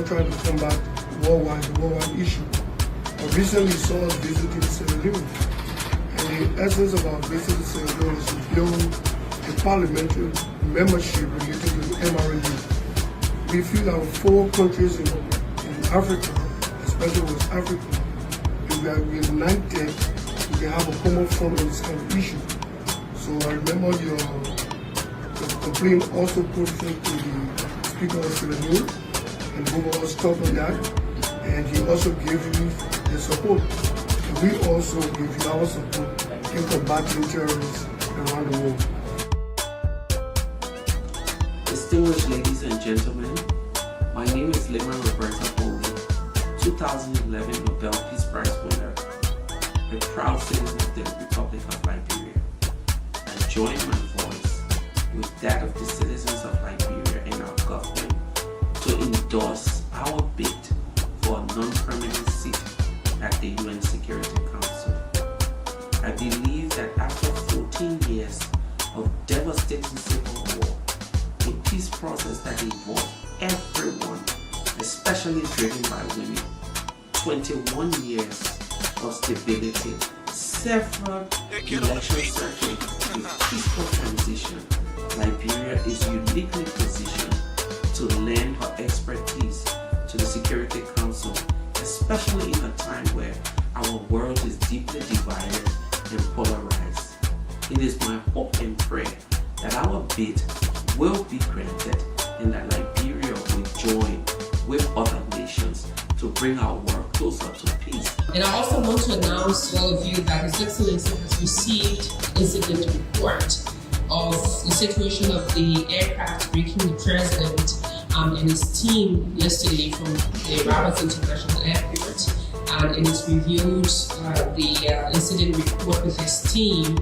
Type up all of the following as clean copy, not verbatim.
trying to combat the worldwide issue. But recently saw us visiting Sierra Leone, and the essence of our visit to Sierra Leone is to build a parliamentary membership related to the MRNU. We feel our 4 countries in Africa, especially West Africa, if we are united, we can have a common front on this kind of issue. So I remember your complaint also put forth to the Speaker of Sierra Leone, and both of us talked on that, and he also gave you the support. And we also give you our support in combating terrorists around the world. Distinguished ladies and gentlemen, my name is Lema Roberta Bowley, 2011 Nobel Peace Prize winner, a proud citizen of the Republic of Liberia. I join my voice with that of the citizens of Liberia and our government to endorse our bid for a non-permanent seat at the UN Security Council. I believe that after 14 years of devastating civil war, a peace process that involved everyone, especially driven by women, 21 years of stability, several election cycles with peaceful transition, Liberia is uniquely positioned to lend her expertise to the Security Council, especially in a time where our world is deeply divided and polarized. It is my hope and prayer that our bid will be granted and that Liberia will join with other nations to bring our work closer to peace. And I also want to announce to all of you that His Excellency has received incident report of the situation of the aircraft breaking the President and his team yesterday from the Rabat International Airport, and it's reviewed the incident report with his team,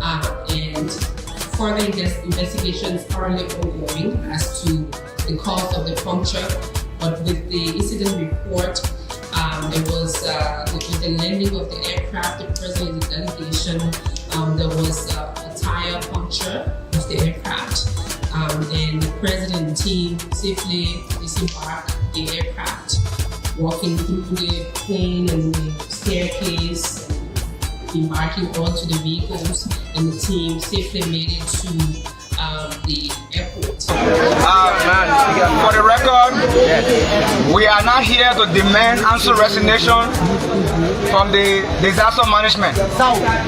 and further investigations currently ongoing as to the cause of the puncture. But with the incident report, it was with the landing of the aircraft, the President and the delegation, there was a tire puncture of the aircraft, and the President and team safely disembarked the aircraft, walking through the plane and the staircase, embarking onto the vehicles, and the team safely made it to the airport. For the record, we are not here to demand answer resignation from the disaster management.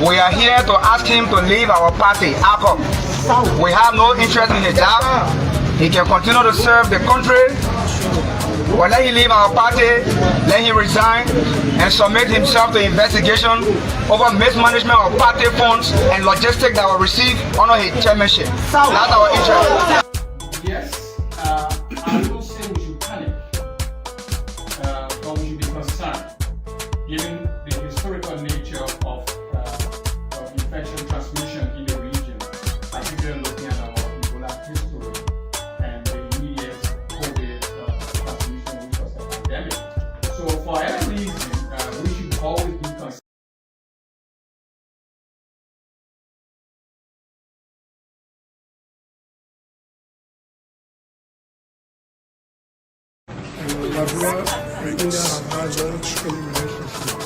We are here to ask him to leave our party, APOC. We have no interest in his job. He can continue to serve the country. But let him leave our party, let him resign, and submit himself to investigation over mismanagement of party funds and logistics that were received under his chairmanship. That's our interest. Yes, I will say we should panic, but we should be concerned, given the historical nature of infection transmission in the region, particularly looking at our Ebola history and the immediate COVID transmission, which was a pandemic. So for any reason, we should always be concerned. Liberia and India have had long-standing relationship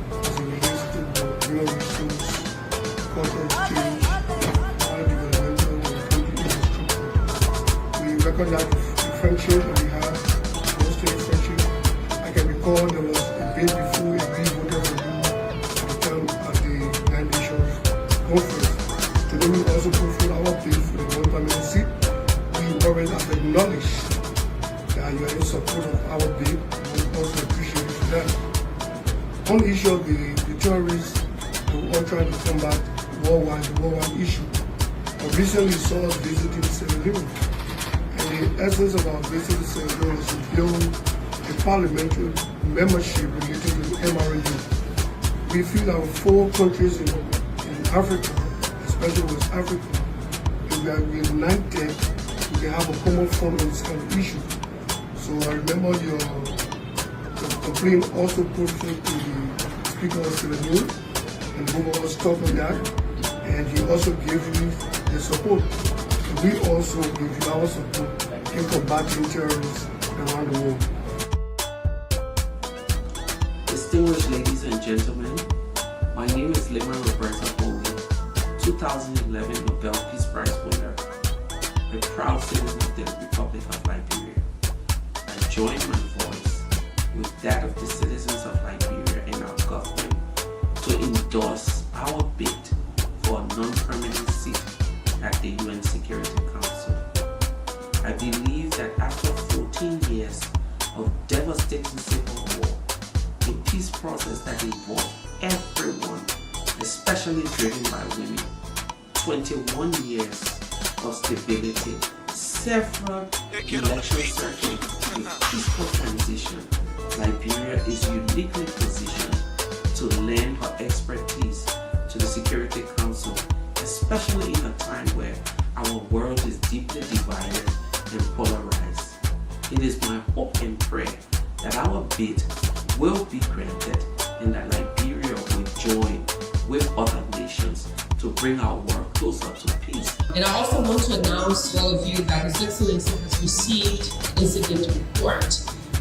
as it relates to the real resource, cultural exchange, and developmental and country infrastructure. We recognize the friendship that we have, long-standing friendship. I can recall there was a day before a big voter for you at the time at the 9 Nations conference. Today we also put forward our bid for the one-permanent seat. We always have acknowledged and you are in support of our bid. We also appreciate you for that. On the issue of the terrorists who are trying to combat the worldwide issue, recently saw us visiting Sierra Leone, and the essence of our visit to Sierra Leone is to build a parliamentary membership related to the MRNU. We feel our 4 countries in Africa, especially West Africa, if we are united, we can have a common front on this kind of issue. So I remember your complaint also put forth to the Speaker of Sierra Leone, and both of us talked on that, and he also gave you the support. And we also give you our support in combating terrorists around the world. Distinguished ladies and gentlemen, my name is Roberta 2011 Nobel Peace Prize winner, a proud citizen of the Republic of Liberia. I join my voice with that of the citizens of Liberia and our government to endorse our bid for a non-permanent seat at the UN Security Council. I believe that after 14 years of devastating civil war, a peace process that involved everyone, especially driven by women, 21 years of stability, several election cycles, a peaceful transition, Liberia is uniquely positioned to lend her expertise to the Security Council, especially in a time where our world is deeply divided and polarized. It is my hope and prayer that our bid will be granted and that Liberia will join with other nations to bring our work closer to peace. And I also want to announce to all of you that His Excellency has received incident report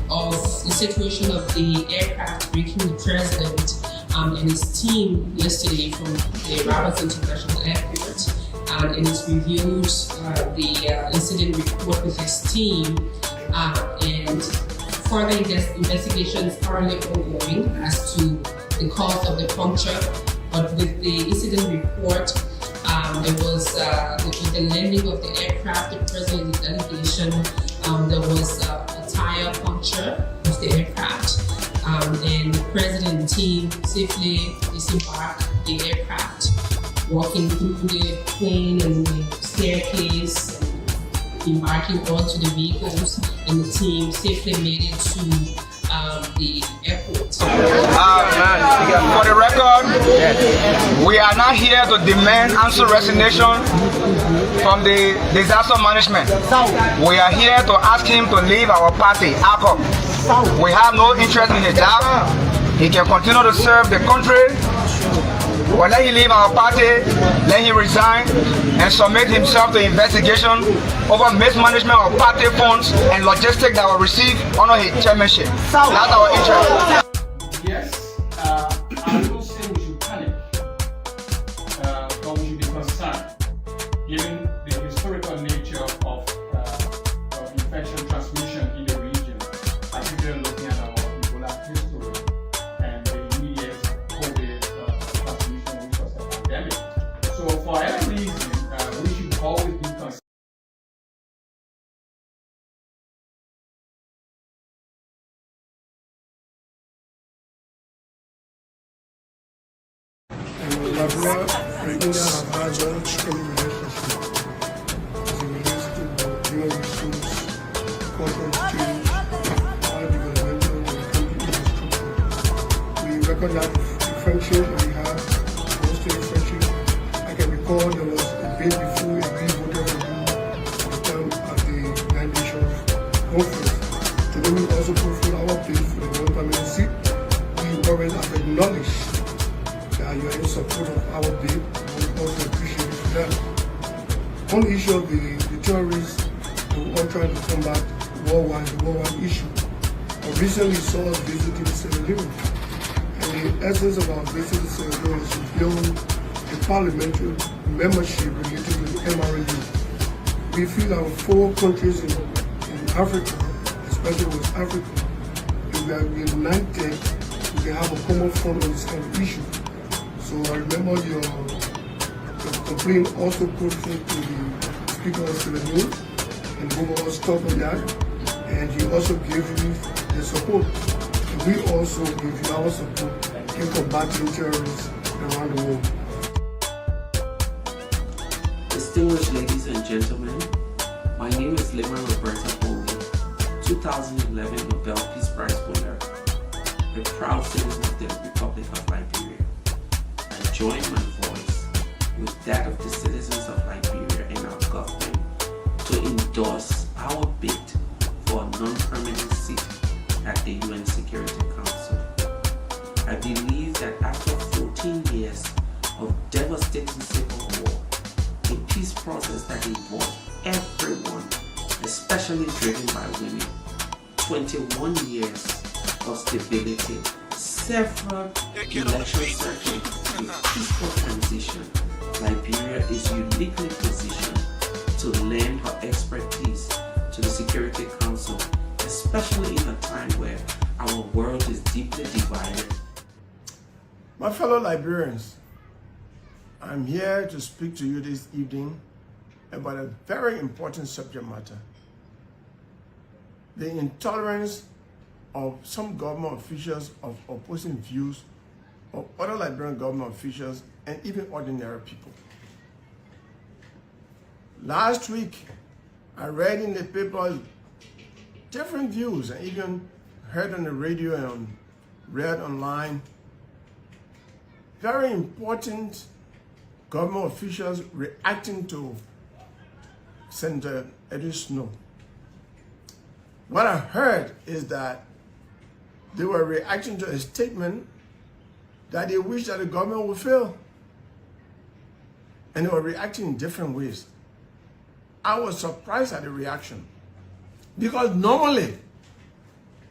of the situation of the aircraft breaking the president and his team yesterday from the Rabat International Airport, and he's reviewed the incident report with his team, and further investigations currently ongoing as to the cause of the puncture. But with the incident report, there was with the landing of the aircraft, the president, the delegation, there was a tire puncture of the aircraft, and the president and team safely disembarked the aircraft, walking through the plane and the staircase, and embarking onto the vehicles, and the team safely made it to the airport. For the record, we are not here to demand answer resignation from the disaster management. We are here to ask him to leave our party, APOC. We have no interest in his job. He can continue to serve the country. Or let him leave our party, let him resign, and submit himself to investigation over mismanagement of party funds and logistics that were received under his chairmanship. That's our interest. Yes, I will say we should panic, but we should be concerned, given the historical nature of infection transmission in the region, particularly looking at our Ebola history and the immediate COVID transmission, which was a pandemic. So for any reason, we should always be concerned. Liberia and India have had long strong relationship as it relates to human resource, cultural exchange, and developmental and country infrastructure. We recognize the friendship that we have, long-standing friendship. I can recall there was a day before a big voter review at the United Nations conference. Today we also put forward our bid for the non-permanent seat. We already have acknowledged you are in support of our bid. We also appreciate it for that. On the issue of the terrorists who are trying to combat worldwide, the worldwide issue. Recently saw us visiting Sierra Leone, and the essence of our visit to Sierra Leone is to build a parliamentary membership related to the MRLU. We feel our 4 countries in Africa, especially West Africa, if we are united, we can have a common front on this kind of issue. So I remember your complaint also put forth to the Speaker of Sierra Leone, and the governor was talking on that, and he also gave you the support. And we also give you our support in combating terrorists around the world. Distinguished ladies and gentlemen, my name is Roberta 2011 Nobel Peace Prize winner, a proud citizen of the Republic of Liberia. I join my voice with that of the citizens of Liberia and our government to endorse our bid for a non-permanent seat at the UN Security Council. I believe that after 14 years of devastating civil war, a peace process that involved everyone, especially driven by women, 21 years of stability, several election searching and peaceful transition, Liberia is uniquely positioned to lend her expertise to the Security Council, especially in a time where our world is deeply divided. My fellow Liberians, I'm here to speak to you this evening about a very important subject matter: the intolerance of some government officials of opposing views of other Liberian government officials and even ordinary people. Last week, I read in the papers different views and even heard on the radio and read online very important government officials reacting to Senator Eddie Snow. What I heard is that they were reacting to a statement that they wish that the government would fail. And they were reacting in different ways. I was surprised at the reaction. Because normally,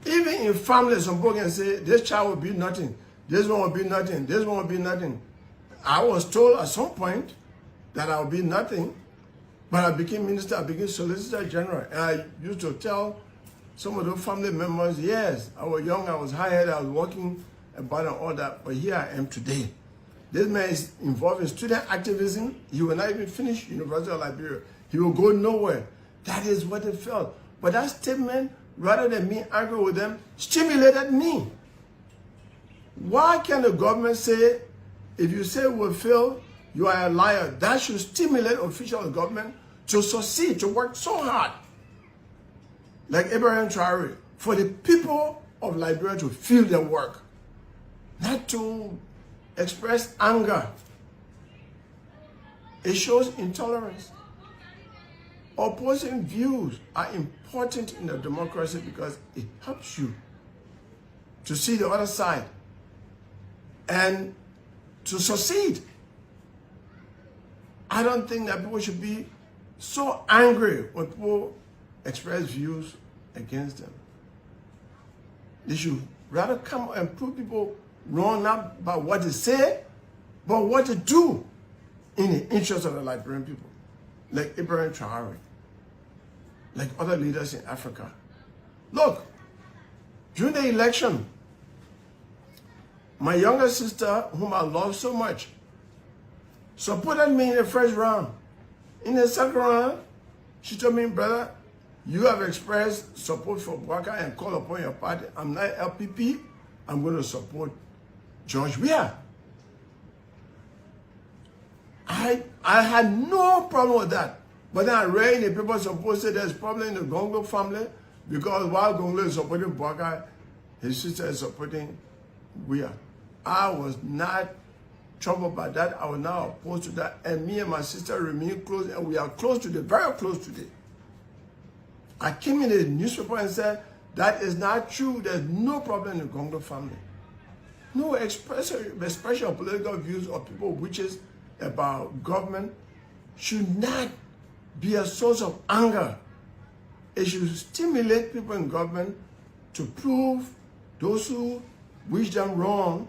even in families, some people can say, this child will be nothing, this one will be nothing, this one will be nothing. I was told at some point that I would be nothing, but I became minister, I became solicitor general. And I used to tell some of those family members, yes, I was young, I was high-headed, I was working about and all that, but here I am today. This man is involved in student activism. He will not even finish University of Liberia. He will go nowhere. That is what they felt. But that statement, rather than me arguing with them, stimulated me. Why can the government say, if you say we'll fail, you are a liar? That should stimulate officials of government to succeed, to work so hard. Like Abraham Traore, for the people of Liberia to feel their work, not to express anger. It shows intolerance. Opposing views are important in a democracy because it helps you to see the other side and to succeed. I don't think that people should be so angry when people express views against them. They should rather come and prove people wrong, not by what they say, but what they do in the interest of the Liberian people, like Abraham Traore, like other leaders in Africa. Look, during the election, my younger sister, whom I love so much, supported me in the first round. In the second round, she told me, brother, you have expressed support for Bwaka and call upon your party. I'm not LPP. I'm going to support George Weah. I had no problem with that. But then I read in the paper supposedly there's problem in the Gongo family because while Gongo is supporting Bwaka, his sister is supporting Weah. I was not troubled by that. I was not opposed to that. And me and my sister remain close, and we are close today, very close today. I came in the newspaper and said, that is not true. There's no problem in the Gongo family. No expression of political views of people wishes about government should not be a source of anger. It should stimulate people in government to prove those who wish them wrong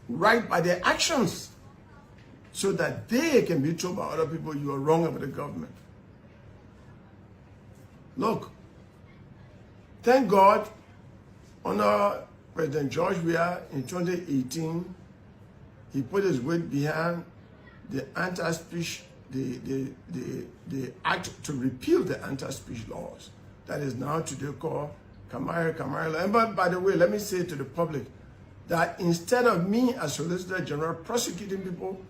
right by their actions so that they can be told by other people you are wrong about the government. Look, thank God, under President George Weah in 2018, he put his weight behind the anti-speech, the act to repeal the anti-speech laws. That is now today called Kamara. And by the way, let me say to the public that instead of me as Solicitor General prosecuting people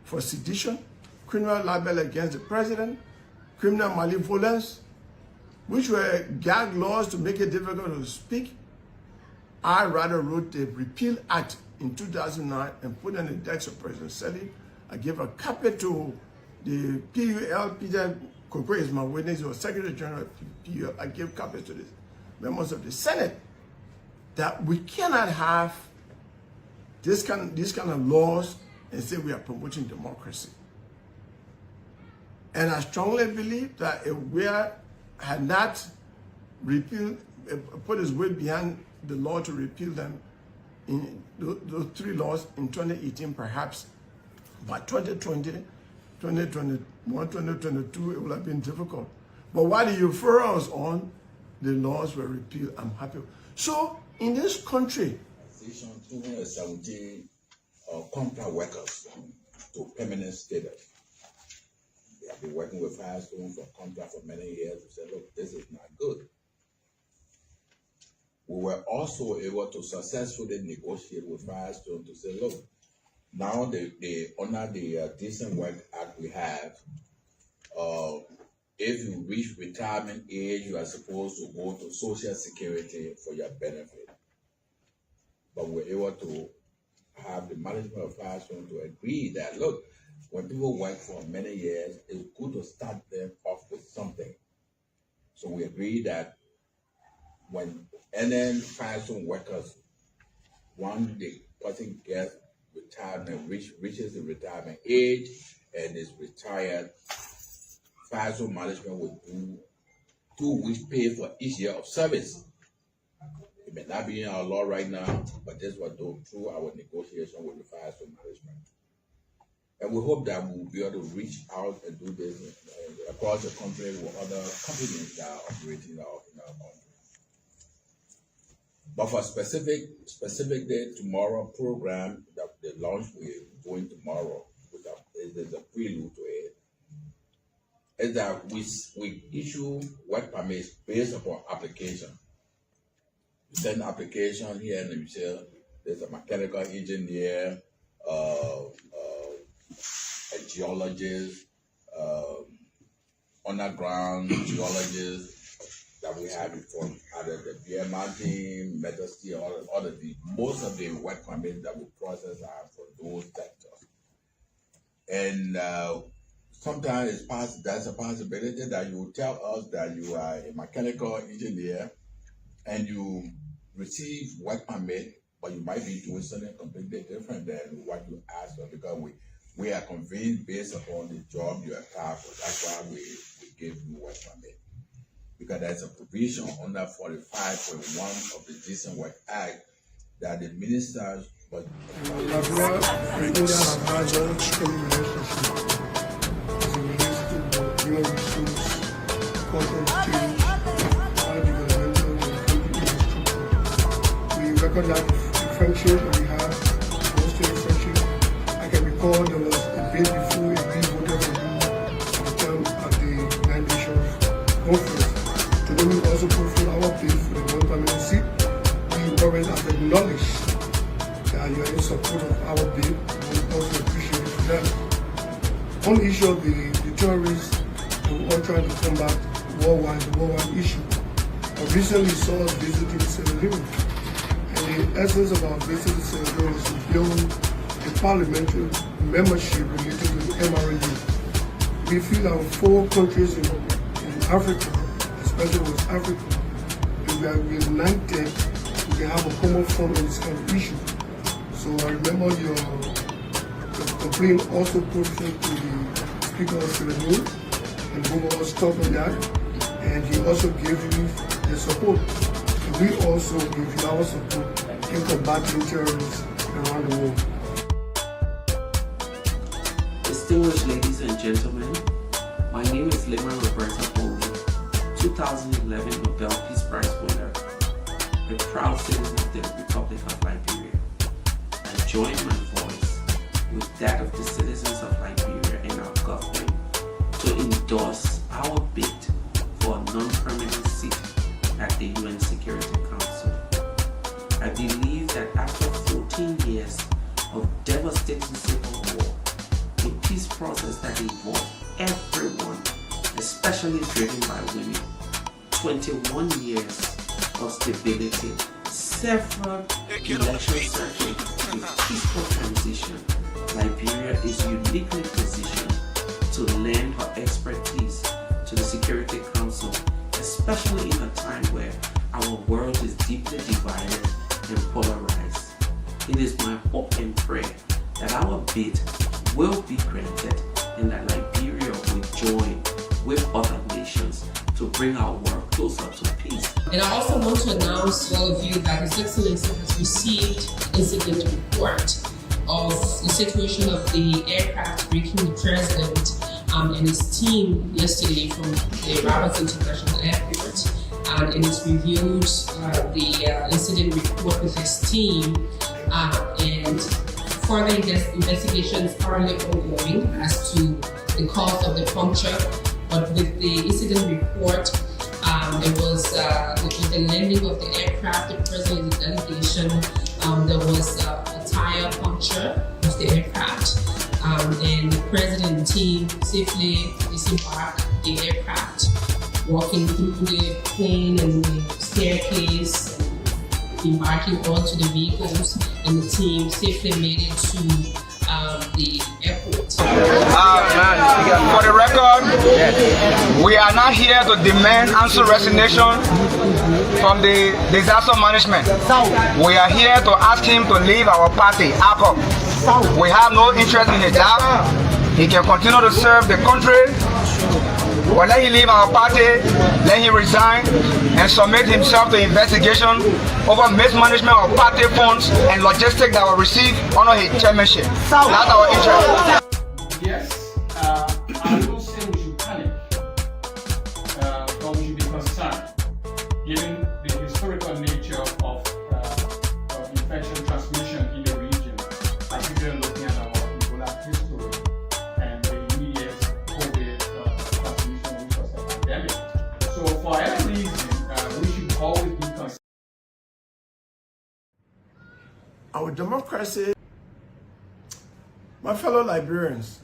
for sedition, criminal libel against the president, criminal malevolence, which were gag laws to make it difficult to speak, I rather wrote the Repeal Act in 2009 and put it on the desk of President Selig. I gave a copy to the PUL. Peter Kokwe is my witness, he was Secretary General of PUL. I gave copies to the members of the Senate that we cannot have these kind of laws and say we are promoting democracy. And I strongly believe that if we had not put his weight behind the law to repeal them, in those 3 laws in 2018, perhaps. But 2020, 2021, 2022, it would have been difficult. But while the referrals on, the laws were repealed. I'm happy. So in this country, 270 contract workers to permanent status. They have been working with Firestone for contract for many years. We said, look, this is not good. We were also able to successfully negotiate with Firestone to say, look, now they honor the Decent Work Act we have. If you reach retirement age, you are supposed to go to Social Security for your benefit. But we're able to have the management of Firestone to agree that, look, when people work for many years, it's good to start them off with something. So we agree that when any Firestone workers, one the person gets retirement, reaches the retirement age and is retired, Firestone management will do 2 weeks pay for each year of service. It may not be in our law right now, but this was done through our negotiation with the Firestone management. And we hope that we'll be able to reach out and do this across the country with other companies that are operating in our country. But for specific day tomorrow program, that the launch we're doing tomorrow, is a prelude to it, is that we issue work permits based upon application. You send an application here and you say there's a mechanical engineer, a geologist, underground geologist that we have before, either the beer mountain, metal steel, all of the most of the work permits that we process are for those sectors. And sometimes there's a possibility that you tell us that you are a mechanical engineer and you receive work permit, but you might be doing something completely different than what you asked for, because we are convinced based upon the job you apply for. That's why we give you work permit. Because there's a provision under 45.1 of the Decent Work Act that the ministers but India have had a strong relationship as it relates to human resource, cultural change, and developmental and company infrastructure. We recognize the friendship that we have, long-standing friendship. I can recall there was a day before a bill voted for you at the 9 Nations conference. Today we also fulfill our bid for the one permanent seat. We always have acknowledged that you are in support of our bid. We also appreciate it for that. On the issue of the terrorists, we're all trying to combat the worldwide issue. I recently saw us visiting Sierra Leone, and the essence of our visit to Sierra Leone is to build a parliamentary membership related to the MRAU. We feel our 4 countries in Africa, especially West Africa, if we are united, we can have a common front on this kind of issue. So I remember your complaint also put forth to the Speaker of Sierra Leone, and both of us talked on that, and he also gave you the support. And we also give you our support in combating terrorists around the world. Distinguished ladies and gentlemen, my name is Lema Roberta Bowley, 2011 Nobel Peace Prize winner, a proud citizen of the Republic of Liberia. I join my voice with that of the citizens of Liberia and our government to endorse our bid for a non-permanent seat at the UN Security Council. I believe that after 14 years of devastating civil war, a peace process that involved everyone, especially driven by women, 21 years of stability, several election cycles, a peaceful transition, Liberia is uniquely positioned to lend her expertise to the Security Council, especially in a time where our world is deeply divided and polarized. It is my hope and prayer that our bid will be granted and that Liberia will join with other nations to bring our work closer to peace. And I also want to announce to all of you that His Excellency has received incident report of the situation of the aircraft breaking the president and his team yesterday from the Rabat International Airport. And it's reviewed the incident report with his team, and further investigations currently ongoing as to the cause of the puncture. But with the incident report, it was with the landing of the aircraft, the president of the delegation, there was a tire puncture of the aircraft, and the president and team safely disembarked the aircraft, walking through the plane and the staircase, and embarking onto the vehicles, and the team safely made it to the airport. For the record, we are not here to demand answer resignation from the disaster management. We are here to ask him to leave our party, APOC. We have no interest in his job. He can continue to serve the country. But let him leave our party, let him resign, and submit himself to investigation over mismanagement of party funds and logistics that were received under his chairmanship. That's our interest. Yes, I don't say we should panic, but we should be concerned, given the historical nature of infection transmission in the region, particularly looking at our Ebola history and the immediate COVID transmission, which was a pandemic. So for any reason, we should always be concerned. Our democracy, my fellow Liberians,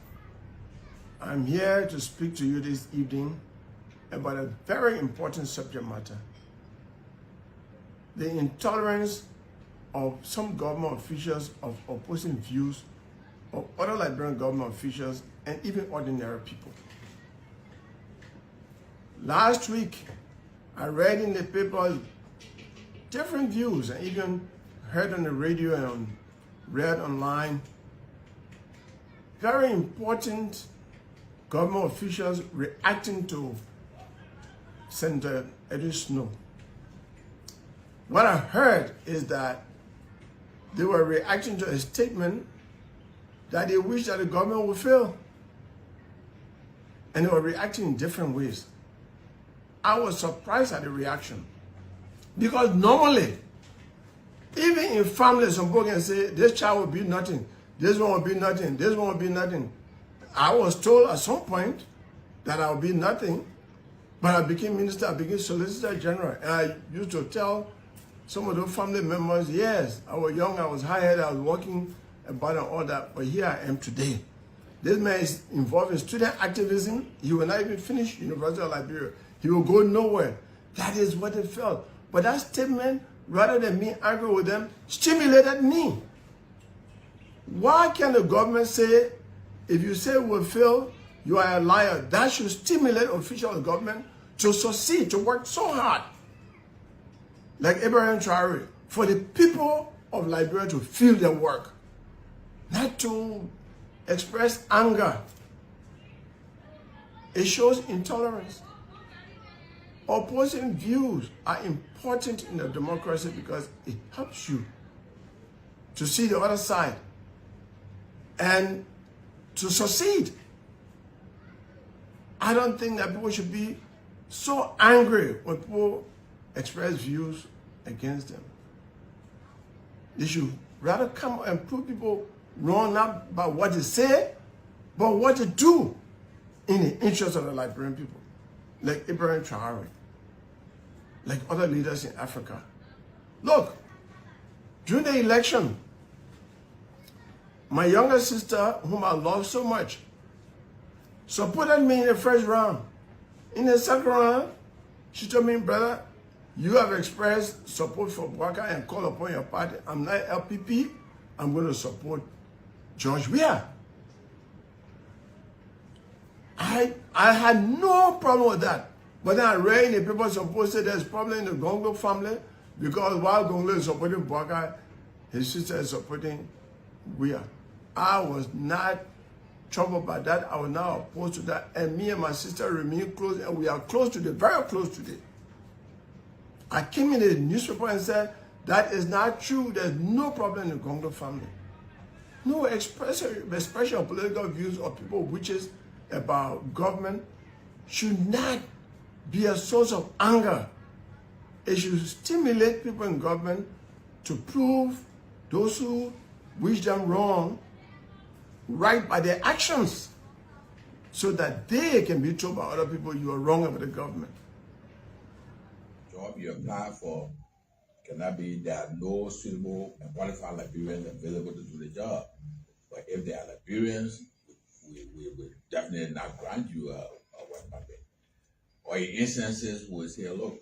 I'm here to speak to you this evening about a very important subject matter. The intolerance of some government officials of opposing views of other Liberian government officials and even ordinary people. Last week, I read in the papers different views and even heard on the radio and read online very important government officials reacting to Senator Eddie Snow. What I heard is that they were reacting to a statement that they wish that the government would fail. And they were reacting in different ways. I was surprised at the reaction. Because normally, even in families, some people can say, this child will be nothing, this one will be nothing, this one will be nothing. I was told at some point that I would be nothing, but I became minister, I became solicitor general. And I used to tell some of those family members, yes, I was young, I was high-headed, I was working about and all that, but here I am today. This man is involved in student activism. He will not even finish University of Liberia. He will go nowhere. That is what they felt. But that statement, rather than me angry with them, stimulated me. Why can the government say, if you say we'll fail, you are a liar? That should stimulate officials of government to succeed, to work so hard. Like Abraham Traore, for the people of Liberia to feel their work, not to express anger. It shows intolerance. Opposing views are important in a democracy because it helps you to see the other side and to succeed. I don't think that people should be so angry when people express views against them. They should rather come and prove people wrong, not about what they say, but what they do in the interest of the Liberian people, like Abraham Traore, like other leaders in Africa. Look, during the election, my younger sister, whom I love so much, supported me in the first round. In the second round, she told me, brother, you have expressed support for Bwaka and called upon your party. I'm not LPP. I'm going to support George Weah. I had no problem with that. But then I read in the paper some people said there's problem in the Gongo family because while Gongo is supporting Bwaka, his sister is supporting Weah. I was not troubled by that. I was now opposed to that. And me and my sister remain close, and we are close today, very close today. I came in the newspaper and said, that is not true. There's no problem in the Gongo family. No expression of political views of people wishes about government should not be a source of anger. It should stimulate people in government to prove those who wish them wrong right by their actions, so that they can be told by other people you are wrong about the government. Job you apply for cannot be there are no suitable and qualified Liberians available to do the job. But if there are Liberians, we will definitely not grant you a work permit. Or in instances, we'll say, look,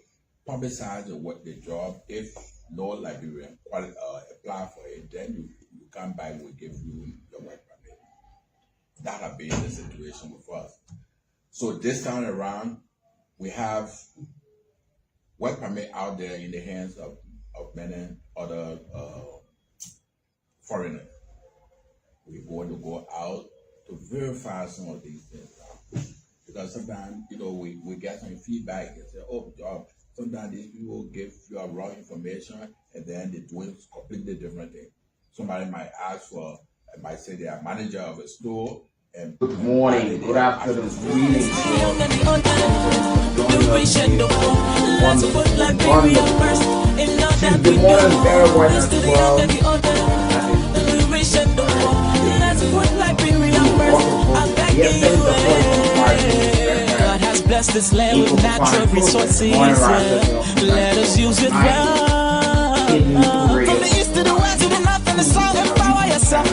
publicize the job. If no Liberian apply for it, then you come back, we'll give you your work permit. That has been the situation with us. So this time around, we have work permit out there in the hands of many other foreigners. We're going to go out to verify some of these things. Because sometimes, we get some feedback and say, oh, sometimes these people give you wrong information and then they're doing completely different things. Somebody might might say they are manager of a store. And good morning, good afternoon, good evening. The morning very well as well. God has blessed this land with natural resources. Let us use it well. From the east to the west to the north and the south, empower yourself.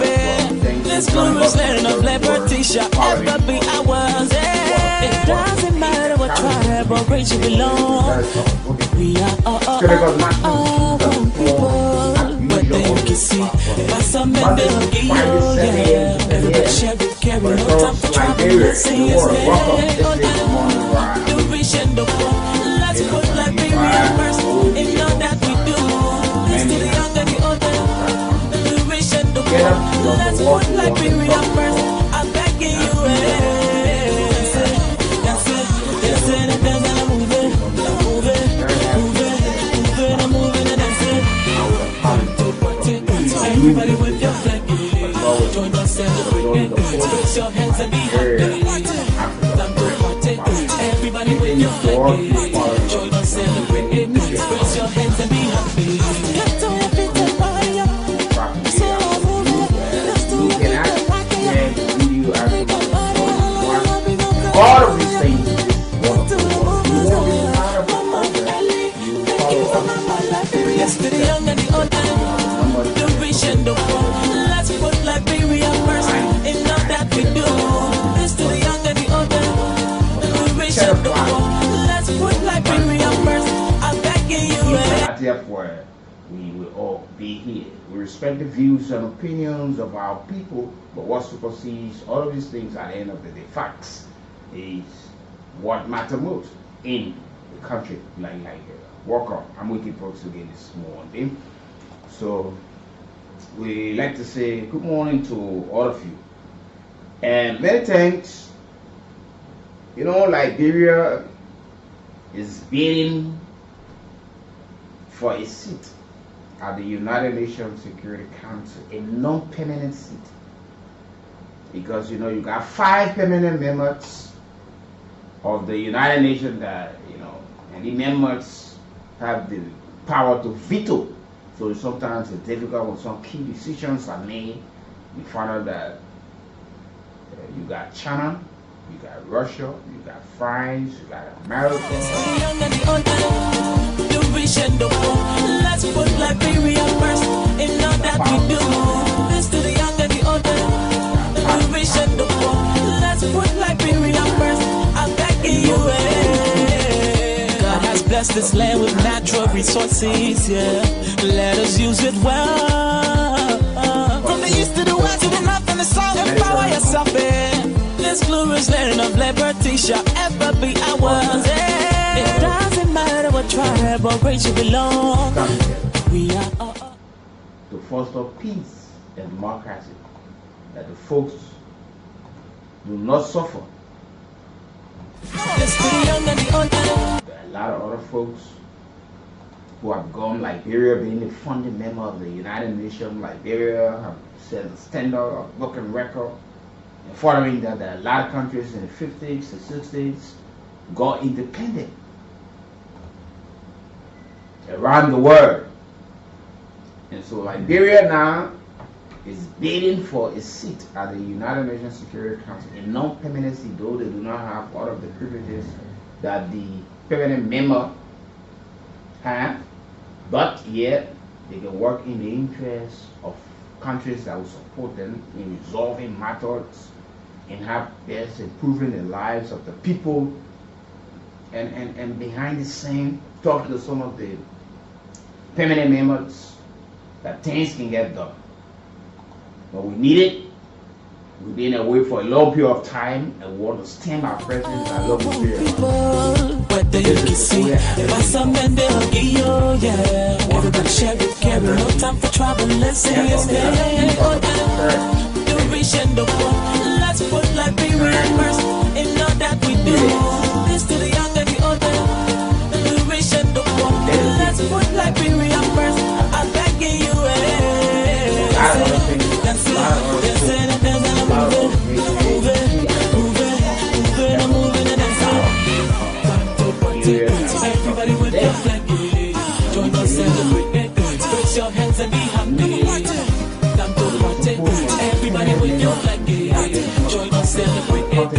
This glorious land of liberty shall ever be ours. It doesn't matter what tribe or race you belong. We are all people. But then you can see by some men they'll give you, everybody share it, carry no time for trouble. Say it's there, the rich and the poor. Let's put Liberia first in all that we do. This to the young and the older, the rich and the poor. Let's put Liberia first. I'm begging you, that's it, and I'm moving, I'm moving, and that's it. Everybody with your flag, join us, celebrate, raise your hands and be happy. Everybody with your flag, join us, celebrate, raise your hands and be happy. Get to your feet and fire. So move it, let's do it. All of these things. Yes, to the young and the old, the rich and the poor. Let's put Liberia first in all that we do. This to the young and the old, the rich and the poor. Let's put Liberia first. I'm begging you. Therefore, we will all be here. We respect the views and opinions of our people, but what supersedes all of these things at the end of the day, facts, is what matters most in a country like Nigeria. Welcome. I'm Wiki Brooks again this morning. So we like to say good morning to all of you. And many thanks. Liberia is bidding for a seat at the United Nations Security Council, a non-permanent seat. Because you got 5 permanent members of the United Nations that, and the members have the power to veto. So sometimes it's difficult when some key decisions are made. You find out that you got China, you got Russia, you got France, you got America. Let's put Liberia first in all that we do. This to the young and the older, the rich and the poor. Let's put Liberia first. I'm begging you. God has blessed this land with natural resources, yeah. Let us use it well. From the east to the west to the north and the south, empower yourself, This glorious land of liberty shall ever be ours, It doesn't matter what tribe or race you belong. We are all to foster peace and democracy, that the folks do not suffer. This to the young and the old. There are a lot of other folks who have gone. Liberia being a founding member of the United Nations, Liberia have set a standard of working record. And following that, there are a lot of countries in the 50s, the 60s got independent around the world. And so Liberia now is bidding for a seat at the United Nations Security Council in non-permanency, though they do not have all of the privileges that the permanent member have, but yet they can work in the interest of countries that will support them in resolving matters and have best improving the lives of the people, and behind the scene talk to some of the permanent members that things can get done. But we need it. We've been away for a long period of time and we want to stamp our presence and love Liberia. Whether you can see, by some men they'll give you, yeah. Everybody share it, carry no time for trouble. Let's say it's there. Duration the poor. Let's put Liberia first in all that we do. This to the young and the older. Duration the poor. Let's put Liberia first. I'm begging you, everybody with your flag, join us, celebrate, put your hands and be happy. Time to party, everybody with your flag, join us, celebrate, put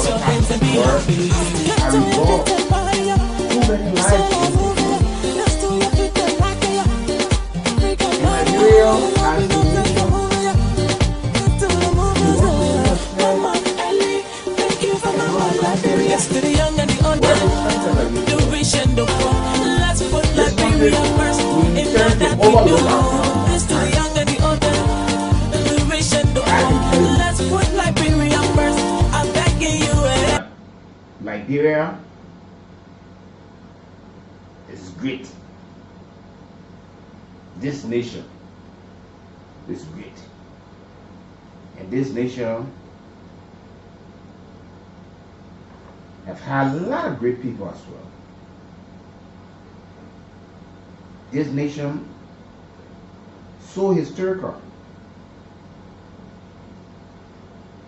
your hands and be happy. Yes, to the young and the old. Duration the poor. Let's put Liberia first. In all that we do. Yes, to the young and the old. Duration the poor. Let's put Liberia first. I'm begging you. Liberia is great. This nation is great. And this nation have had a lot of great people as well. This nation, so historical,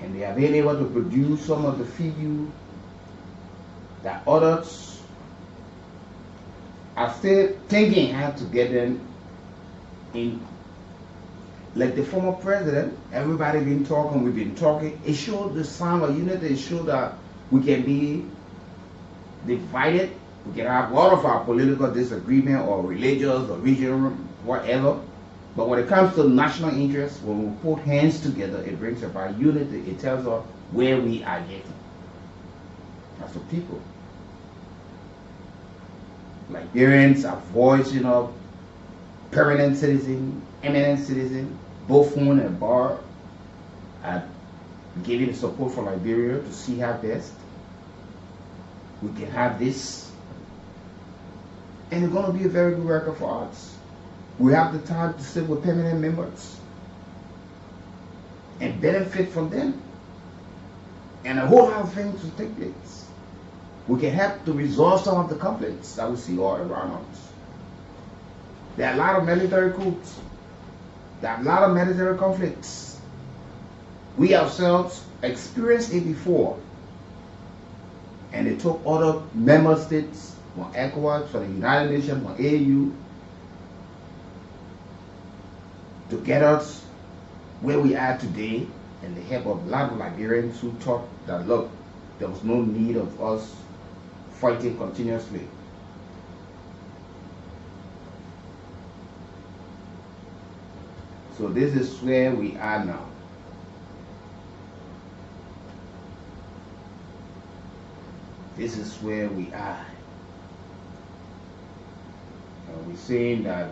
and they have been able to produce some of the few that others are still thinking how to get them in. Like the former president, everybody been talking, we've been talking. It showed the sign of unity. It showed that we can be divided. We can have all of our political disagreement or religious or regional, whatever. But when it comes to national interest, when we put hands together, it brings about unity. It tells us where we are getting. As a people. Liberians are voicing up permanent citizen, eminent citizen, both phone and bar, are giving support for Liberia to see how best we can have this, and it's going to be a very good record for us. We have the time to sit with permanent members and benefit from them, and a whole lot of things will take place. We can help to resolve some of the conflicts that we see all around us. There are a lot of military coups. There are a lot of military conflicts. We ourselves experienced it before. And it took other member states, from ECOWAS, from the United Nations, from AU, to get us where we are today, and the help of a lot of Liberians who thought that, look, there was no need of us fighting continuously. So this is where we are now. This is where we are. And we're saying that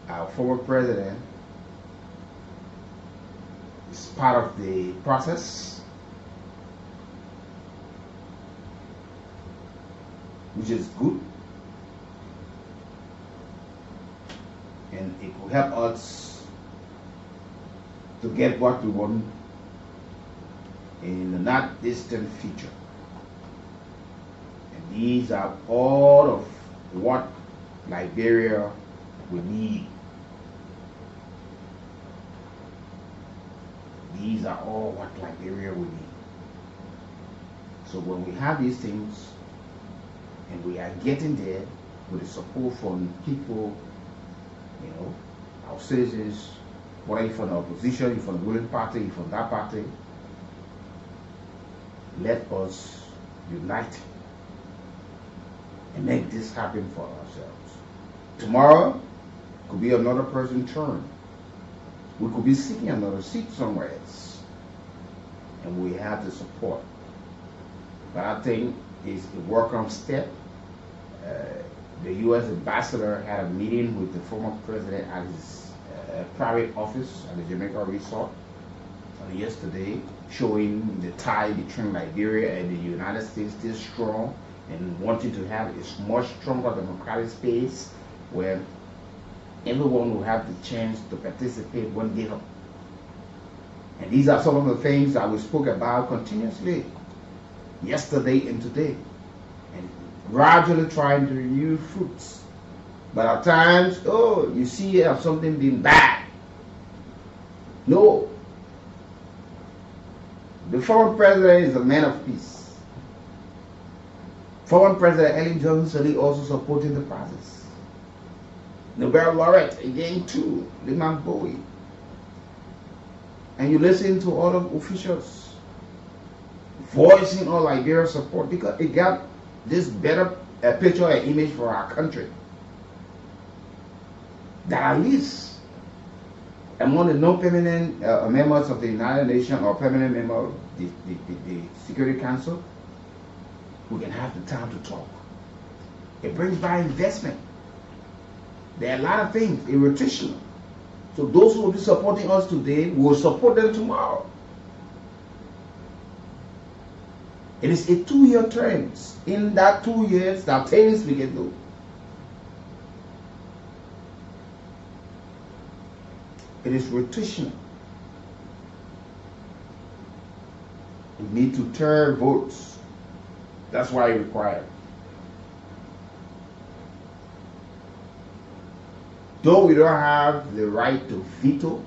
our former president is part of the process, which is good. And it will help us to get what we want in the not distant future. And these are all of what Liberia will need. These are all what Liberia will need. So when we have these things, and we are getting there with the support from people, you know, our citizens, whether you're from the opposition, you're from the ruling party, you're from that party, let us unite and make this happen for ourselves. Tomorrow could be another person's turn. We could be seeking another seat somewhere else, and we have the support. But I think it's a welcome step. The U.S. ambassador had a meeting with the former president at his private office at the Jamaica Resort yesterday, showing the tie between Liberia and the United States still strong, and wanting to have a much stronger democratic space where everyone will have the chance to participate when given. And these are some of the things that we spoke about continuously yesterday and today, and gradually trying to yield fruits. But at times, oh, you see something being bad. No. The former president is a man of peace. Former President Ellen Johnson also supporting the process. Nobel laureate again too, Lyman Bowie. And you listen to all of officials voicing all Liberia support because it got this better picture and image for our country. That at least among the non-permanent members of the United Nations or permanent member of the Security Council, we can have the time to talk. It brings by investment. There are a lot of things, irritation. So those who will be supporting us today will support them tomorrow. It is a 2-year term. In that 2 years, there are things we can do. It is rotational. We need to turn votes. That's why it's required. Though we don't have the right to veto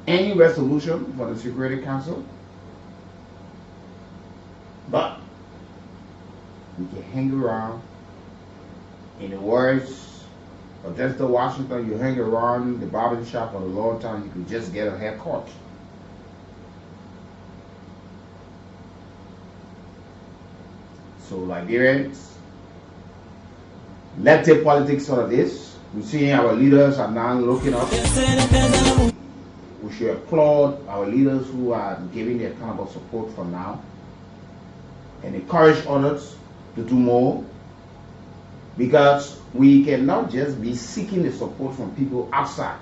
any resolution for the Security Council, but we can hang around. In the words of Denzel Washington, you hang around the barber shop for a long time, you can just get a haircut. So Liberians, let's take politics out of this. We see our leaders are now looking up. We should applaud our leaders who are giving their kind of support for now, and encourage others to do more, because we cannot just be seeking the support from people outside.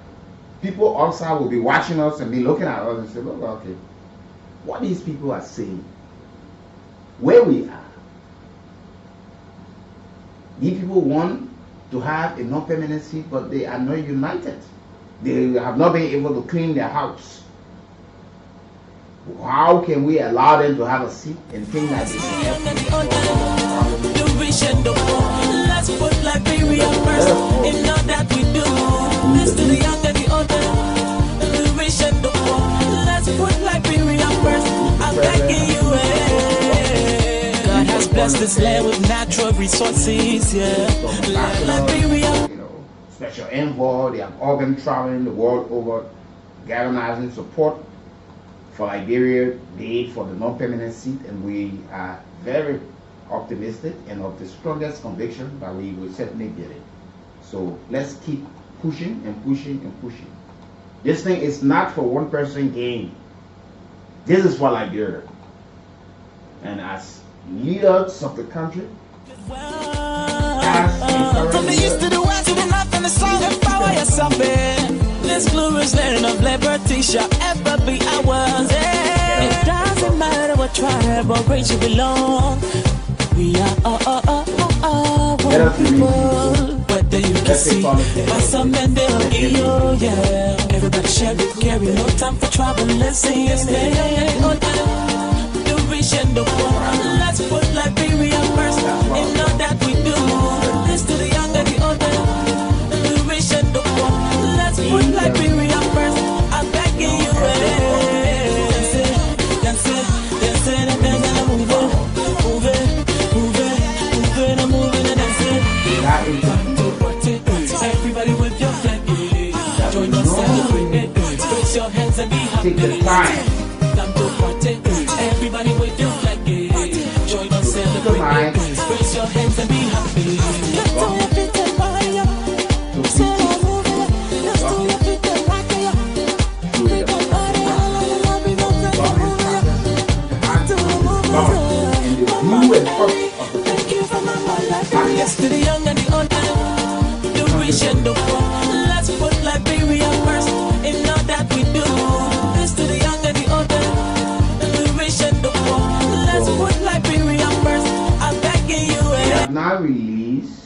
People outside will be watching us and be looking at us and say, well, okay, what these people are saying, where we are. These people want to have a non-permanent seat, but they are not united. They have not been able to clean their house. How can we allow them to have a seat and think that they can help? Let's put Liberia first in all that we do. This to the young and the older. The rich and the poor. Let's put Liberia first. I'm begging you. God has blessed this land with natural resources. Yeah, Liberia. You know, special envoy. They have all been traveling the world over, galvanizing support for Liberia, bid for the non-permanent seat, and we are very optimistic and of the strongest conviction that we will certainly get it. So let's keep pushing and pushing and pushing. This thing is not for one person gain. This is for Liberia. And as leaders of the country, from the east to the west to the north and the south, empower yourself in this glorious land of liberty shall ever be ours. It doesn't matter what tribe or race you belong. We are all one people. Whether you see, by some men they'll give you, yeah. Everybody share it, carry no time for trouble. Let's sing it, the rich and the poor. Let's put Liberia first in all that we do. This to the young and the old, the rich and the poor. Let's put Liberia first. I'm begging you, dance it, dance it, and dance it, and move it, move it, move it, move it, and move it, and dance it. Everybody with your flag, join us, celebrate it. Raise your hands and be happy. Take the time. Time to party. Everybody with your flag, join us, celebrate it. Raise your hands and be happy. Yes, to the young and the old, the rich and the poor. Let's put Liberia first in all that we do. This to the young and the old, the rich and the poor. Let's put Liberia first. I'm begging you. They have now released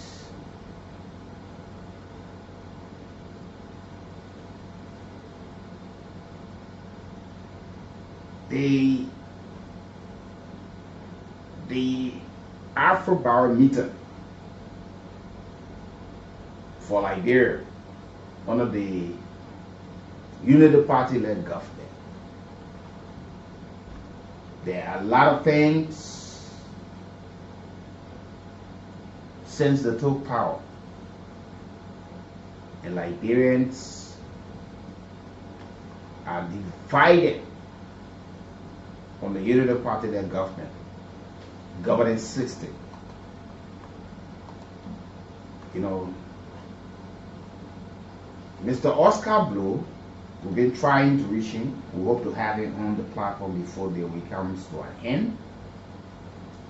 the Afrobarometer for Liberia under the Unity Party-led government. There are a lot of things since they took power, and Liberians are divided on the Unity Party-led government, governing 60. You know, Mr. Oscar Blow, we've been trying to reach him. We hope to have him on the platform before the week comes to an end,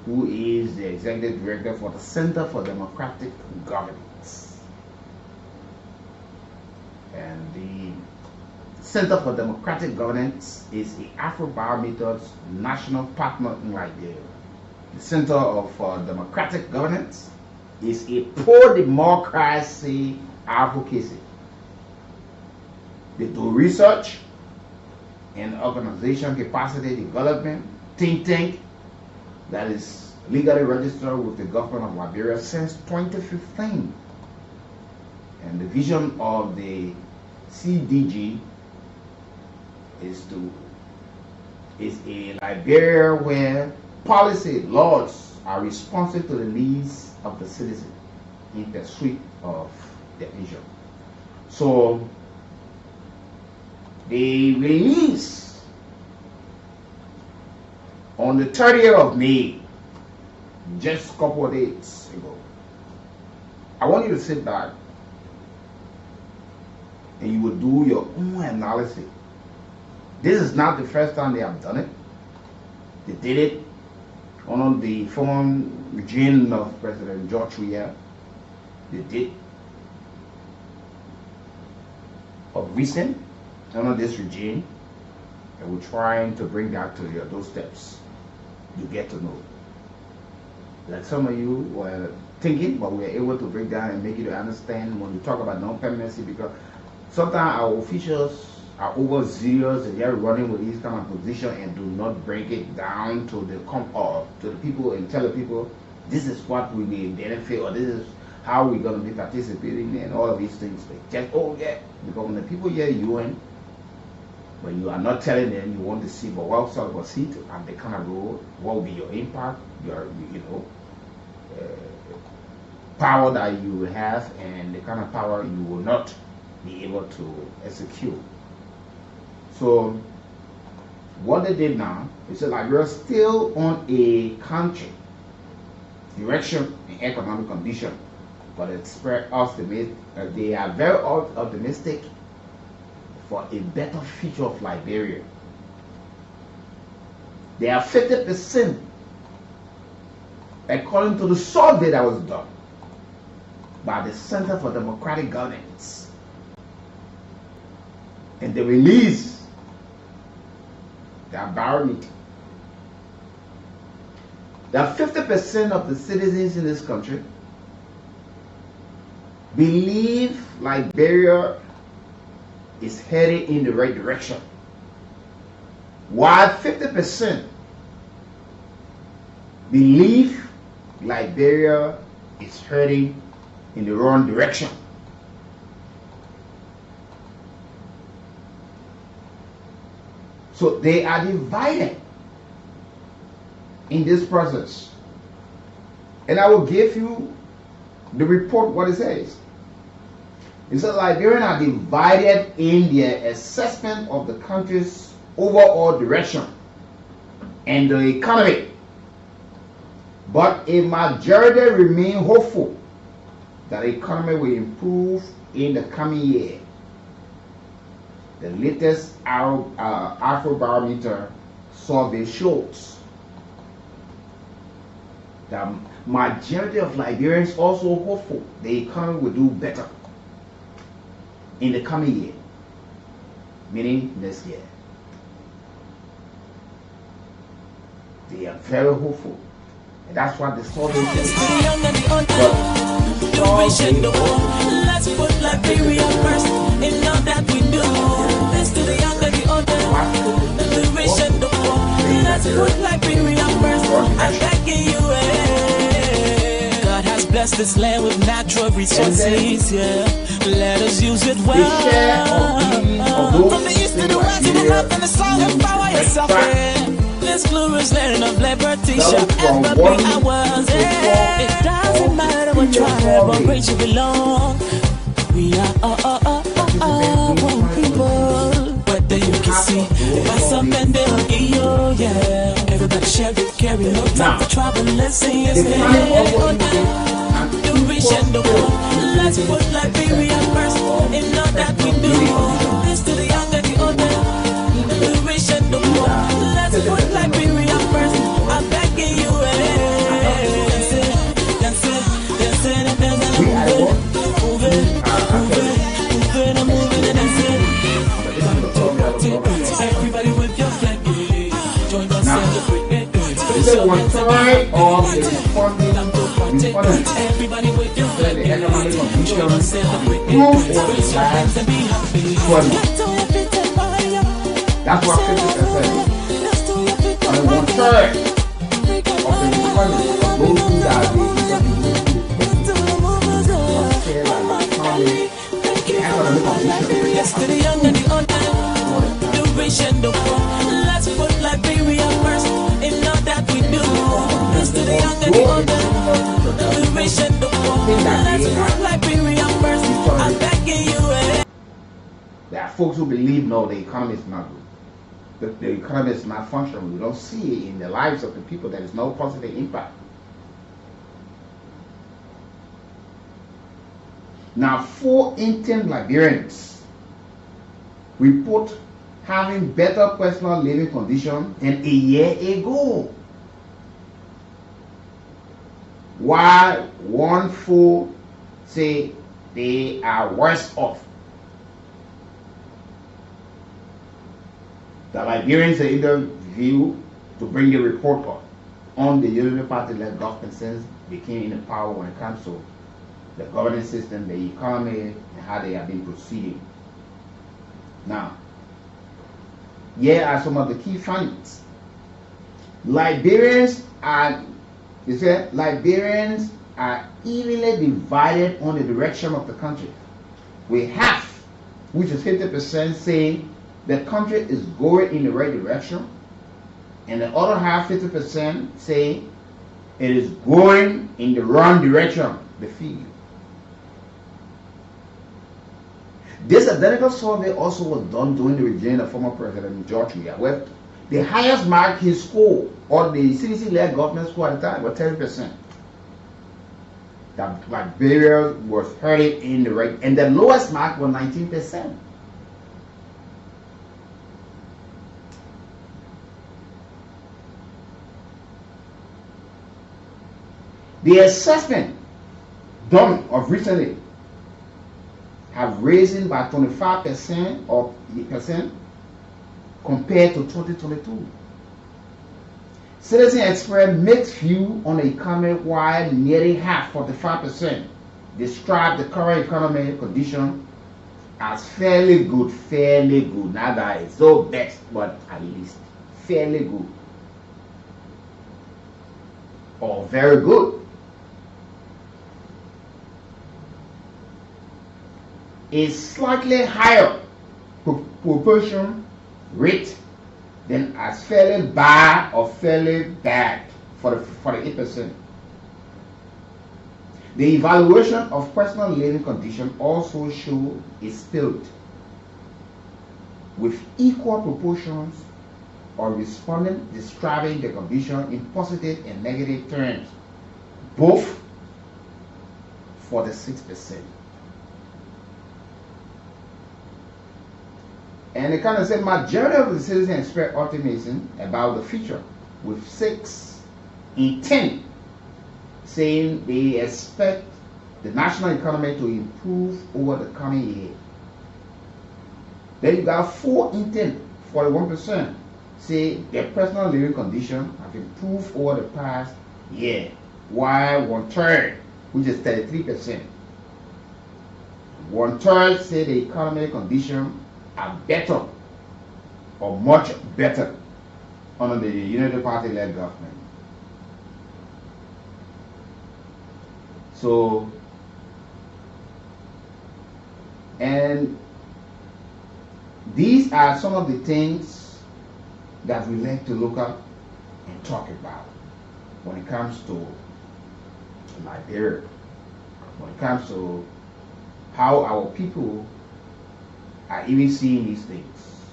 who is the executive director for the Center for Democratic Governance. And the Center for Democratic Governance is the Afrobarometer's national partner in Liberia. The Center for Democratic Governance is a pro-democracy advocacy. They do research and organization capacity development think tank that is legally registered with the government of Liberia since 2015. And the vision of the CDG is a Liberia where policy laws are responsive to the needs of the citizen in pursuit of their vision. So they released on the 30th of May, just a couple of days ago. I want you to sit back and you will do your own analysis. This is not the first time they have done it. They did it under the former regime of President George Weah. They did of recent under this regime, and we're trying to bring that to your doorsteps. You get to know. Like some of you were thinking, but we were able to break down and make you understand when we talk about non-permanency, because sometimes our officials are overzealous and they're running with these kind of position and do not break it down to the people and tell the people this is what we may benefit, or this is how we're going to be participating, and all of these things. They just, oh yeah, because when the people hear you and when you are not telling them you want to see but well sort of a seat and the kind of role, what will be your impact, your power that you will have, and the kind of power you will not be able to execute. So what they did now is that Liberia still on a country direction and economic condition, but it's very optimistic. They are very optimistic for a better future of Liberia. They are 50% according to the survey that was done by the Center for Democratic Governance. And they released their barometer. That 50% of the citizens in this country believe Liberia is headed in the right direction, while 50% believe Liberia is heading in the wrong direction. So they are divided in this process. And I will give you the report what it says. It says Liberians are divided in their assessment of the country's overall direction and the economy. But a majority remain hopeful that the economy will improve in the coming year. The latest Afrobarometer survey shows that majority of Liberians also hopeful the economy will do better in the coming year, meaning next year. They are very hopeful, and that's what the survey says. Let's put Liberia first in all that we do. This to the young and the older, the rich and the poor. Let's put Liberia first. I'm begging you. God has blessed this land with natural resources. Yeah, let us use it well. From the east to the west to the north and the south, empower yourself. This glorious land of liberty shall ever be ours. It doesn't matter what tribe or race you belong. We are one people. Whether you can see by some men they'll give you, yeah. Everybody share it, carry no time for trouble. Let's sing his name. The rich and the poor. Let's put Liberia first in all that we do. This to the young and the older, the rich and the poor. Let's put Liberia first. I'm begging you, dance it, move it, everybody with your flag, join us, celebrate. This is one side of the Everybody with your flag, the economic condition join us, celebrate. improve or Raise your hands and be happy. That's what 50%. And one third of the economy of those who are the Yes, to the young and the old, the rich and the poor. Let's put Liberia first in all that we do. Yes, to the young and the old, the rich and the poor. Let's put Liberia first. I'm begging you. There are folks who believe no, the economy is not good. The economy is not functional. We don't see it in the lives of the people. There is no positive impact. Now, 4 in 10 Liberians report having better personal living conditions than a year ago, while 1/4 say they are worse off. The Liberians are interviewed to bring a report on the Unity Party-led government since they came in power when it comes to the governance system, the economy, and how they have been proceeding. Now, here are some of the key findings. Liberians are evenly divided on the direction of the country. We have, which is 50%, saying the country is going in the right direction, and the other half, 50%, say it is going in the wrong direction, the figure. This identical survey also was done during the regime of former President George Weah, where the highest mark he scored on the CDC-led government score at the time was 10%. That Liberia was headed in the right, and the lowest mark was 19%. The assessment done of recently have risen by 25% compared to 2022. Citizens express mixed view on the economy, while nearly half, 45%, described the current economic condition as fairly good, not that it's so best, but at least fairly good or very good. A slightly higher proportion rate than as fairly bad or fairly bad for the 8%. The evaluation of personal living condition also show a split with equal proportions of respondents describing the condition in positive and negative terms, both for the 6%. And they kind of say majority of the citizens express optimism about the future, with 6 in 10 saying they expect the national economy to improve over the coming year. Then you got 4 in 10, 41%, say their personal living condition have improved over the past year, while 1/3, which is 33%, 1/3 say the economic condition are better or much better under the Unity Party-led government. So, and these are some of the things that we like to look up and talk about when it comes to Liberia, when it comes to how our people are even seeing these things.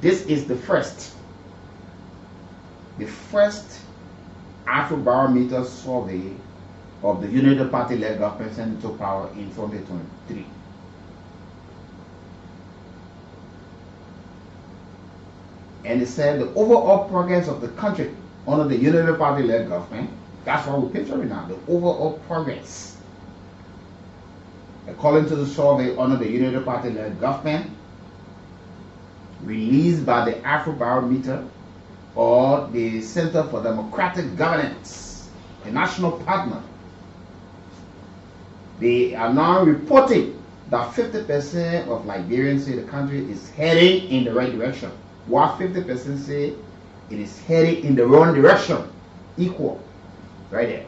This is the first Afrobarometer survey of the Unity Party-led government sent into power in 2023. And it said the overall progress of the country under the Unity Party-led government, that's what we're picturing now, the overall progress. According to the survey under the Unity Party-led government, released by the Afrobarometer or the Center for Democratic Governance, a national partner, they are now reporting that 50% of Liberians say the country is heading in the right direction, while 50% say it is heading in the wrong direction. Equal, right there.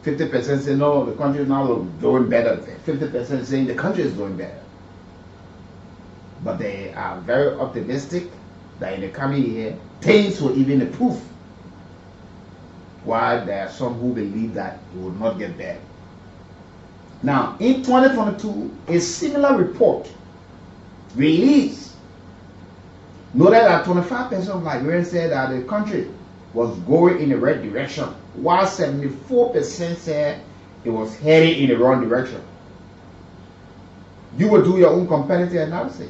50% say no, the country is now doing better. 50% saying the country is doing better. But they are very optimistic that in the coming year, things will even improve. While there are some who believe that it will not get better. Now, in 2022, a similar report released noted that 25% of Liberians said that the country was going in the right direction, while 74% said it was heading in the wrong direction. You will do your own competitive analysis.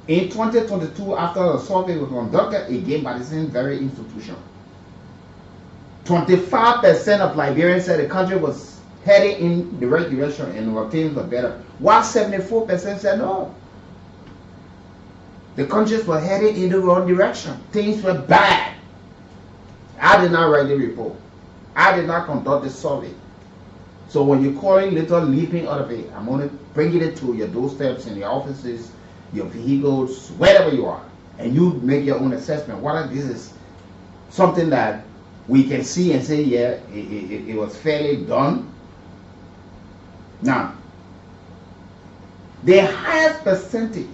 In 2022, after the survey was conducted again by the same very institution, 25% of Liberians said the country was heading in the right direction and things were better, while 74% said no. The countries were heading in the wrong direction. Things were bad. I did not write the report. I did not conduct the survey. So when you're calling little leaping out of it, I'm only bringing it to your doorsteps in your offices, your vehicles, wherever you are, and you make your own assessment. Whether this is something that we can see and say, yeah, it was fairly done. Now, the highest percentage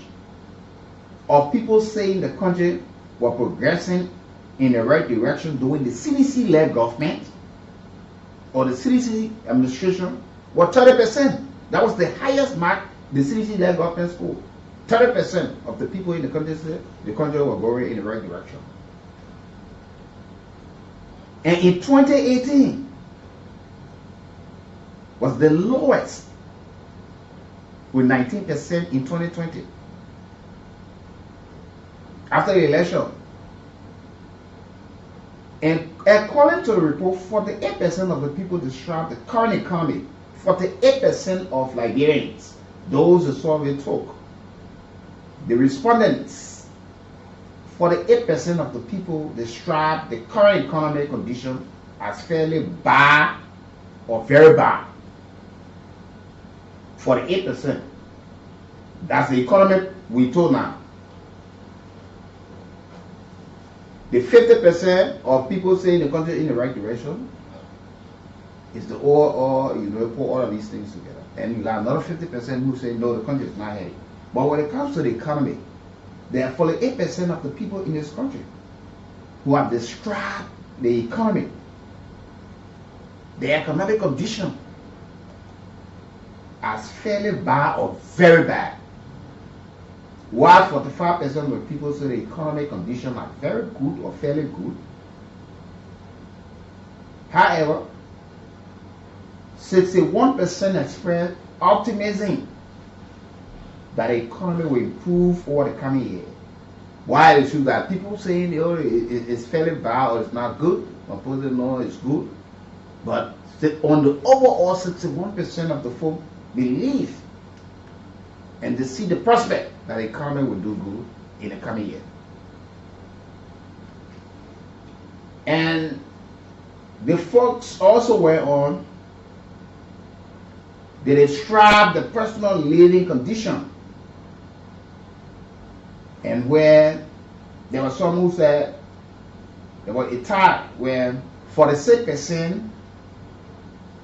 of people saying the country were progressing in the right direction during the CDC-led government or the CDC administration were 30%. That was the highest mark the CDC-led government scored. 30% of the people in the country said the country were going in the right direction. And in 2018 was the lowest, with 19% in 2020. After the election. And according to the report, 48% of the people described the current economy. 48% of Liberians, those the survey took, the respondents, 48% of the people describe the current economic condition as fairly bad or very bad. 48%. That's the economic we told now. The 50% of people saying the country is in the right direction is the or you know, put all of these things together. And you got another 50% who say no, the country is not heading. But when it comes to the economy, there are 48% of the people in this country who have described the economy, the economic condition, as fairly bad or very bad. While 45% of the people say the economic condition are very good or fairly good. However, 61% express optimism that the economy will improve over the coming year. Why it's true that people saying it's fairly bad or it's not good, opposite no, it's good. But on the overall, 61% of the folk believe and they see the prospect that the economy will do good in the coming year. And the folks also went on, they describe the personal living condition, and where there was some who said there was a tie where 46%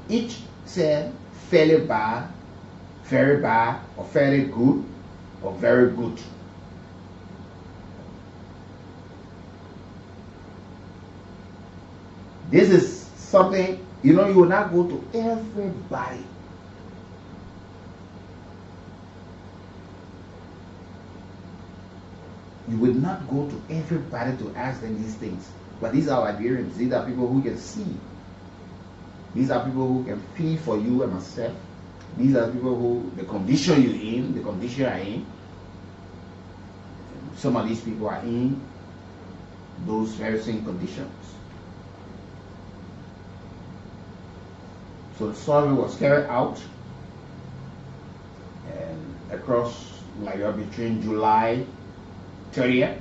each said fairly bad, very bad, or fairly good, or very good. This is something, you know, you will not go to everybody. You will not go to everybody to ask them these things. But these are Liberians. These are people who can see. These are people who can feel for you and myself. These are people who, the condition you're in, the condition you're in. Some of these people are in those very same conditions. So the survey was carried out and across Liberia between July 30th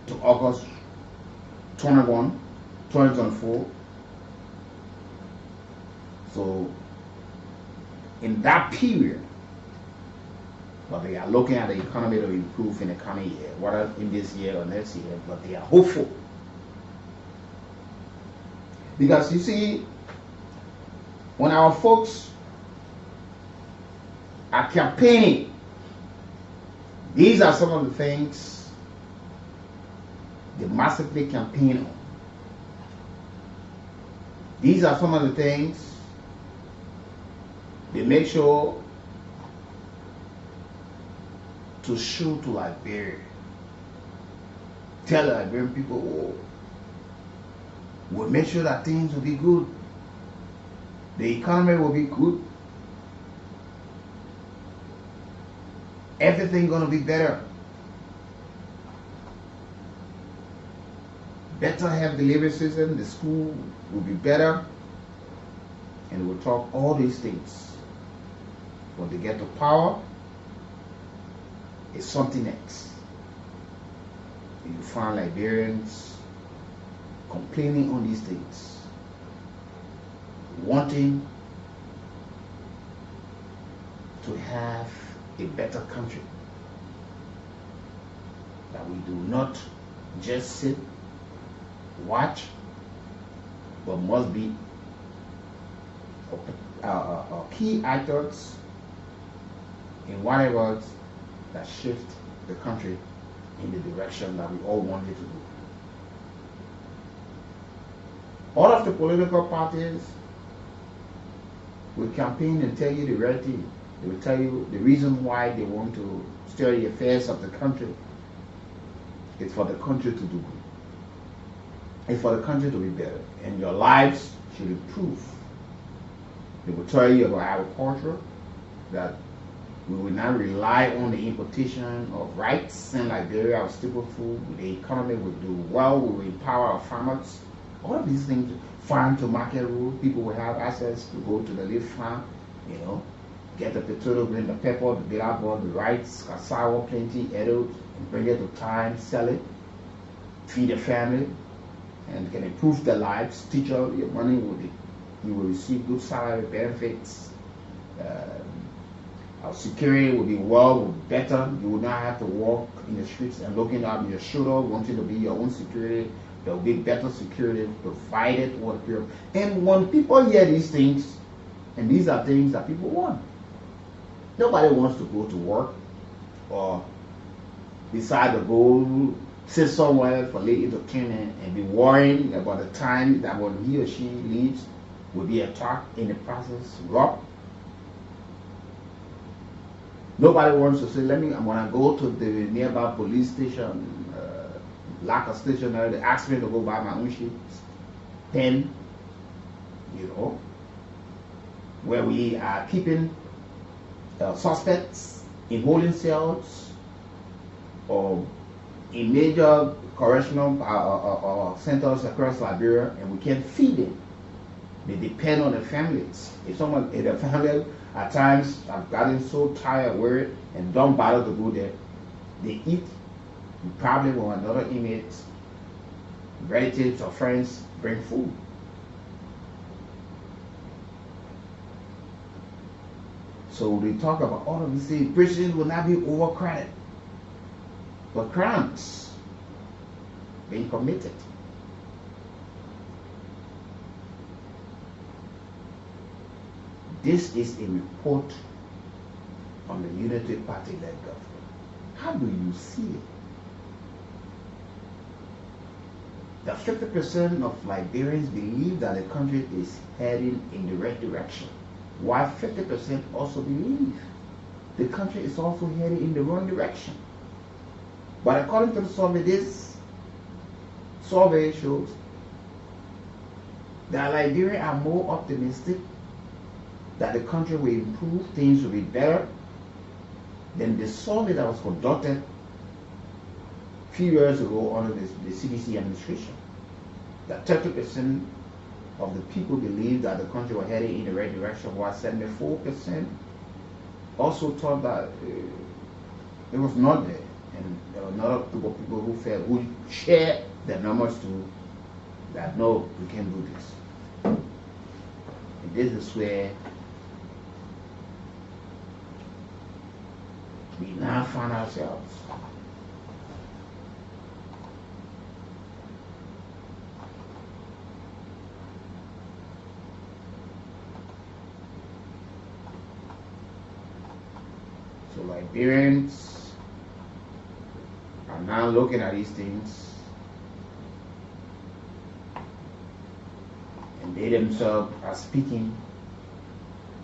to August 21, 2024. So in that period, but they are looking at the economy to improve in the coming year, whether in this year or next year, but they are hopeful. Because you see, when our folks are campaigning, these are some of the things they massively campaign on. These are some of the things they make sure to show to Liberia. Tell the Liberian people, oh, we'll make sure that things will be good. The economy will be good. Everything gonna be better. Better health delivery system, the school will be better. And we'll talk all these things. When they get to power, it's something else. You find Liberians complaining on these things, wanting to have a better country. That we do not just sit, watch, but must be key actors in whatever that shift the country in the direction that we all want it to go. All of the political parties will campaign and tell you the right thing. They will tell you the reason why they want to stir the affairs of the country. It's for the country to do good. It's for the country to be better. And your lives should improve. They will tell you about agriculture, that we will not rely on the importation of rice in Liberia or staple food. The economy will do well. We will empower our farmers. All of these things, farm to market rule, people will have access to go to the leaf farm, you know. get the potato, bring the pepper, the bitter gourd, the rice, cassava, plenty, edit, and bring it to time, sell it, feed the family, and can improve their lives. Teach all your money you will receive good salary benefits. Our security will be better. You will not have to walk in the streets and looking up your shoulder, wanting to be your own security. There will be better security provided for the people. And when people hear these things, and these are things that people want. Nobody wants to go to work or decide to go sit somewhere for late entertainment and be worrying about the time that when he or she leaves will be attacked in the process, robbed. Nobody wants to say, when I go to the nearby police station, lack of stationery, they ask me to go buy my own sheets, pen, where we are keeping suspects in holding cells or in major correctional centers across Liberia, and we can't feed them. They depend on the families. If the family at times have gotten so tired, worried, and don't bother to go there, they eat. Probably when another inmate, relatives or friends bring food. So they talk about all of these things. Prisons will not be overcrowded, but crimes being committed. This is a report on the Unity Party-led government. How do you see it? That 50% of Liberians believe that the country is heading in the right direction, while 50% also believe the country is also heading in the wrong direction. But according to the survey, this survey shows that Liberians are more optimistic that the country will improve, things will be better than the survey that was conducted a few years ago under the CDC administration. That 30% of the people believe that the country was heading in the right direction, while 74% also thought that it was not there. And there were another group of people who share the numbers too, that no, we can't do this. And this is where we now find ourselves. So Liberians are now looking at these things, and they themselves are speaking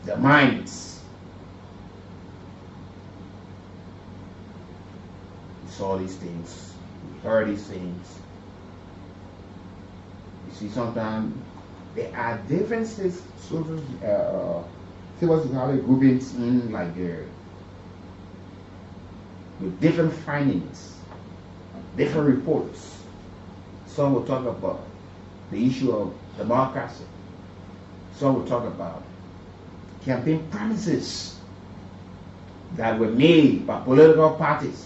their minds. We saw these things, we heard these things. You see, sometimes there are differences, civil society groupings in Liberia with different findings, different reports. Some will talk about the issue of democracy. Some will talk about campaign promises that were made by political parties,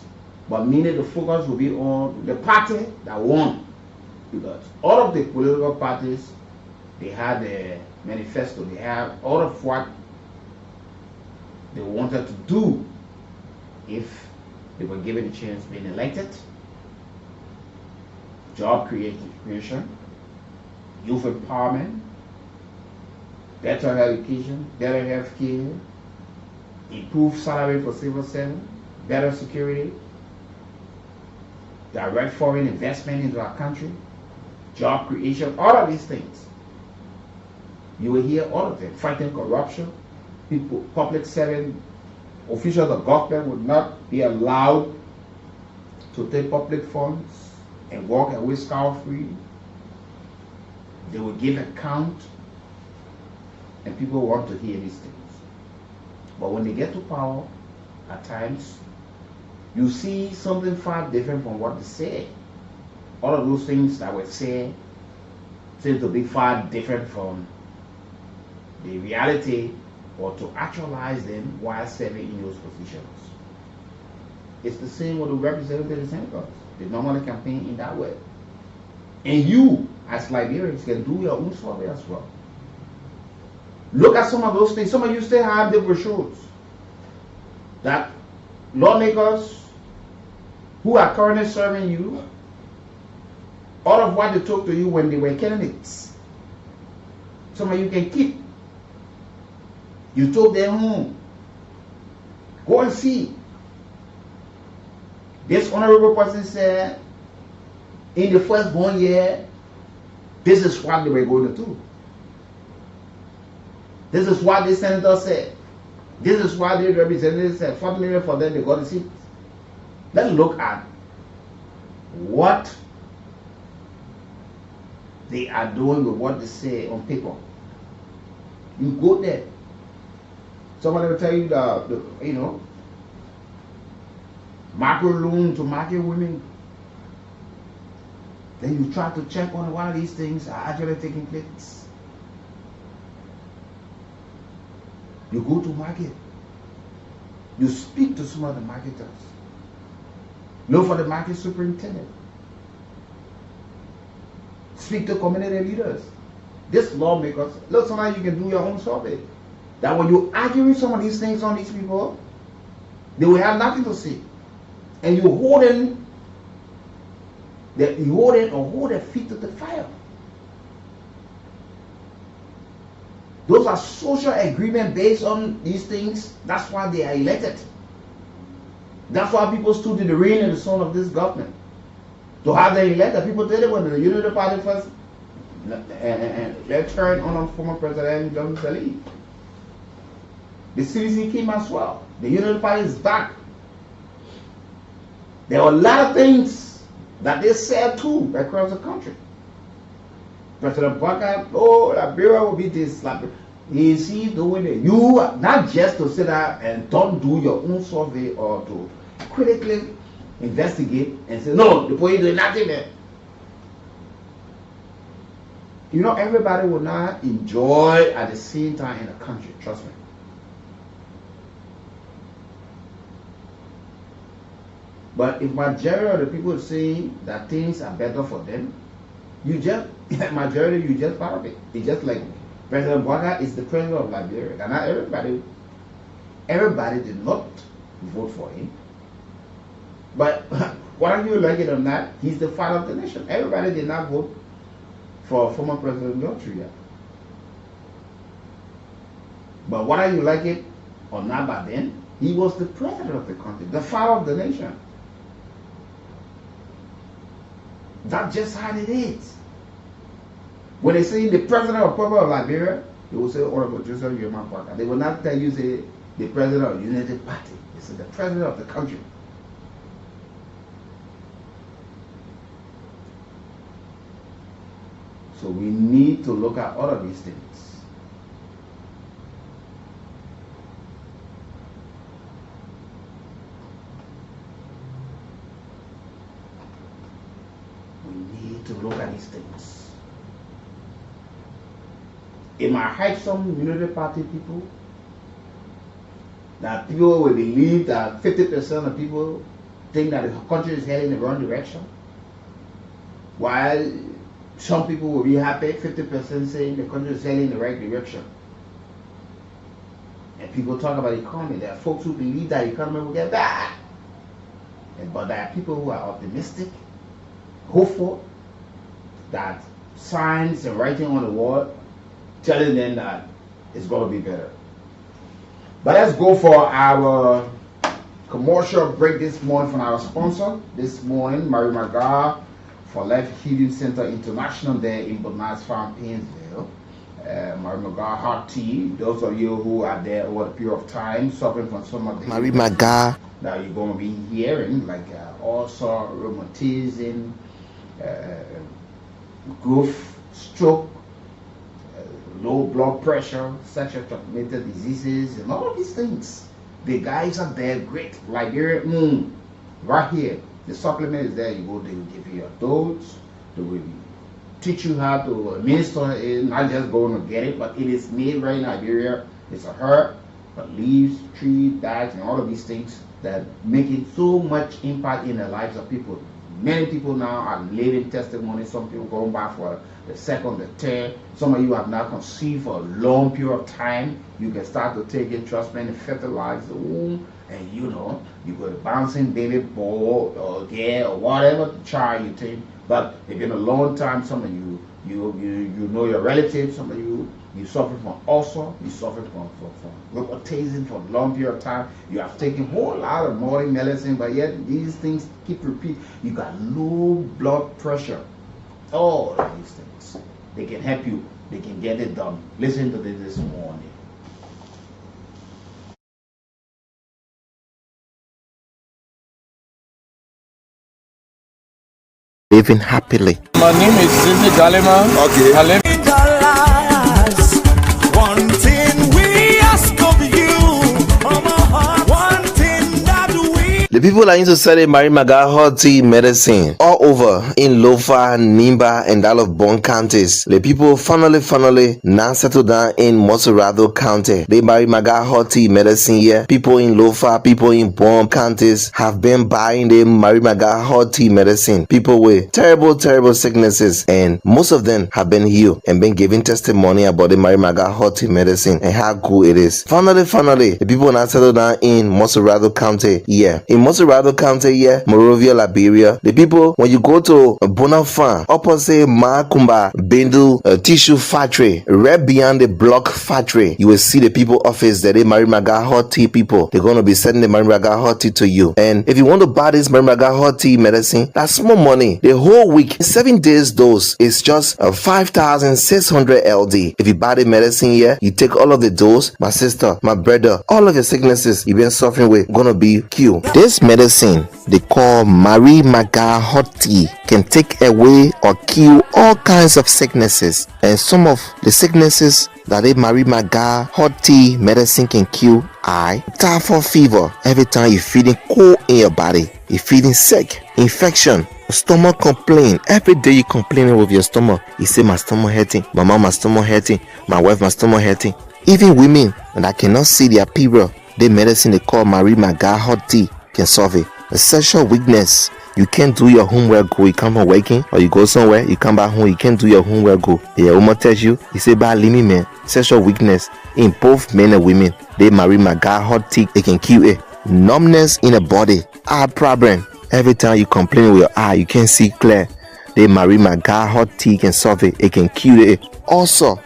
but meaning the focus will be on the party that won. Because all of the political parties, they had a manifesto, they have all of what they wanted to do if they were given a chance being elected. Job creation, youth empowerment, better education, better health care, improved salary for civil servants, better security, direct foreign investment into our country, job creation, all of these things. You will hear all of them. Fighting corruption, people, public servant, officials of government would not be allowed to take public funds and walk away scot-free. They will give account, and people want to hear these things. But when they get to power, at times, you see something far different from what they say. All of those things that were said seem to be far different from the reality or to actualize them while serving in those positions. It's the same with the representatives and senators. They normally campaign in that way. And you, as Liberians, can do your own survey as well. Look at some of those things. Some of you still have the brochures that lawmakers who are currently serving you, all of what they talk to you when they were candidates, some of you can keep. You took them home. Go and see. This honorable person said, in the first 1 year, this is what they were going to do. This is what the senator said. This is what the representative said. Fortunately for them, they got the seat. Let's look at what they are doing with what they say on paper. You go there. Somebody will tell you the macro loan to market women. Then you try to check on why these things are actually taking place. You go to market. You speak to some of the marketers. Look for the market superintendent. Speak to community leaders. This lawmakers, look, sometimes you can do your own survey. That when you argue with some of these things on these people, they will have nothing to say. And you hold their feet to the fire. Those are social agreement based on these things. That's why they are elected. That's why people stood in the rain and the sun of this government. To have them elected. People tell them when the Unity Party first and they turned on former President John Salih. The CDC came as well. The Unity Party is back. There are a lot of things that they said too across the country. President Baka, Liberia will be this. Is he doing it? You, not just to sit there and don't do your own survey or to critically investigate and say, no, the police doing nothing there. You know, everybody will not enjoy at the same time in the country, trust me. But if majority of the people say that things are better for them, you just part of it. It's just like President Baka is the president of Liberia. And not everybody did not vote for him. But whether you like it or not, he's the father of the nation. Everybody did not vote for former President Lotria. But whether you like it or not, by then, he was the president of the country, the father of the nation. That's just how it is. When they say the president of Liberia, they will say Honorable Joseph Yoma Parker. They will not tell you say the president of the United Party. They say the president of the country. So we need to look at all of these things. We need to look at these things. It might hurt some Unity Party people, that people will believe that 50% of people think that the country is heading in the wrong direction, while some people will be happy, 50% saying the country is heading in the right direction. And people talk about the economy. There are folks who believe that the economy will get bad. But there are people who are optimistic, hopeful, that signs and writing on the wall telling them that it's going to be better. But let's go for our commercial break this morning from our sponsor. This morning, Mary Magar for Life Healing Center International there in Bonaz Farm, Painesville. Mary Magar Heart Tea. Those of you who are there over a period of time suffering from some of the Mary Magar that you're going to be hearing, like ulcer, rheumatism, growth, stroke, low blood pressure, sexually transmitted diseases, and all of these things. The guys are there, great. Liberia, right here. The supplement is there. You go, they will give you a dose. They will teach you how to administer it, not just going to get it, but it is made right in Liberia. It's a herb, but leaves, tree, dags, and all of these things that making so much impact in the lives of people. Many people now are living testimony. Some people going back for the second, the third. Some of you have not conceived for a long period of time. You can start to take it, trust me, and fertilize the womb. And you know, you go bouncing baby boy or girl or whatever child you take. But it's been a long time. Some of you know your relatives. Some of you suffer from ulcer. You suffer from rheumatism for a long period of time. You have taken a whole lot of modern medicine, but yet these things keep repeating. You got low blood pressure. All of these things, they can help you. They can get it done. Listen to this morning. Living happily. My name is Zizi Galima. Okay. I live One thing we ask of you, one thing that we The people are into selling Marimaga hot tea medicine all over in Lofa, Nimba, and all of Bon counties. The people finally now settled down in Moserado County. The Marimaga hot tea medicine here. People in Lofa, people in Bon counties have been buying the Marimaga hot tea medicine. People with terrible sicknesses, and most of them have been healed and been giving testimony about the Marimaga hot tea medicine and how good it is. Finally, the people now settled down in Moserado County here. In Moserado County here, Morovia, Liberia, the people, when you go to Bonafan, opposite Makumba Bendu tissue factory, right beyond the block factory, you will see the people office that they Marimaga hot tea people. They're going to be sending the Marimaga hot tea to you. And if you want to buy this Marimaga hot tea medicine, that's small money. The whole week, 7 days dose is just 5,600 LD. If you buy the medicine here, you take all of the dose, my sister, my brother, all of your sicknesses you've been suffering with gonna be cured. This medicine they call Marimaga hot tea can take away or kill all kinds of sicknesses, and some of the sicknesses that the Marimaga hot tea medicine can kill are typhoid fever. Every time you're feeling cold in your body, you're feeling sick, infection, stomach complaint. Every day you complaining with your stomach. You say my stomach hurting, my mom my stomach hurting, my wife my stomach hurting. Even women that cannot see their period, the medicine they call Marimaga hot tea can solve it. A sexual weakness, you can't do your homework go, you come from working or you go somewhere, you come back home, you can't do your homework go. Your woman tells you say bad limit man, sexual weakness in both men and women. They Marimaga hot tea, they can kill it. Numbness in the body, eye problem. Every time you complain with your eye, you can't see clear. The Marimaga hot tea can solve it. It can cure it. Also,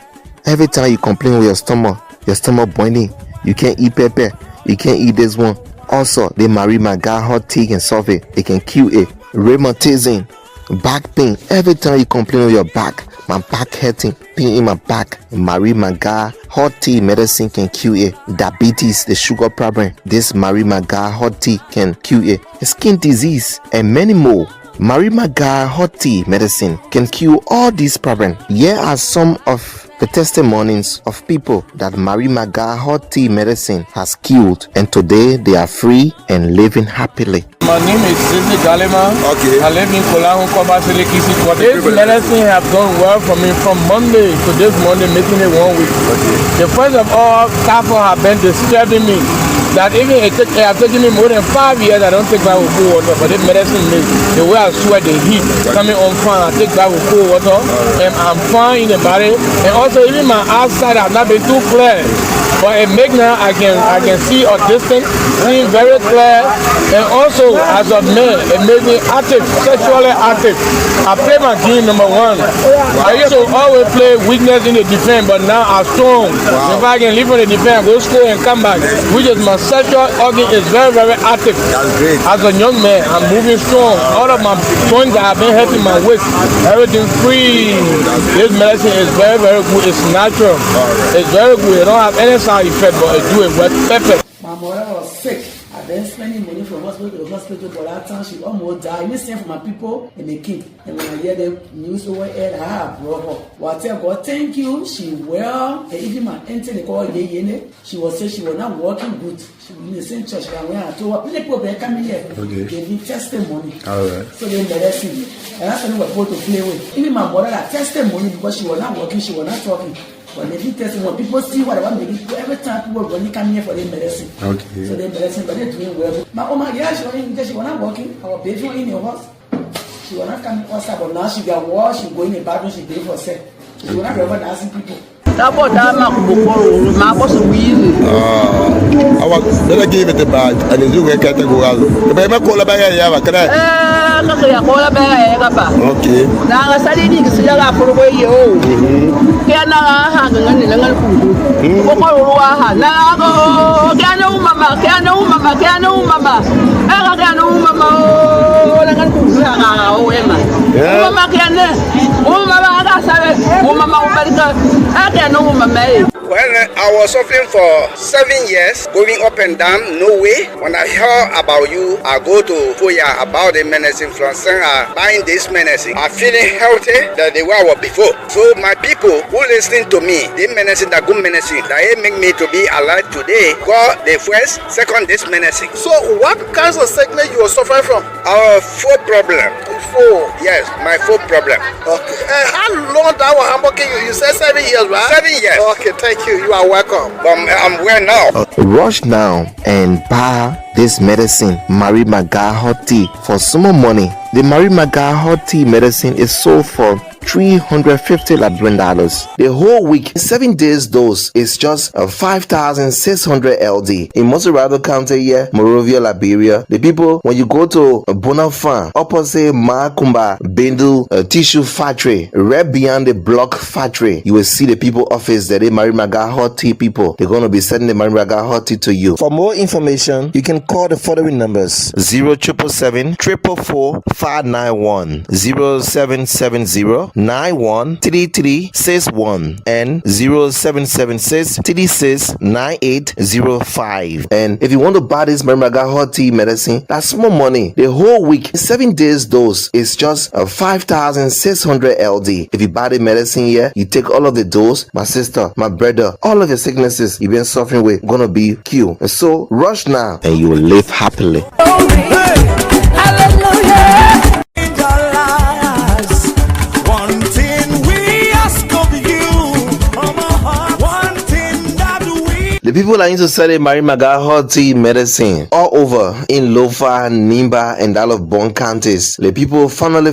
every time you complain with your stomach boiling, you can't eat pepper, you can't eat this one. Also, the Marimaga hot tea can solve it. It can cure it. Rheumatism, back pain. Every time you complain with your back, my back hurting, pain in my back. Marimaga hot tea medicine can cure it. Diabetes, the sugar problem. This Marimaga hot tea can cure it. Skin disease and many more. Marimaga hot tea medicine can cure all these problems. Here are some of the testimonies of people that Marimaga hot tea medicine has cured, and today they are free and living happily. My name is Zizi Galima. Okay. I live in Kolahu, Kobasile, Kisi. This medicine have done well for me from Monday to this Monday, making it 1 week. Okay. The first of all, typhoid have been disturbing me. That even it have taken me more than 5 years. I don't take back with cold water, but this medicine makes the way I sweat, the heat coming on fire. I take back with cold water, and I'm fine in the body. And also, even my outside have not been too clear, but it makes now I can see a distance, seeing very clear. And also, as a man, it makes me active, sexually active. I play my game number 1. I used to always play weakness in the defense, but now I'm strong. If I can leave on the defense, go school and come back, which is my sexual organ is very active. That's great. As a young man, I'm moving strong. All of my joints that have been hurting my waist, everything free. This medicine is very good. It's natural. It's very good. It don't have any side effect, but it do it with pepper. My mother was sick. I've been spending money from hospital to hospital, but that time she almost died. Me send for my people and they keep. And when I hear the news over here, I have brought her. Well, I tell God, thank you. She well. And even my auntie, they call Yene. She was saying she was not working good. She was in the same church. And when I told her, people coming here, they need testimony. All right. So they medicine. And that's what we're supposed to play with. Even my mother got testimony because she was not working, she was not talking. But they did test when people see what I want to do, every time people only come here for their medicine. Okay. So their medicine, but they're doing well. My oh my girl, she was not working. Our baby in your house. She was not coming outside, but now she got washed, she go in the bathroom, she did for herself. She was not ever asking people. I was Then I gave it a badge and it's you get a go out. But I'm call about Yava, can I? Okay. now I studied in the for away you. Can I hang on the little food? Now can no mama, can no mama, can no mama. I can no mama. Mama can. Oh, mama, I can no mama. Well, I was suffering for 7 years, going up and down, no way. When I heard about you, I go to Foya about the medicine from buying this medicine. I'm feeling healthy than the way I was before. So my people who listening to me, the medicine, the good medicine, that make me to be alive today, got the first, second this medicine. So what kinds of sickness you are suffering from? Our foot problem. Foot? Yes, my foot problem. Okay. How long that was Hamburg? You said 7 years, right? 7 years. Okay, thank you. You are welcome. I'm well now. Rush now and buy this medicine, Marie Maga Hot Tea, for small money. The Marie Maga Hot Tea medicine is sold for $350 $. The whole week, 7 days dose is just 5,600 LD. In Moserado County here, Monrovia, Liberia, the people, when you go to Bonafan, opposite Makumba, Bendu Tissue Factory, right beyond the block factory, you will see the people office that they Marie Maga Hot Tea people. They're going to be sending the Marie Maga Hot Tea to you. For more information, you can call the following numbers: 0777 444 591, 0770 913361 and 0776 369805. And if you want to buy this Marie Maga Hot Tea medicine, that's small money. The whole week, 7 days dose is just 5,600 LD. If you buy the medicine here, you take all of the dose, my sister, my brother, all of the sicknesses you've been suffering with gonna be cured. And so rush now and you will live happily. The people are into selling Marie Maga Hot Tea medicine all over in Lofa, Nimba, and all of Bon counties. The people finally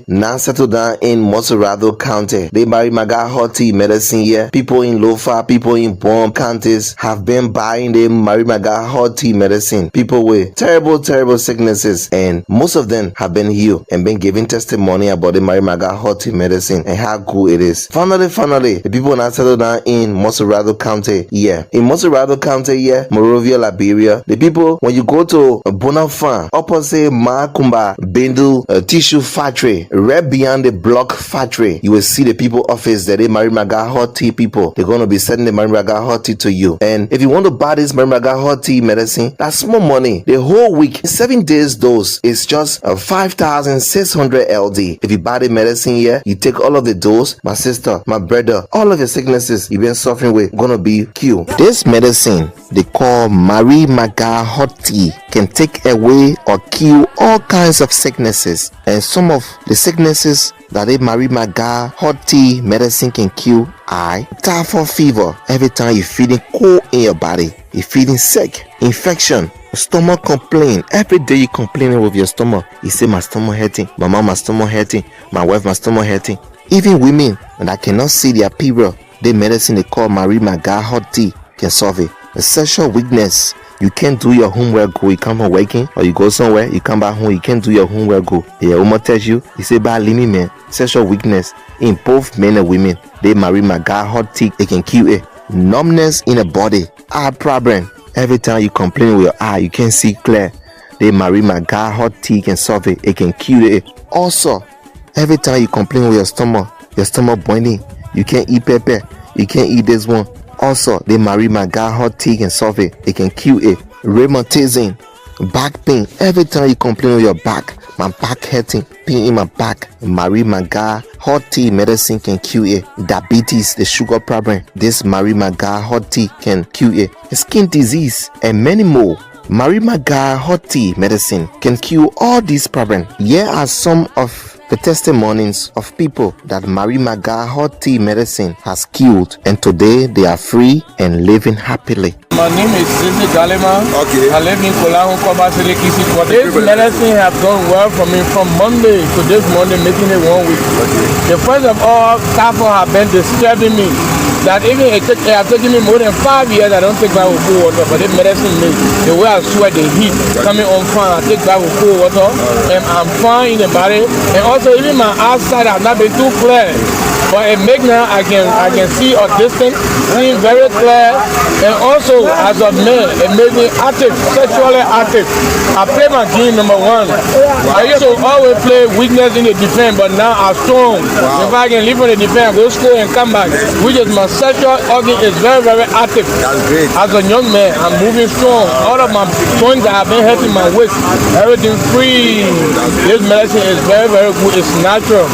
now settled down in Moserado County. The Marie Maga Hot Tea medicine here. People in Lofa, people in Bon counties have been buying the Marie Maga Hot Tea medicine. People with terrible sicknesses, and most of them have been healed and been giving testimony about the Marie Maga Hot Tea medicine and how good it is. Finally, the people now settled down in Moserado County here. In Moserado County here, Monrovia, Liberia, the people, when you go to Bonafan, opposite Makumba, Bendu Tissue Factory, right beyond the block factory, you will see the people office that they Marie Maga Hot Tea people. They're going to be sending the Marie Maga Hot Tea to you. And if you want to buy this Marie Maga Hot Tea medicine, that's small money. The whole week, 7 days dose is just 5,600 LD. If you buy the medicine here, you take all of the dose, my sister, my brother, all of the sicknesses you've been suffering with gonna be cured. This medicine they call Marie Maga Hot Tea can take away or kill all kinds of sicknesses, and some of the sicknesses that the Marie Maga Hot Tea medicine can kill are typhoid fever. Every time you're feeling cold in your body, you're feeling sick, infection, stomach complaint. Every day you complaining with your stomach. You say my stomach hurting, my mom my stomach hurting, my wife my stomach hurting. Even women that cannot see their period, the medicine they call Marie Maga Hot Tea can solve it. A sexual weakness, you can't do your homework go, you come home working, or you go somewhere, you come back home, you can't do your homework go. Your woman tells you say bad limit man. Sexual weakness in both men and women, they Marie Maga Hot Tea, it can cure it. Numbness in the body, eye problem. Every time you complain with your eye, you can't see clear, they Marie Maga Hot Tea can solve it, it can cure it. Also, every time you complain with your stomach boiling, you can't eat pepper, you can't eat this one. Also, the Marie Maga Hot Tea can solve it. It can cure it. Rheumatism, back pain. Every time you complain with your back, my back hurting, pain in my back, Marie Maga Hot Tea medicine can cure it. Diabetes, the sugar problem, this Marie Maga Hot Tea can cure it. Skin disease and many more. Marie Maga Hot Tea medicine can cure all these problems. Here are some of the testimonies of people that Mary Maga hot tea medicine has killed, and today they are free and living happily. My name is Zizi Galima. Okay. I live in Kolahu, Kobasile, Kisi. This medicine have done well for me from Monday to this Monday, making it 1 week. Okay. The first of all, Kafo have been disturbing me. That even it have taken me more than 5 years, I don't take back with cold water, but this medicine me, the way I sweat, the heat coming on fire, I take back with cold water, and I'm fine in the body. And also even my outside have not been too clear. But it make now I can see a distance, see very clear, and also as a man, it made me active, sexually active. I play my game number 1. I used to always play weakness in the defense, but now I'm strong. If I can leave on the defense, go score and come back, which is my sexual organ is very, very active. That's great. As a young man, I'm moving strong. All of my joints that have been hurting my waist, everything free. This medicine is very, very good. It's natural.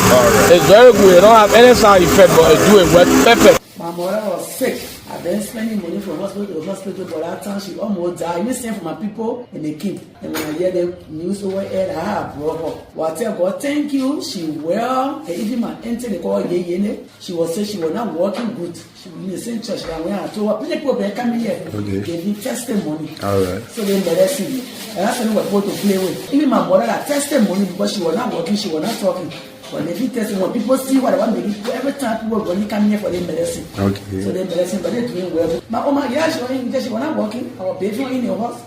It's very good. It don't have any side effect, but it do it work perfect. My mother was sick. I've been spending money from hospital to hospital, but that time she almost died. I sent for my people and they keep. And when I hear the news over here, I have brought her. Well, I tell God, thank you. She well. And even my auntie, they call Yene. She was saying she was not working good. She was in the same church. And when I told her, people come here. Okay. They need testimony. All right. So they embarrassing me. And that's when we were supposed to play with. Even my mother had testimony because she was not working. She was not talking. When they testing, when people see what I want, maybe every time people are going to come here for their medicine. Okay. So they're medicine, but they're doing well. My Oma, yeah, she was not working. Our baby in your house.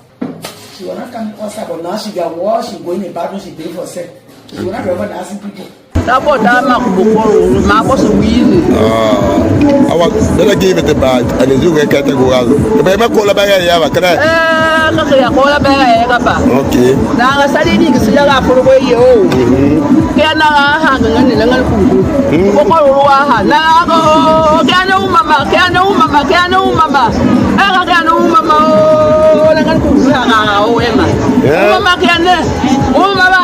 She was not coming outside, but now she got washed. She go in the bathroom. She pay for sex. She was not ever asking people. I was gonna give it the bag, and you can get a go out. The baby call a bag, can okay. Now I studied in the for away you. Can I hang on the little food? Now can no mama, can no mama, can no mama. I can no mama. Mama can. Oh, mama,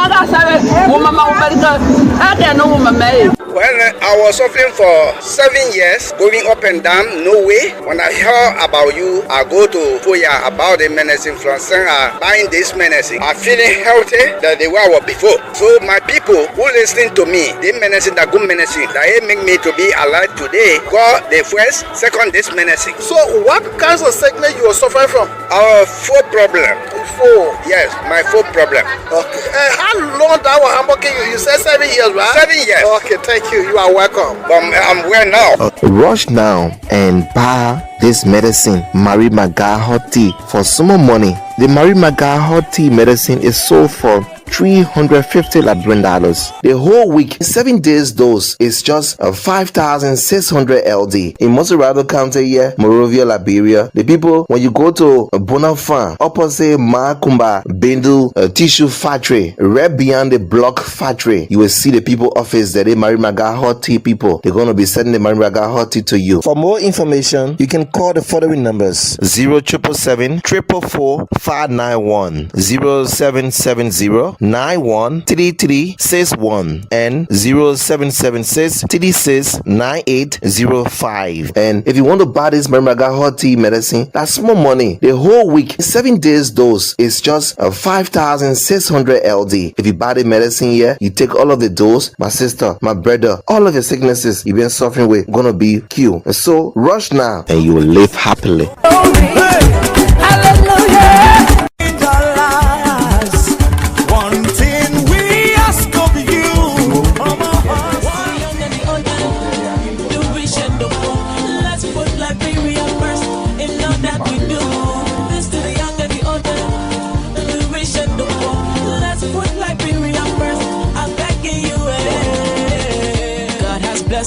I can no mama. Well, I was suffering for 7 years, going up and down, no way. When I heard about you, I go to Foya about the medicine from Senga, buying this medicine. I'm feeling healthy than the way I was before. So my people who listening to me, the medicine, the good medicine, that make me to be alive today, got the first, second this medicine. So what kinds of sickness you were suffering from? Our foot problem. Foot? Yes, my foot problem. Okay. How long that was Hamburg? You said 7 years, right? 7 years. Okay, thank you. You are welcome. I'm well now. Rush now and buy this medicine, Mary Maga hot tea, for small money. The Mary Maga hot tea medicine is sold for $350 $. The whole week, 7 days dose is just 5,600 LD. In Moserado County here, Monrovia, Liberia, the people, when you go to Bonafan, opposite Makumba, Bendu Tissue Factory, right beyond the block factory, you will see the people office that they Mary Maga hot tea people. They're going to be sending the Mary Maga hot tea to you. For more information, you can call the following numbers: 0777 444 591, 0770 913361, and 0776 36 9805. And if you want to buy this Mary Maga hot tea medicine, that's small money. The whole week, 7 days dose is just 5,600 LD. If you buy the medicine here, you take all of the dose, my sister, my brother, all of your sicknesses you've been suffering with gonna be cured. So rush now and you will live happily.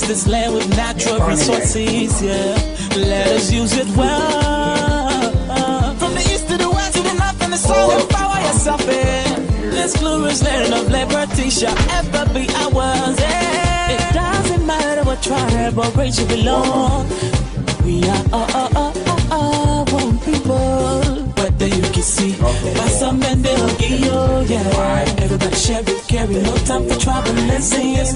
This land with natural resources, yeah. Let us use it well. From the east to the west, to the north and the south, empower yourself, This glorious land of liberty shall ever be ours, It doesn't matter what tribe or race you belong. We are all one people. Whether you can see, by some men they'll give you, yeah. Everybody share it, carry no time for trouble. Let's sing it,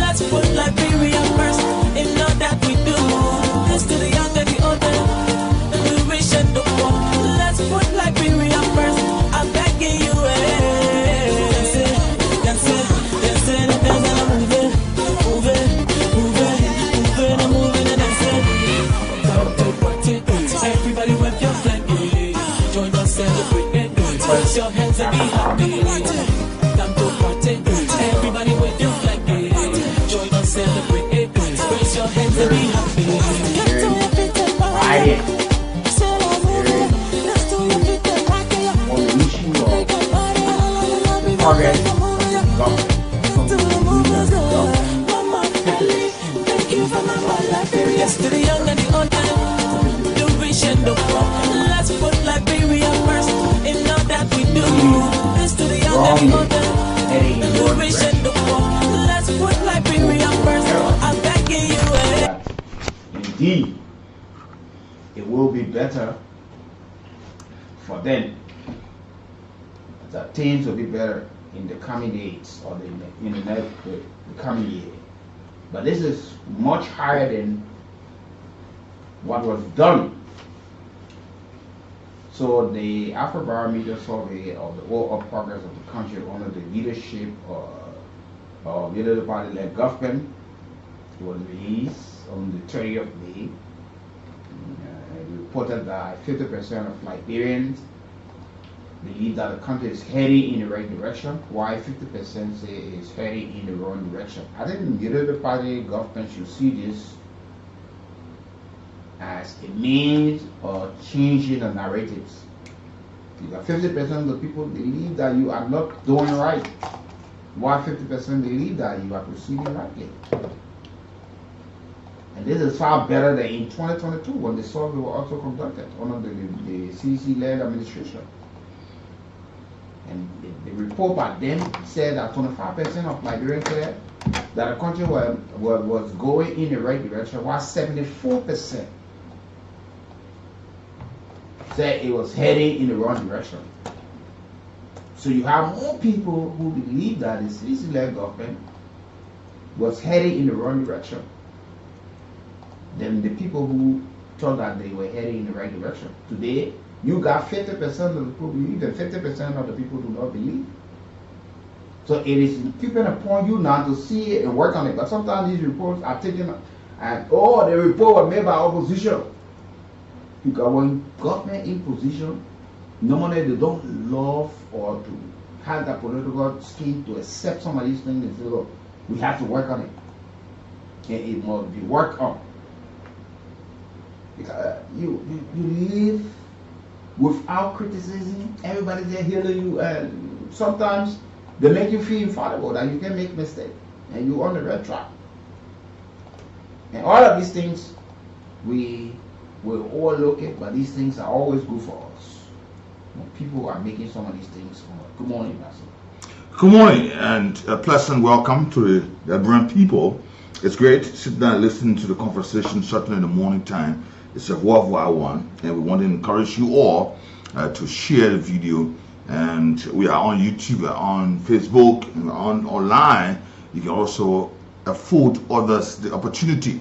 let's put Liberia first in all that we do. This to the young and the older, the rich and the poor. Let's put Liberia first. I'm begging you, to be happy. Get to your feet and party. Say love me. Let's do your feet and party. On the issue of progress of the government. Thank you for my life. Yes to the young and the old. The rich and the poor. Let's put Liberia first in all that we do. This to the young and the old. The rich and the poor. Let's put Liberia first. I'm begging you. Indeed, it will be better for them. That things will be better in the coming days or in the coming year. But this is much higher than what was done. So the Afrobarometer survey of the overall progress of the country under the leadership of the party-led government was released on the 30th of May. It reported that 50% of Liberians believe that the country is heading in the right direction, while 50% say it's heading in the wrong direction. I think the Unity Party government should see this as a means of changing the narratives. Because 50% of the people believe that you are not doing right, while 50% believe that you are proceeding rightly. And this is far better than in 2022 when the survey was also conducted under the CDC-led administration. And the report by them said that 25% of Liberians said that the country was going in the right direction, while 74% said it was heading in the wrong direction. So you have more people who believe that the CDC-led government was heading in the wrong direction than the people who thought that they were heading in the right direction. Today, you got 50% of the people believe and 50% of the people do not believe. So it is dependent upon you now to see it and work on it. But sometimes these reports are taken and the report was made by opposition. Because when government in position, normally they don't love or to have that political skin to accept some of these things and say, look, we have to work on it. And it must be worked on. Because you live without criticism, everybody's there hearing you, and sometimes they make you feel infallible, that you can make mistakes, and you're on the right track. And all of these things, we will overlook it, but these things are always good for us. People are making some of these things. Good morning, Pastor. Good morning, and a pleasant welcome to the Liberian people. It's great to sit down and listen to the conversation, certainly in the morning time. It's a worthwhile one, and we want to encourage you all to share the video. And we are on YouTube, we're on Facebook, and we're on online. You can also afford others the opportunity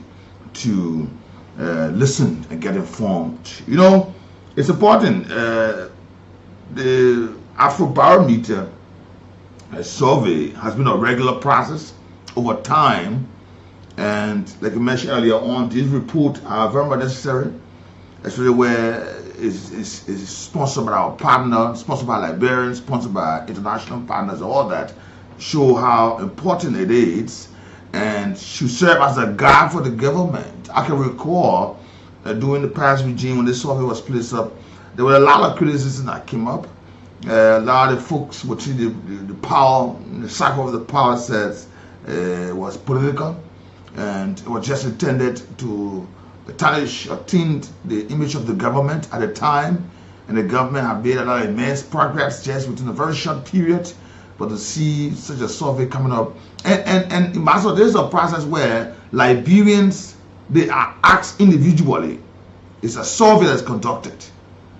to listen and get informed. You know, it's important. The Afrobarometer survey has been a regular process over time. And like I mentioned earlier on, these reports are very much necessary, especially where it's sponsored by our partners, sponsored by Liberians, sponsored by international partners, all that show how important it is and should serve as a guide for the government. I can recall during the past regime when this survey was placed up, there were a lot of criticism that came up. A lot of folks would see the power, the cycle of the power sets was political. And it was just intended to tarnish or tint the image of the government at the time. And the government had made a lot of immense progress just within a very short period. But to see such a survey coming up, and also there's a process where Liberians, they are asked individually. It's a survey that's conducted.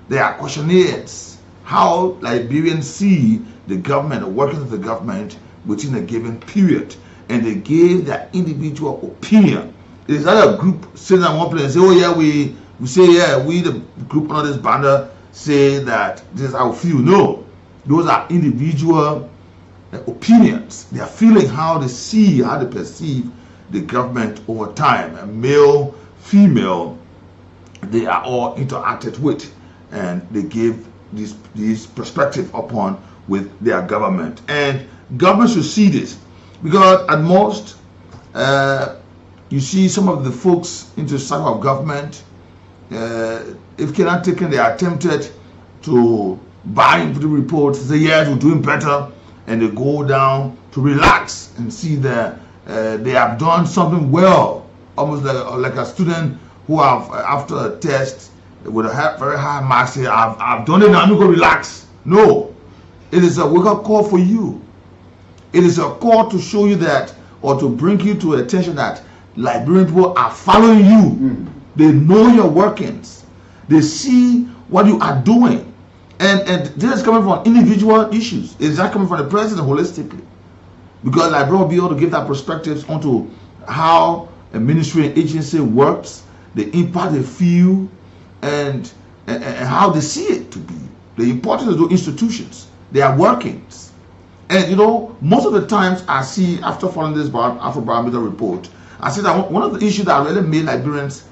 There are questionnaires, how Liberians see the government, the workings of the government within a given period. And they gave their individual opinion. It is not a group sitting at one place and say, oh yeah, we say, yeah, we the group under this banner say that this is how we feel. No, those are individual opinions. They are feeling how they see, how they perceive the government over time. And male, female, they are all interacted with, and they give this perspective upon with their government. And government should see this. Because at most, you see some of the folks into the cycle of government, if care not taken, they attempted to buy into the reports, say yes, we're doing better, and they go down to relax and see that they have done something well, almost like a student who have, after a test with a very high marks, say, I've done it now, I'm going to go relax. No, it is a wake-up call for you. It is a call to show you that, or to bring you to attention that Liberian people are following you. They know your workings. They see what you are doing. And this is coming from individual issues. It's not coming from the president holistically. Because Liberian will be able to give that perspective onto how a ministry and agency works, the impact they feel, and how they see it to be. The importance of those institutions, their workings. And you know, most of the times I see, after following this Afrobarometer report, I see that one of the issues that really made Liberians,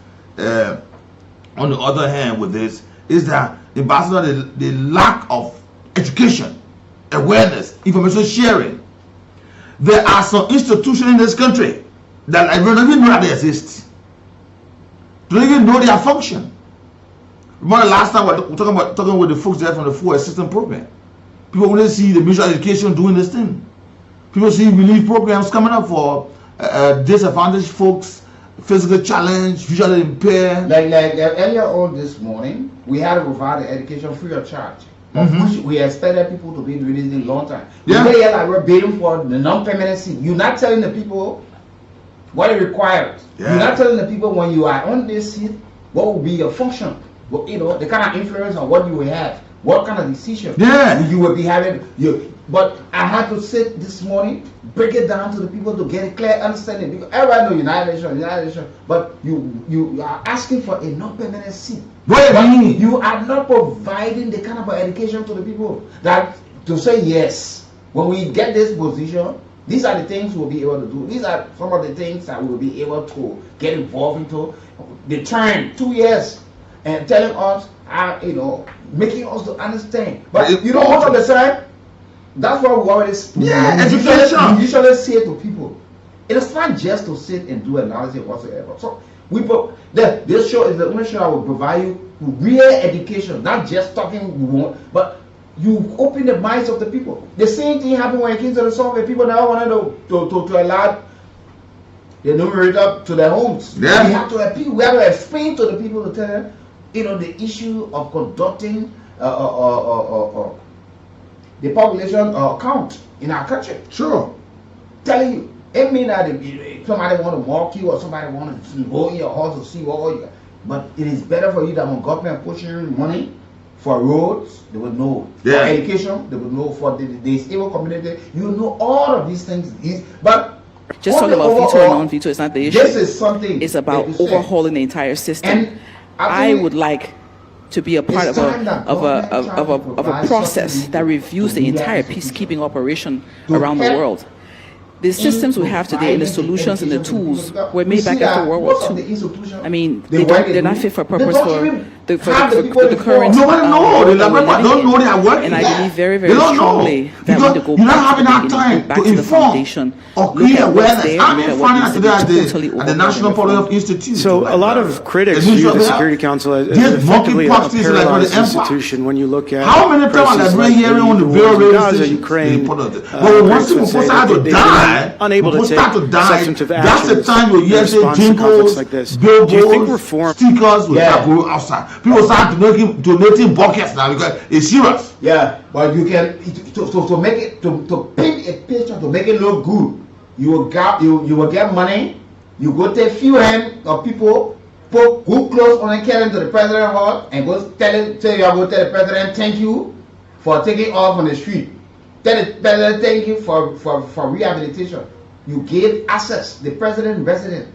on the other hand with this, is that ambassador, the lack of education, awareness, information sharing. There are some institutions in this country that Liberians don't even know that they exist. Don't even know their function. Remember the last time we were talking with the folks there from the full assistance program. People only see the mutual education doing this thing. People see relief programs coming up for disadvantaged folks, physical challenge, visually impaired. Like earlier on this morning, we had to provide the education free of charge. Of which we expected people to be doing this in a long time. Yeah. We like we're bidding for the non-permanent seat. You're not telling the people what it requires. Yeah. You're not telling the people when you are on this seat what will be your function. You know, the kind of influence on what you will have, what kind of decision you will be having. But I had to sit this morning, break it down to the people to get a clear understanding. Because everybody know United Nations, but you are asking for a non-permanent seat. What do you mean? You are not providing the kind of education to the people that to say yes. When we get this position, these are the things we'll be able to do. These are some of the things that we'll be able to get involved into. The time, 2 years. And telling us, you know, making us to understand. But you know, most of the time, that's what we always education. We usually say to people, it is not just to sit and do analysis whatsoever. So this show is the only show I will provide you real education, not just talking, but you open the minds of the people. The same thing happened when it came to the survey. People now wanted to allow the numerator to their homes. Yeah. We have to appeal. We have to explain to the people, to tell them, you know, the issue of conducting the population count in our country. Sure. Telling you, it means that if somebody want to walk you or somebody want to go in your house to see what you, but it is better for you that when government pushing money for roads, they would know. Yeah. For education, they would know. For the disabled community, you know all of these things. But just talking about veto or non-veto is not the issue. This is something. It's about overhauling the entire system. And I would like to be a part of a process that reviews the entire peacekeeping operation around the world. The systems we have today and the solutions and the tools were made back after World War II. I mean, they're not fit for purpose for the current nobody knows. They don't know they are working. And I believe very, very strongly that we need to go back to the foundation, look at what's there, look at what needs to be totally overhauled. The National Public Institute. So a lot of critics view the Security Council as effectively a paralyzed institution when you look at how many times have I been hearing on the Bureau Gaza, Ukraine, once people start to die, unable to take substantive action that's the time you hear say jingles, like this. billboards, stickers will start going outside. People start donating buckets now because it's serious. Yeah, but you can to make it to paint a picture to make it look good. You will get money. You go take few hands of people, put good clothes on and carry them to the president hall and go say you are going to tell the president thank you for taking off on the street. Tell the president thank you for rehabilitation. You gave access, the president resident.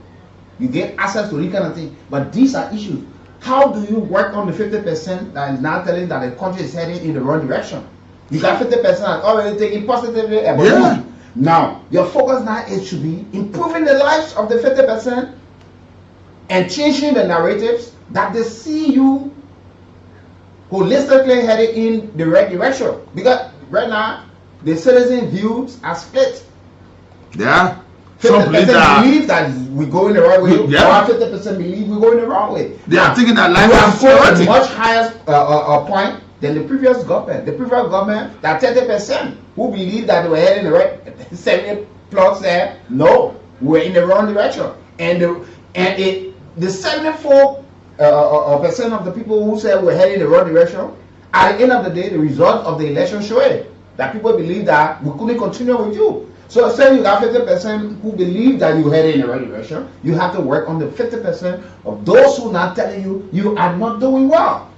You get access to this kind of thing. But these are issues. How do you work on the 50% that is now telling that the country is heading in the wrong direction? You got 50% that's already taking positively about you. Now, your focus now it should be improving the lives of the 50% and changing the narratives that they see you holistically headed in the right direction. Because right now, the citizen views are split. Yeah. Some believe that, believe that we go in the right way, yeah. or 50% believe we go in the wrong way. They are thinking that life we have is scored a chaotic. much higher point than the previous government. The previous government, that 30% who believed that they were heading the right, 70 plus said, no, we're in the wrong direction. And the 74% of the people who said we're heading in the wrong direction, at the end of the day, the result of the election showed that people believe that we couldn't continue with you. So say you got 50% who believe that you're heading in the right direction, you have to work on the 50% of those who are not telling you you are not doing well.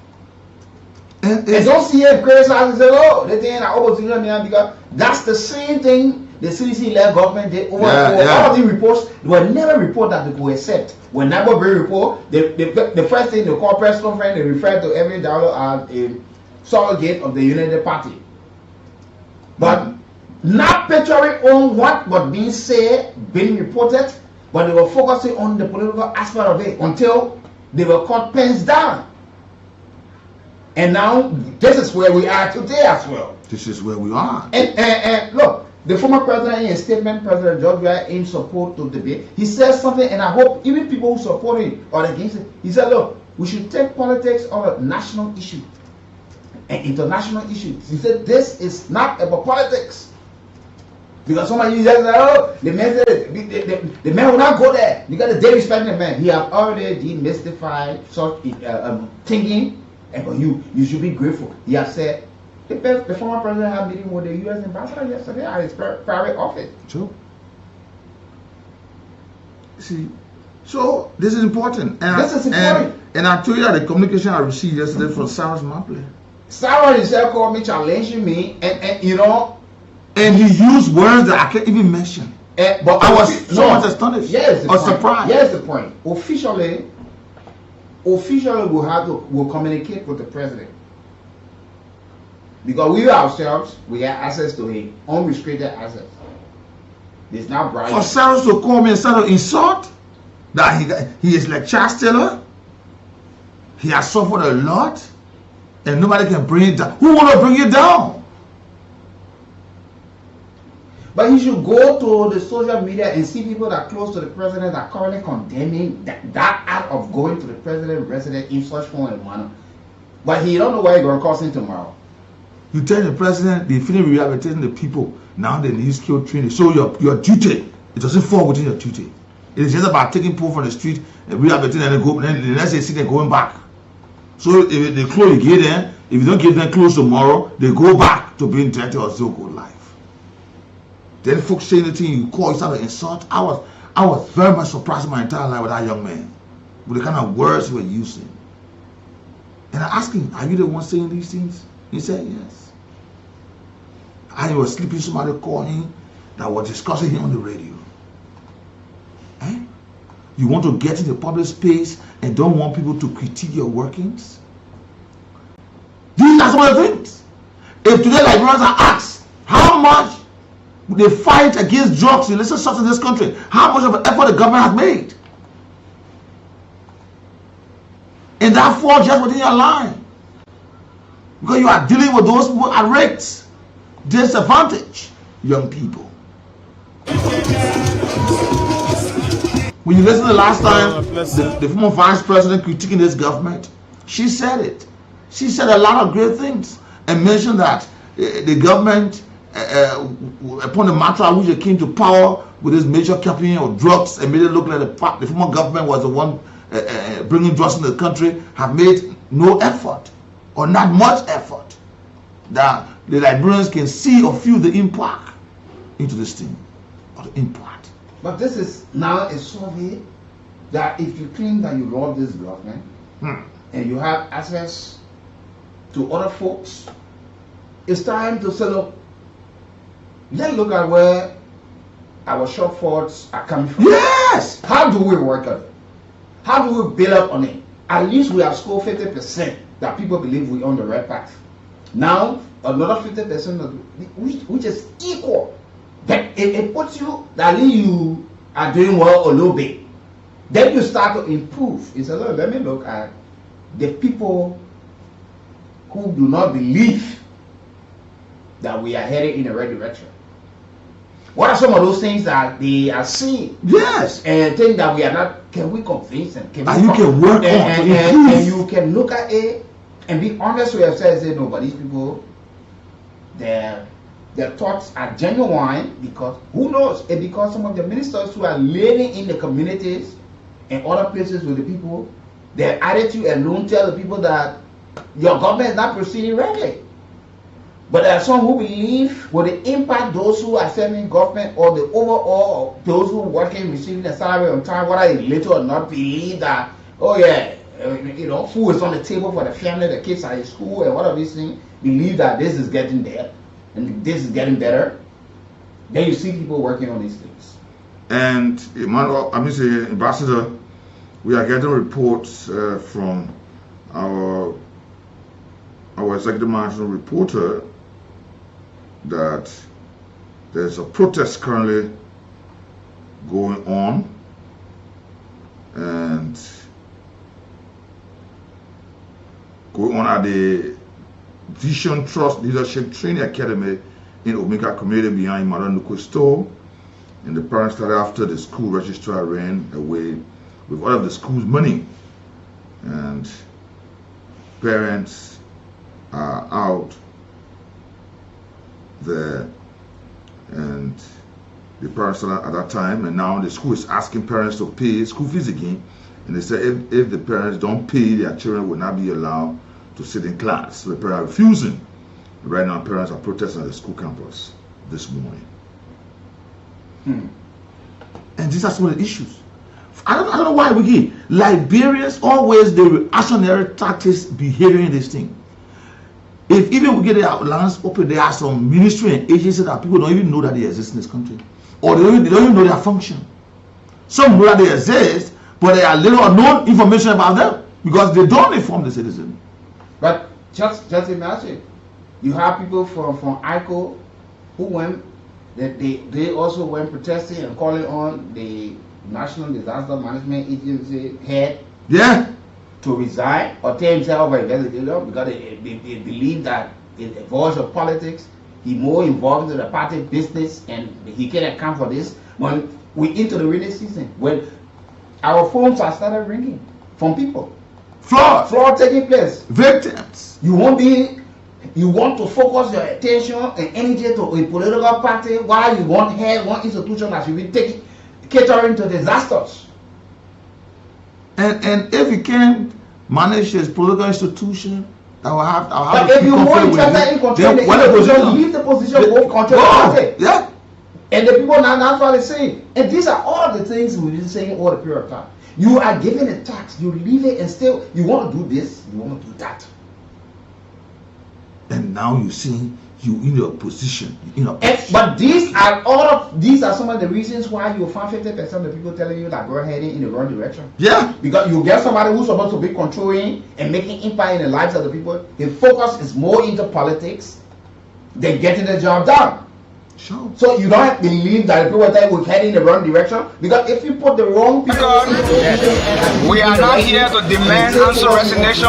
And don't see it criticize and say, oh, they think that opposition because that's the same thing the CDC-led government did over all of the reports. They were never report that they could accept. When never bring report, the first thing they call press conference, they refer to every dollar as a surrogate of the United Party. But not picturing on what was being said, being reported, but they were focusing on the political aspect of it until they were caught pens down. And now this is where we are today as well. This is where we are. And look, the former president in a statement, President George Weah, in support of the debate, he said something, and I hope even people who support him or against it, he said, look, we should take politics on a national issue and international issues. He said this is not about politics. Because somebody just said, oh, the man will not go there. You got to disrespect the man. He has already demystified such thinking, and you should be grateful. He has said, the former president had a meeting with the U.S. ambassador yesterday at his private office. True. See, so this is important. And this is important. And I told you that the communication I received yesterday from Cyrus Mapley. Cyrus himself called me, challenging me, and you know. And he used words that I can't even mention. But I was so much astonished. Yes, or surprised. Here's the point. Officially, we'll communicate with the president. Because we ourselves, we have access to him, unrestricted access. It's not bribe. For Cyrus to call me instead of insult, that he is like Charles Taylor, he has suffered a lot, and nobody can bring it down. Who want to bring it down? But you should go to the social media and see people that are close to the president that are currently condemning that act of going to the president's residence in such form and manner. But he don't know where he's going to cause him tomorrow. You tell the president they finish rehabilitating the people, now they need skill training. So your duty, it doesn't fall within your duty. It is just about taking people from the street and rehabilitating and then the next day see them going back. So if they close, you get them. If you don't get them close tomorrow, they go back to being dirty or so good life. Then folks say anything you call, you start to insult. I was very much surprised in my entire life with that young man, with the kind of words he was using. And I asked him, are you the one saying these things? He said, yes. And he was sleeping, somebody called him that was discussing him on the radio. Eh? You want to get in the public space and don't want people to critique your workings? These are some of the things. If today Liberians are asked, how much they fight against drugs, illicit substances in this country, how much of an effort the government has made? And that falls just within your line. Because you are dealing with those who are raped, disadvantaged young people. When you listen to the last time, the former vice president critiquing this government, she said it. She said a lot of great things and mentioned that the government, upon the matter which they came to power with this major campaign of drugs and made it look like the former government was the one bringing drugs into the country, have made no effort or not much effort that the Liberians can see or feel the impact into this thing or the impact. But this is now a survey that if you claim that you love this government and you have access to other folks, it's time to say, look, let's look at where our shortfalls are coming from. Yes! How do we work on it? How do we build up on it? At least we have scored 50% that people believe we're on the right path. Now, another 50% which is equal. But it puts you, that you are doing well a little bit. Then you start to improve. You say, look, let me look at the people who do not believe that we are heading in the right direction. What are some of those things that they are seeing? Yes. And think that we are not, can we convince them? Can we and you can work on and you can look at it and be honest with yourself and say, no, but these people, their thoughts are genuine, because who knows? And because some of the ministers who are living in the communities and other places with the people, their attitude alone tell the people that your government is not proceeding rightly. But there are some who believe will it impact those who are serving government, or the overall those who are working, receiving their salary on time, whether they little or not, believe that, oh yeah, you know, food is on the table for the family, the kids are in school, and what of these things, believe that this is getting there and this is getting better. Then you see people working on these things. And Emmanuel, Ambassador, we are getting reports from our executive management reporter that there's a protest currently going on, and going on at the Vision Trust Leadership Training Academy in Omega Community behind Maranuko Store. And the parents started after the school registrar ran away with all of the school's money, and parents are out there, and the parents started at that time, and now the school is asking parents to pay school fees again, and they say if the parents don't pay, their children will not be allowed to sit in class. So the parents are refusing. Right now parents are protesting at the school campus this morning. And these are some of the issues. I don't know why we get Liberians always the reactionary tactics behaving in this thing. If even we get our lands open, there are some ministry and agencies that people don't even know that they exist in this country, or they don't even know their function. Some know that they exist, but there are little or no information about them because they don't inform the citizen. But just imagine, you have people from ICO who went, they also went protesting and calling on the National Disaster Management Agency head to resign or take himself over investigator, because they believe that in the voice of politics, he more involved in the party business and he can account for this. When we into the rainy season, when our phones are started ringing from people, fraud taking place, victims. You want to focus your attention and energy to a political party while you want one institution that should be catering to disasters. And if you can't manage his political institution, that will have but if you're more interested in controlling the institution, leave the position, go control the party. Yeah. And the people now, that's what they're saying. And these are all the things we've been saying all the period of time. You are giving a tax, you leave it, and still you want to do this, you want to do that. And now you see you in your position. But these are some of the reasons why you find 50% of the people telling you that we're heading in the wrong direction. Yeah. Because you get somebody who's supposed to be controlling and making impact in the lives of the people. His focus is more into politics than getting the job done. Sure. So you don't believe that the people that will head in the wrong direction, because if you put the wrong people, we are not here to demand answer resignation.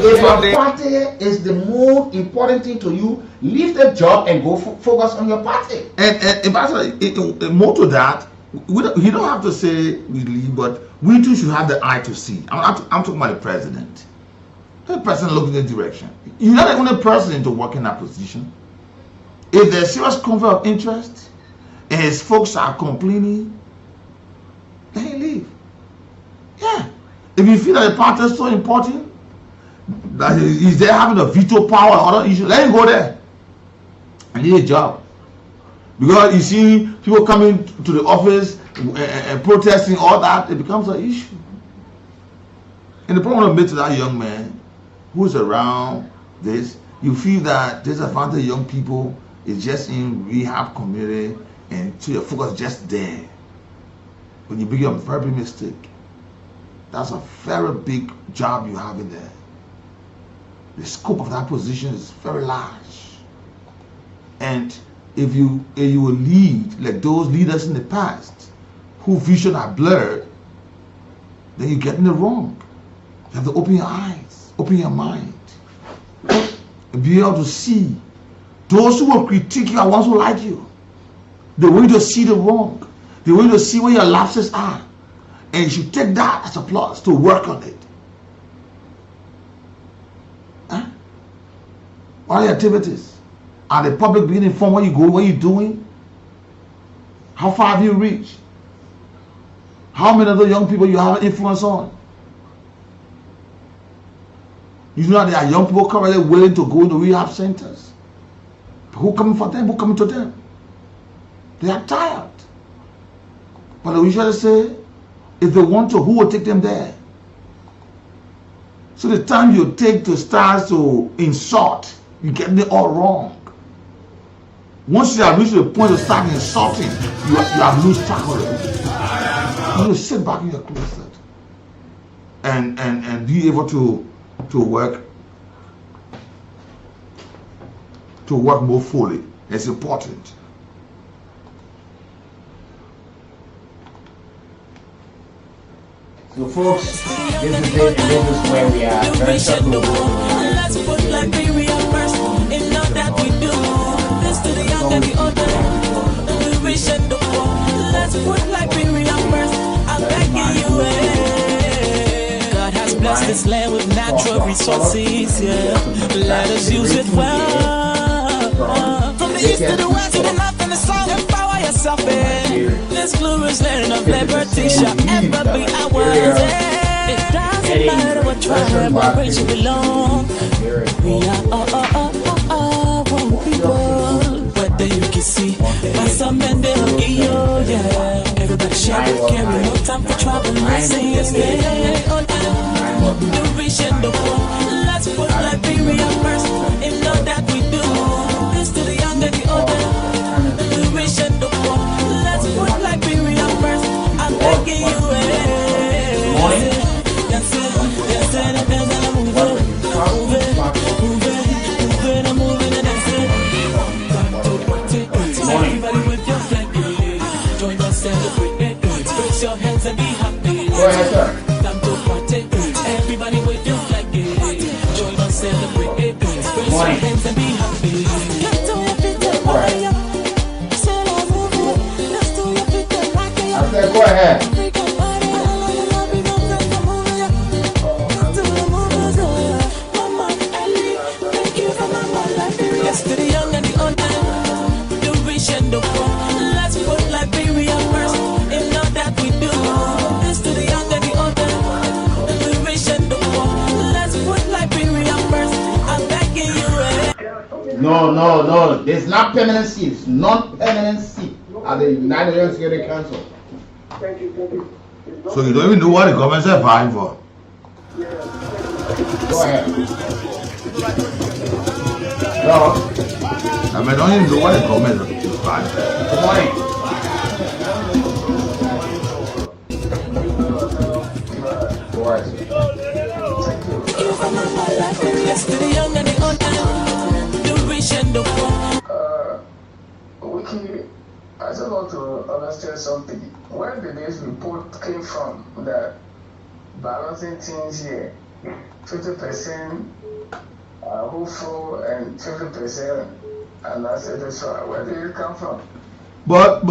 If your party is the most important thing to you, leave the job and go focus on your party. And more to that, you don't have to say we leave, but we too should have the eye to see. I'm talking about the president. The person looking in the direction. You're not the only person to work in that position. If there's serious conflict of interest and his folks are complaining, then he leave. Yeah. If you feel that the party is so important that he's there having a veto power or other issues, let him go there and need a job. Because you see people coming to the office and protesting, all that, it becomes an issue. And the problem admit to that young man who's around this, you feel that disadvantaged young people is just in rehab community, and so your focus just there. When you begin a very big mistake, that's a very big job you have in there. The scope of that position is very large. And if you will lead like those leaders in the past whose vision are blurred, then you're getting it wrong. You have to open your eyes, open your mind, and be able to see those who will critique you are ones who like you. the way to see the wrong, the way to see where your lapses are. And you should take that as a plus to work on it. Huh? What are the activities? Are the public being informed where you go, what you're doing? How far have you reached? How many other young people you have influence on? You know there are young people currently willing to go into rehab centers. Who coming for them? Who coming to them? They are tired. But we usually say, if they want to, who will take them there? So the time you take to start to insult, you get it all wrong. Once you have reached the point of starting insulting, you have lost track of it. You sit back in your closet and be able to work more fully. It's important. So folks, this is it, and this is where we are. Very circle. Let's put Liberia first in all that we do. This to the young and the old, the rich and the poor. Let's put Liberia first. I'm begging you. God has blessed this land with natural resources. Yeah, let us use it well. From the east to the west, to the north and the south, empower yourself. This glorious land of liberty shall ever be ours. It doesn't matter what tribe or race you belong. We are all one people. Whether you can see by some men they'll give you, yeah. Everybody share it, carry no time for trouble. Listen, yeah. The rich and the poor. Let's put Liberia first in all that we do. This to the young and the older. The rich and the poor. Let's put Liberia first. I'm begging you. That's it. Everybody with your flag, join us, celebrate, raise your hands and be happy. Go ahead, sir. Time to party. Everybody with your flag, join us, celebrate, raise your hands and be happy. Go ahead. Yes, to the young and the old, the rich and the poor. Let's put Liberia first in all that we do. This to the young and the old, the rich and the poor. Let's put Liberia first. I'm begging you. No. There's not permanent seats. Non-permanent seat at the United Nations Security Council. Thank you. So you don't even know what the government is vying for. Go ahead. No. I mean, don't even know what the government is vying for. Good morning. Go ahead. Yes, to the young and the old, the rich and the poor. Wiki, I just want to understand something. Where did this report came from that balancing things here, 50% hopeful and 50% unsatisfied? Where did it come from? But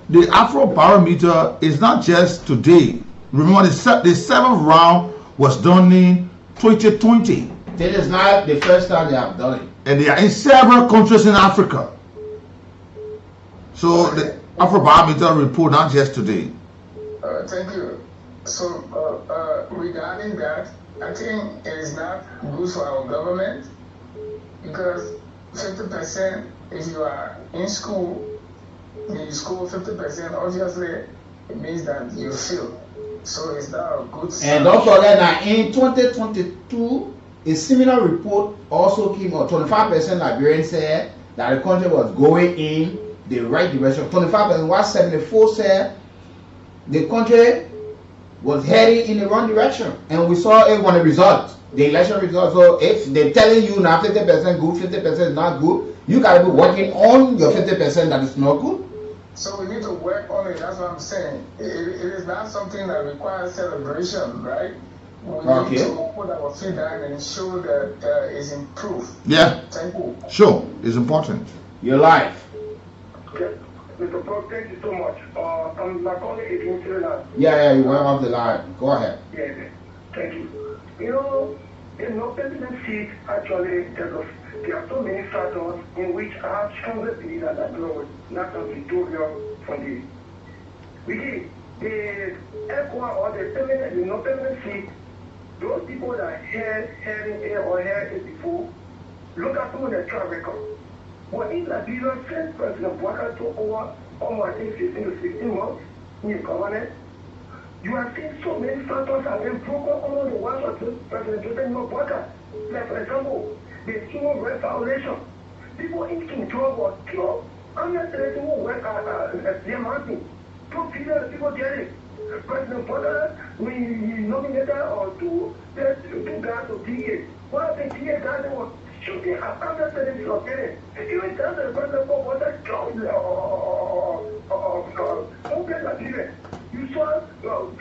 the Afro Barometer is not just today. Remember, the seventh round was done in 2020. This is not the first time they have done it. And they are in several countries in Africa. So the Afro Barometer report not just today. Thank you. So regarding that, I think it is not good for our government because 50% if you are in school, you score 50%, obviously it means that you fail. So it's not a good sign. And don't forget that in 2022, a similar report also came out. 25% Liberians said that the country was going in the right direction. 25%, while 74% said the country was heading in the wrong direction. And we saw it on the results, the election results. So if they're telling you now 50% good, 50% is not good, you gotta be working on your 50% that is not good. So we need to work on it. That's what I'm saying. It is not something that requires celebration, right? We need to put our feet down and show that it's improved. Yeah. Thank you. Sure, it's important. Your life. Okay. Mr. Prof, so much. I'm not calling against you now. Yeah, you went off the line. Go ahead. Yeah, thank you. You know, in no president seat, actually, there are so many factors in which I have strongly believed that Liberia not a victorious from the beginning. The ECOWAS or the permanent, the non-permanent seat, those people that heard it before, look at some of the track record. But in Liberia, since President Bouakai took over almost, I think, 15 to 16 months in the government, you have seen so many factors have been broken over the ones of President Bouakai. Like, for example, the human rights violation. People in King George was killed. I'm not saying who work at their mountain. Two people get it. President Bouakai, we nominated or two guys to DA. One of the DA guys was shooting at other citizens of Kenya. Even that the President Bouakai killed you saw some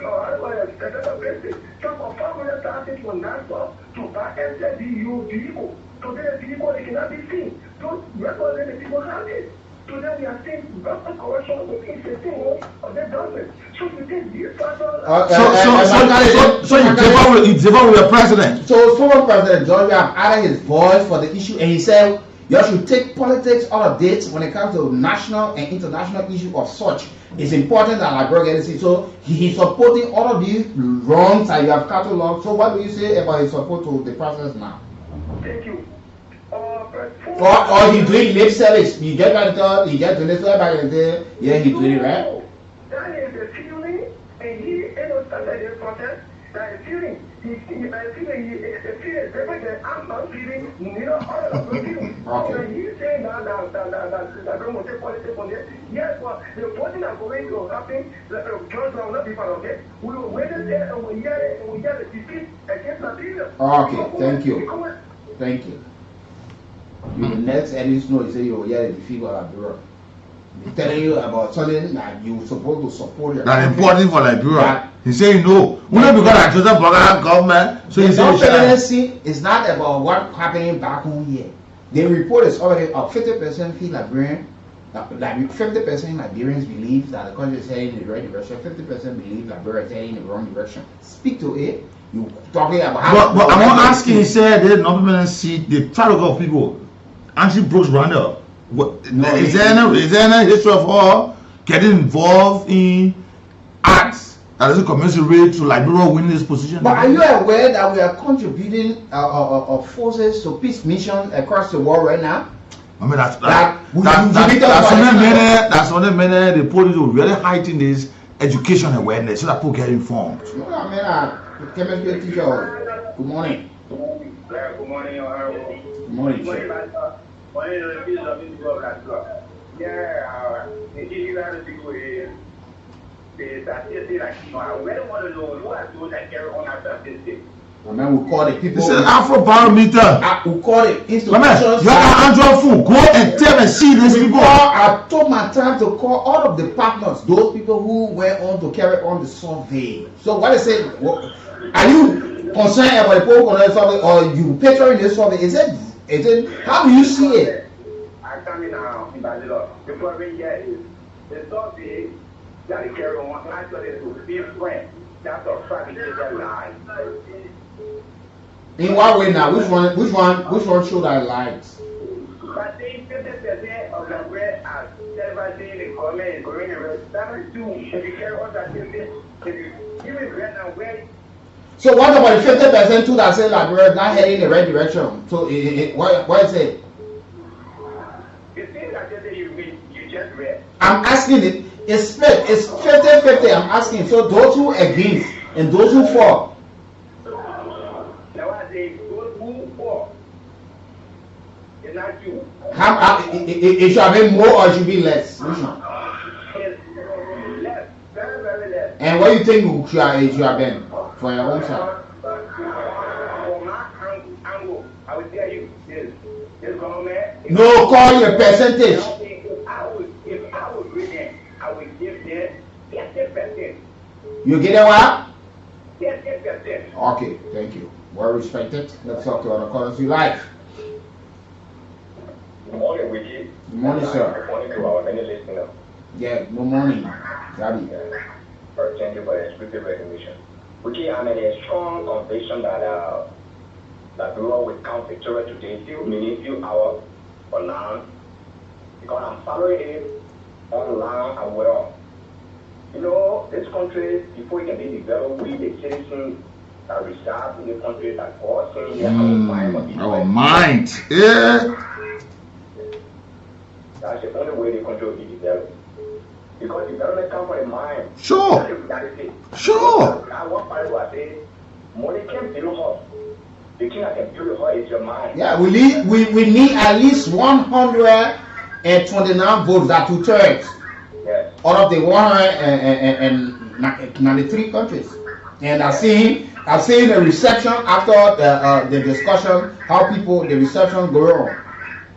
of 500,000 were not to buy SDU vehicle. Today the vehicle they cannot be seen. Those records the people have it. Today we are seeing rapid corruption within 16 months of the government. So you think these factors so you devote with the president. So former President George have added his voice for the issue, and he said you should take politics out of dates when it comes to national and international issue of such. It's important that Liberia gets it. So he's supporting all of these wrongs that you have cataloged. So what do you say about his support to the process now? Thank you. Or he doing lip service. You get back to he get to this back and say, yeah, he doing it right. That is the feeling, and he started the process. That is feeling. He feeling different than I'm feeling. You know, all of the feeling. Okay. He's saying that don't take politics on it. Yes, but the voting are going to happen. George will not be part of it. We will wait there and we hear it, and we hear the defeat against Liberia. Okay, thank you. Thank you. You next edit know you say you will hear the defeat of Liberia. He's telling you about something that you're supposed to support your that's important for Liberia. He saying no. Not because I chose the government. So he said it's not about what happening back home here. The report is already up. 50% feel Liberian. Like 50% Liberians believe that the country is heading in the right direction. 50% believe Liberia is heading in the wrong direction. Speak to it. You talking about how. But I'm not asking. He said there's not permanent seat. The trial of people actually broke Rwanda. Is there any history of her getting involved in acts that doesn't commensurate to Liberia winning this position? But are you aware that we are contributing forces to peace missions across the world right now? I mean that's one of the many the police will really heighten this education awareness so that people get informed. I mean, chemistry teacher. Good morning. Good morning, Good morning, sir. Yeah, the issue that is that I really want to know who are those that carry on after this. Man, we call the people. It's an Afro barometer. We call it institutions. You are Andrew Fu. Go and tell and see these people. I took my time to call all of the partners, those people who went on to carry on the survey. So what I say, are you concerned about the people on the survey, or you picturing this survey? Is it? How do you see it? I come in now in Brazil. The problem here is the survey that they carry on actually to be friends. That's a fabricated lie. In what way now? Which one should I lie? But they 50% of the bread are celebrating the government is going to that too. If you carry on that if you give it bread and where. So what about the 50% too that say like we're not heading in the right direction? So what is it? The thing that you just read. I'm asking it. It's split. It's 50-50. I'm asking. So those who against and those who for. Now I say those who for. It's not you. It should be more or it should be less? Which one? It's less. Very, very less. And what do you think it should have been for your own side? For my angle, I would tell you this government. No, call your percentage. If I would read it, I would give them 50%. You get it what? 50%. Okay, thank you. Well respected. Let's talk to other callers you like. Good morning, Wiki. Good morning, sir. Good morning to our many listeners. Yeah, good morning. Gabi. Thank you for the exclusive recognition. Okay, I'm in a strong conviction that that we will count Victoria today, few hours for now, because I'm following it online as well. You know, this country, before it can be developed, we the citizens that reside in the country that God sent here, our mind. Yeah. That's the only way the country will be developed. Because development comes from the mind. Sure. Sure. I want Bible I say, money can build her. The thing that can build her is your mind. Yeah, we need at least 129 votes, that 2/3. Yes. Out of the 193 countries. And I've seen the reception after the discussion, how people, the reception go on.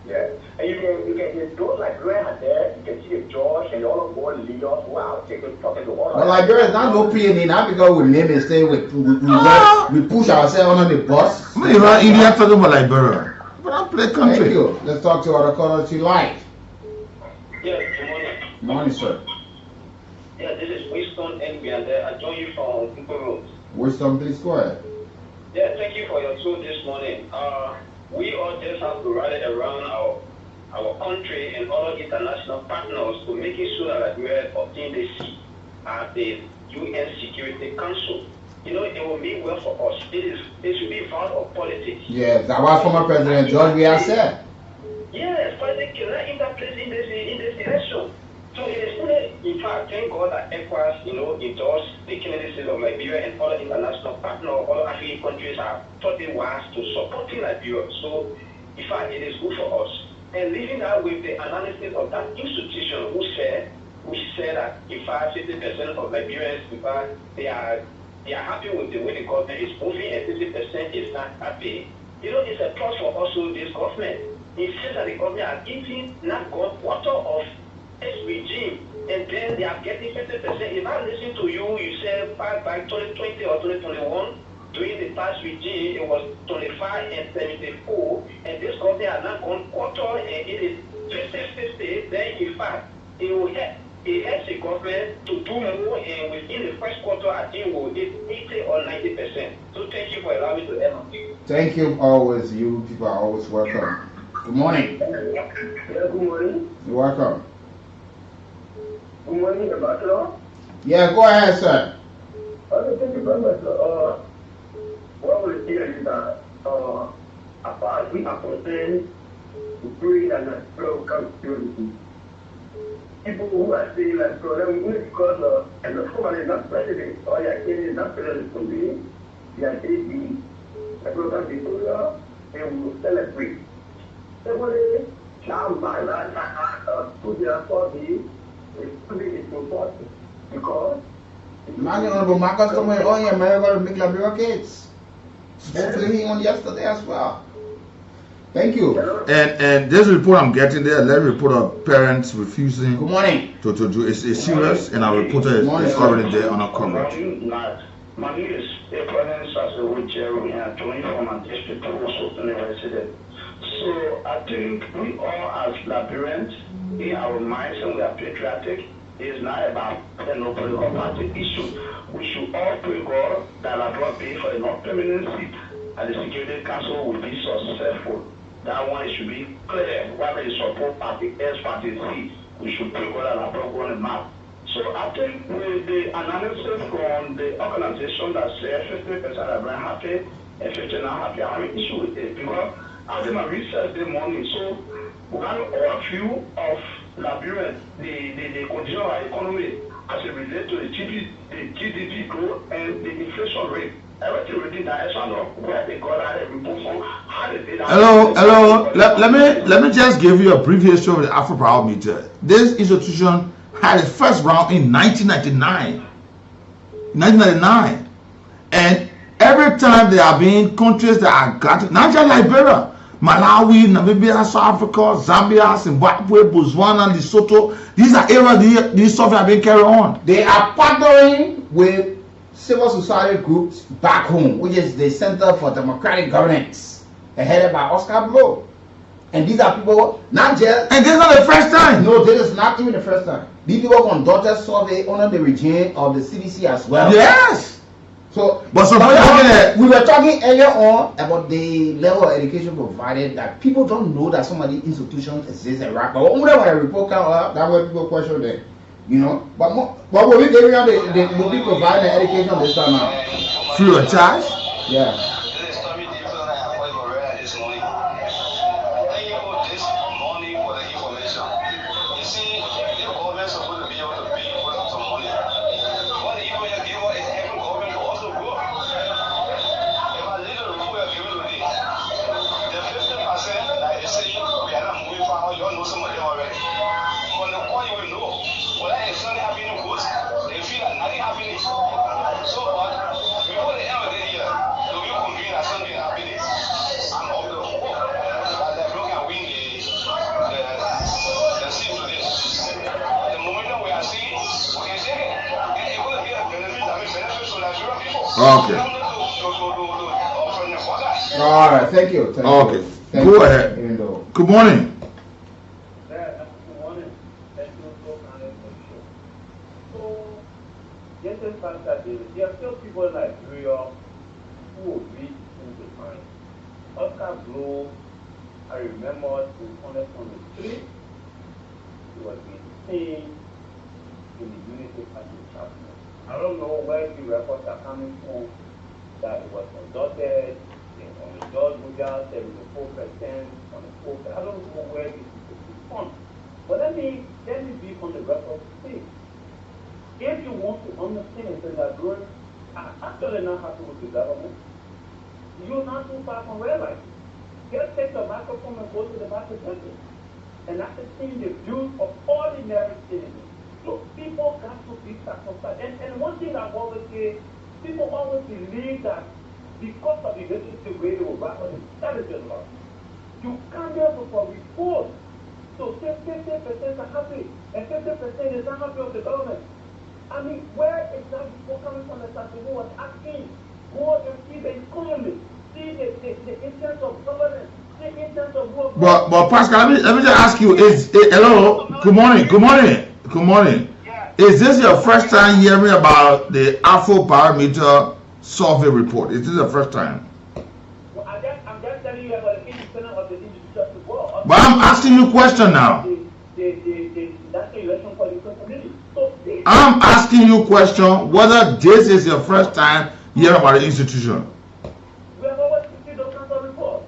Yeah. And you can those Liberians are there, you can see the judge and all of our leaders who are talking to all of But Liberia is not no PNA, not because we name and stay we push ourselves under the bus. India talking about Liberia. But I play country. Thank you. Let's talk to other callers you like. Yes, good morning. Morning, sir. Yeah, this is Winston and I join you from People Road. Winston, please go ahead. Yeah, thank you for your tour this morning. We all just have to rally around our country and other international partners to make it sure that we obtain the seat at the UN Security Council. You know, it will be well for us. It should be part of politics. Yes, that was former President George Weah said. Yes, politics cannot interplace in this election. So it is only, in fact, thank God that ECOWAS, endorsed the candidacy of Liberia and other international partners, other African countries have thought it was to supporting Liberia. So, in fact, it is good for us. And leaving that with the analysis of that institution which said that in fact 50% of Liberians, in fact, they are happy with the way the government is moving and 50% is not happy. You know, it's a plus for also this government. It says that the government has even not got quarter of this regime, and then they are getting 50%. If I listen to you, you said back by 2020 or 2021, during the past regime, it was 25 and 74, and this government has not gone quarter, and it is 50-50. Then, in fact, it helps the government to do more, and within the first quarter, I think we'll get 80 or 90%. So, thank you for allowing me to end on you. Thank you always. You people are always welcome. Good morning. Yeah, good morning. You're welcome. Good morning, Ambassador. Yeah, go ahead, sir. Okay, thank you very much, sir. What we hear is that as far as we are concerned, we pray that the flow comes purity. People who are saying that problem because and the woman is not president, or your kid is not president to be, your kid the program Victoria, and we will celebrate. Everybody, now my life, to their body, is important because Man, Honorable Marcus, come here. Oh, yeah, man, going to make Liberia kids. Hopefully, he on yesterday as well. Thank you. And this report I'm getting there, let report of parents refusing. Good morning. To do it's serious, and our reporter is covering there on our coverage. My name is Equanimous as a wheelchair and 24 and district also university. So I think we all as Liberians in our minds and we are patriotic. It's not about the no political party issue. We should all pray God that Liberia be for a non-permanent seat and the Security Council will be successful. That one should be clear. Whether it's support party S, party C, we should pray God that Liberia go on the map. So I think with the analysis from the organization that says 50% Liberian happy and 50% not happy, I have an issue with it because I did my research this morning. So one or a few of Liberians, the condition of our economy as it relates to the GDP growth and the inflation rate. Everything within that is where they got out of report from, how they did that. Hello. Let me just give you a brief history of the Afro Power Meter. This institution had its first round in 1999. And every time there have been countries that are got, not just Liberia, Malawi, Namibia, South Africa, Zambia, Zimbabwe, Botswana, Lesotho. These are areas these stuff have been carried on. They are partnering with civil society groups back home, which is the Center for Democratic Governance, headed by Oscar Blow. And these are people, not just... And this is not the first time. No, this is not even the first time. These people conducted survey under the regime of the CDC as well. Yes. So, but we were talking earlier on about the level of education provided, that people don't know that some of these institutions exist in Iraq. But when a report comes up, that's where people question them. You know, but what will we giving out? Will be providing the education this time now? Free of charge? Yeah. Okay. All right. Thank you. Thank okay. You. Thank Go you. ahead. Good morning. There are still people in Nigeria who will read in the time. Oscar Blow, I remember, to honest on the street, he was being seen in the Unity Party chapter. I don't know where the records are coming from, that it was conducted on the George Buja, 74% on the 4%. I don't know where this is from. But let me be on the record to say, if you want to understand that growing, I'm actually not happy with the government. You're not too far from realizing. Just take the microphone and go to the market center. And after seeing the views of ordinary citizens, look, people got to be sacrificed. And one thing I've always said, people always believe that because of the relationship way they will wrap on intelligent law, you can't be able to report. So 50% are happy, and 50% is not happy with the government. I mean, where is that people coming from the South who was asking, go and see the economy, see the interest of governance, the interest of work. But Pascal, let me just ask you, hello, good morning. Is this your first time hearing about the Afro Parameter survey report? Is this the first time? Well, I'm just telling you about the independent of the individual report. But I'm asking you a question now. That's the election political committee. I'm asking you a question whether this is your first time hearing about the institution. We have always received those kinds of reports.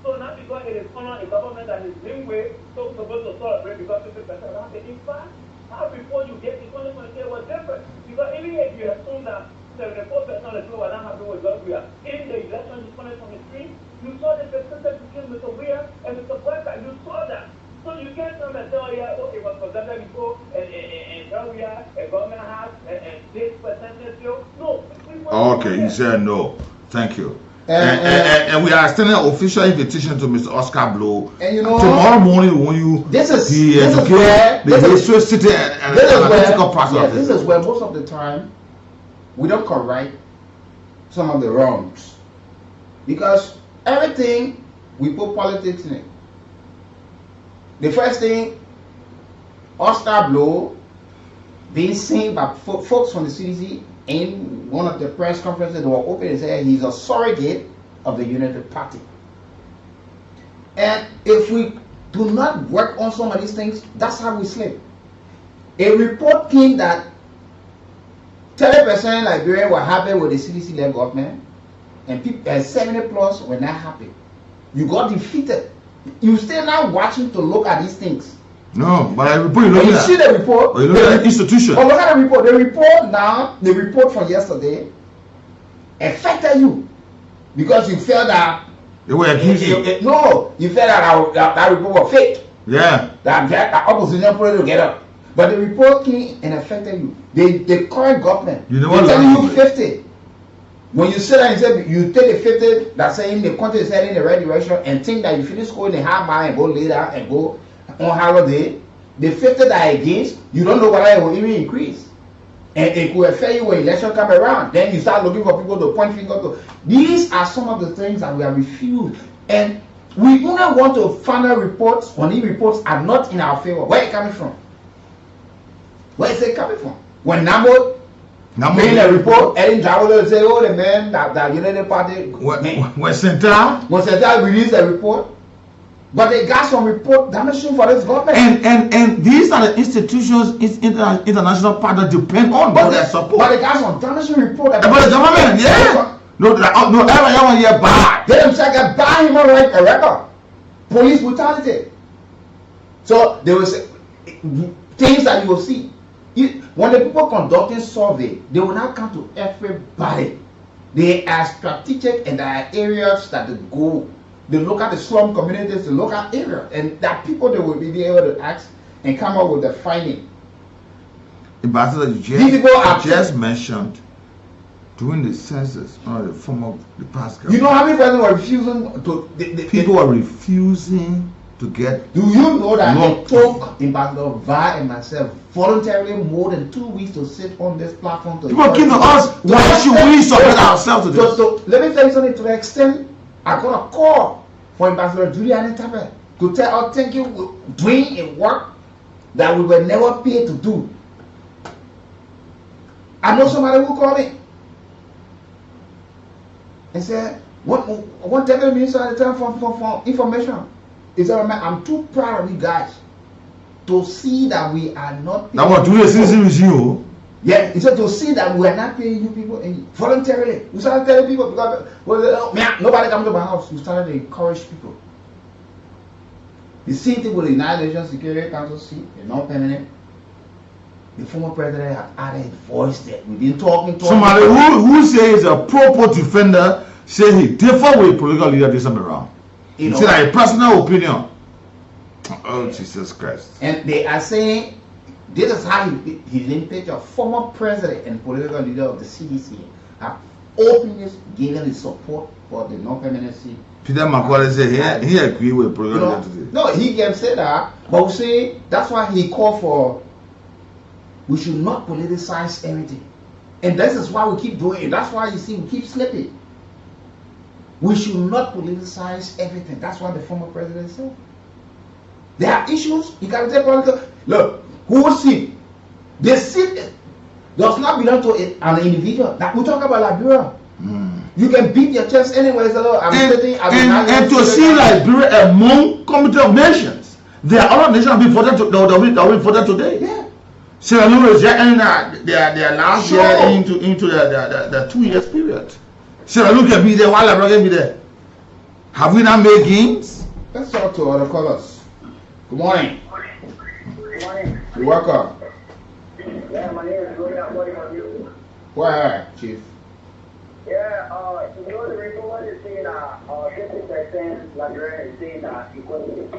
So now because it is under a government that is doing way, so we're supposed to celebrate because 50% are happy. In fact, how before you get to 2023 was different. Because even if you assume that 74% of the people are not happy with what we are in the election in 2023, you saw the percentage between Mr. Weir and Mr. Boyka. You saw that. So you can't come and tell, yeah, okay, it was presented before, and now we are a government has and this percentage. No. Okay, you said no. Thank you. And we are extending an official invitation to Mr. Oscar Blow. And you know, tomorrow morning when you this is where the history city and analytical process. This is where most of the time we don't correct some of the wrongs, because everything we put politics in it. The first thing, Oscar Blow being seen by folks from the CDC in one of the press conferences that were open and said he's a surrogate of the United Party. And if we do not work on some of these things, that's how we slip. A report came that 30% Liberians were happy with the CDC-led government, and 70 plus were not happy. You got defeated. You still not watching to look at these things. No, but I report you see the report. You look at the institution. But look at the report. The report now, the report from yesterday, affected you because you felt that they were accusing. No, you felt that report was fake. Yeah. That opposition put it together. But the report came and affected you. The current government, you know what? They're telling you 50. When you sit there and say you take the 50 that's saying the country is heading in the right direction and think that you finish scoring a half mile and go later and go on holiday, the 50 that are against, you don't know whether it will even increase. And it could affect you when election come around. Then you start looking for people to point fingers to. These are some of the things that we have refused. And We only want to find out reports when these reports are not in our favor. Where is it coming from? Where is it coming from? When Nambo made a report, Eddie Jawolo say, oh, the man that United Party. When Central released a report, but they got some report damaging for this government. And these are the institutions, international partners depend on for their support. But they got some damaging report about the government, yeah. No, everyone here bad. They themselves get bad human rights record. Police brutality. So there was things that you will see. When the people conducting survey, they will not come to everybody. They are strategic and there are areas that they go. They look at the slum communities, the local area, and that people they will be able to ask and come up with the finding. Ambassador, you just mentioned during the census, the form of the past government. You know how many people were refusing to? People are refusing to get. Do you know that it took Ambassador Vi and myself voluntarily more than 2 weeks to sit on this platform? People keep to us. Why should we submit ourselves to this? So let me tell you something. To the extent I got a call for Ambassador Julian Tabe to tell us thank you for doing a work that we were never paid to do. I know somebody who called me and said, "What tell the minister at the time for information?" He said, "I'm too proud of you guys to see that we are not." Now what? Do you see with you? Yeah, he said to see that we are not paying you people voluntarily. We started telling people because nobody comes to my house. We started to encourage people. The same thing with the United Nations Security Council seat, the non-permanent. The former president had added voice that we've been talking. Somebody who says a pro-poor defender say he differ with political leader this time around. It's like a personal opinion. Oh Jesus Christ! And they are saying this is how he linked a former president and political leader of the CDC have openly given his support for the non-permanent seat. Peter McCauley said he agreed with political leader today. No, he can say that, but we say that's why he called for. We should not politicize everything. And this is why we keep doing it. That's why you see we keep slipping. We should not politicize everything. That's what the former president said. There are issues, you can take political. Look, who seat? The seat does not belong to an individual. That we talk about Liberia. You can beat your chest anyway. So and to see Liberia among Committee of Nations, there are other nations that will be voted today. Yeah. Sierra Leone is getting their last year into the 2 years period. Sierra Leone can be there while Liberia can be there. Have we not made gains? Let's talk to other callers. Good morning. Good morning. You're welcome. Yeah, my name is Roy. I'm calling on you. Go ahead, Chief. Yeah, you know the report is saying 50% Liberia is saying that equal to 50%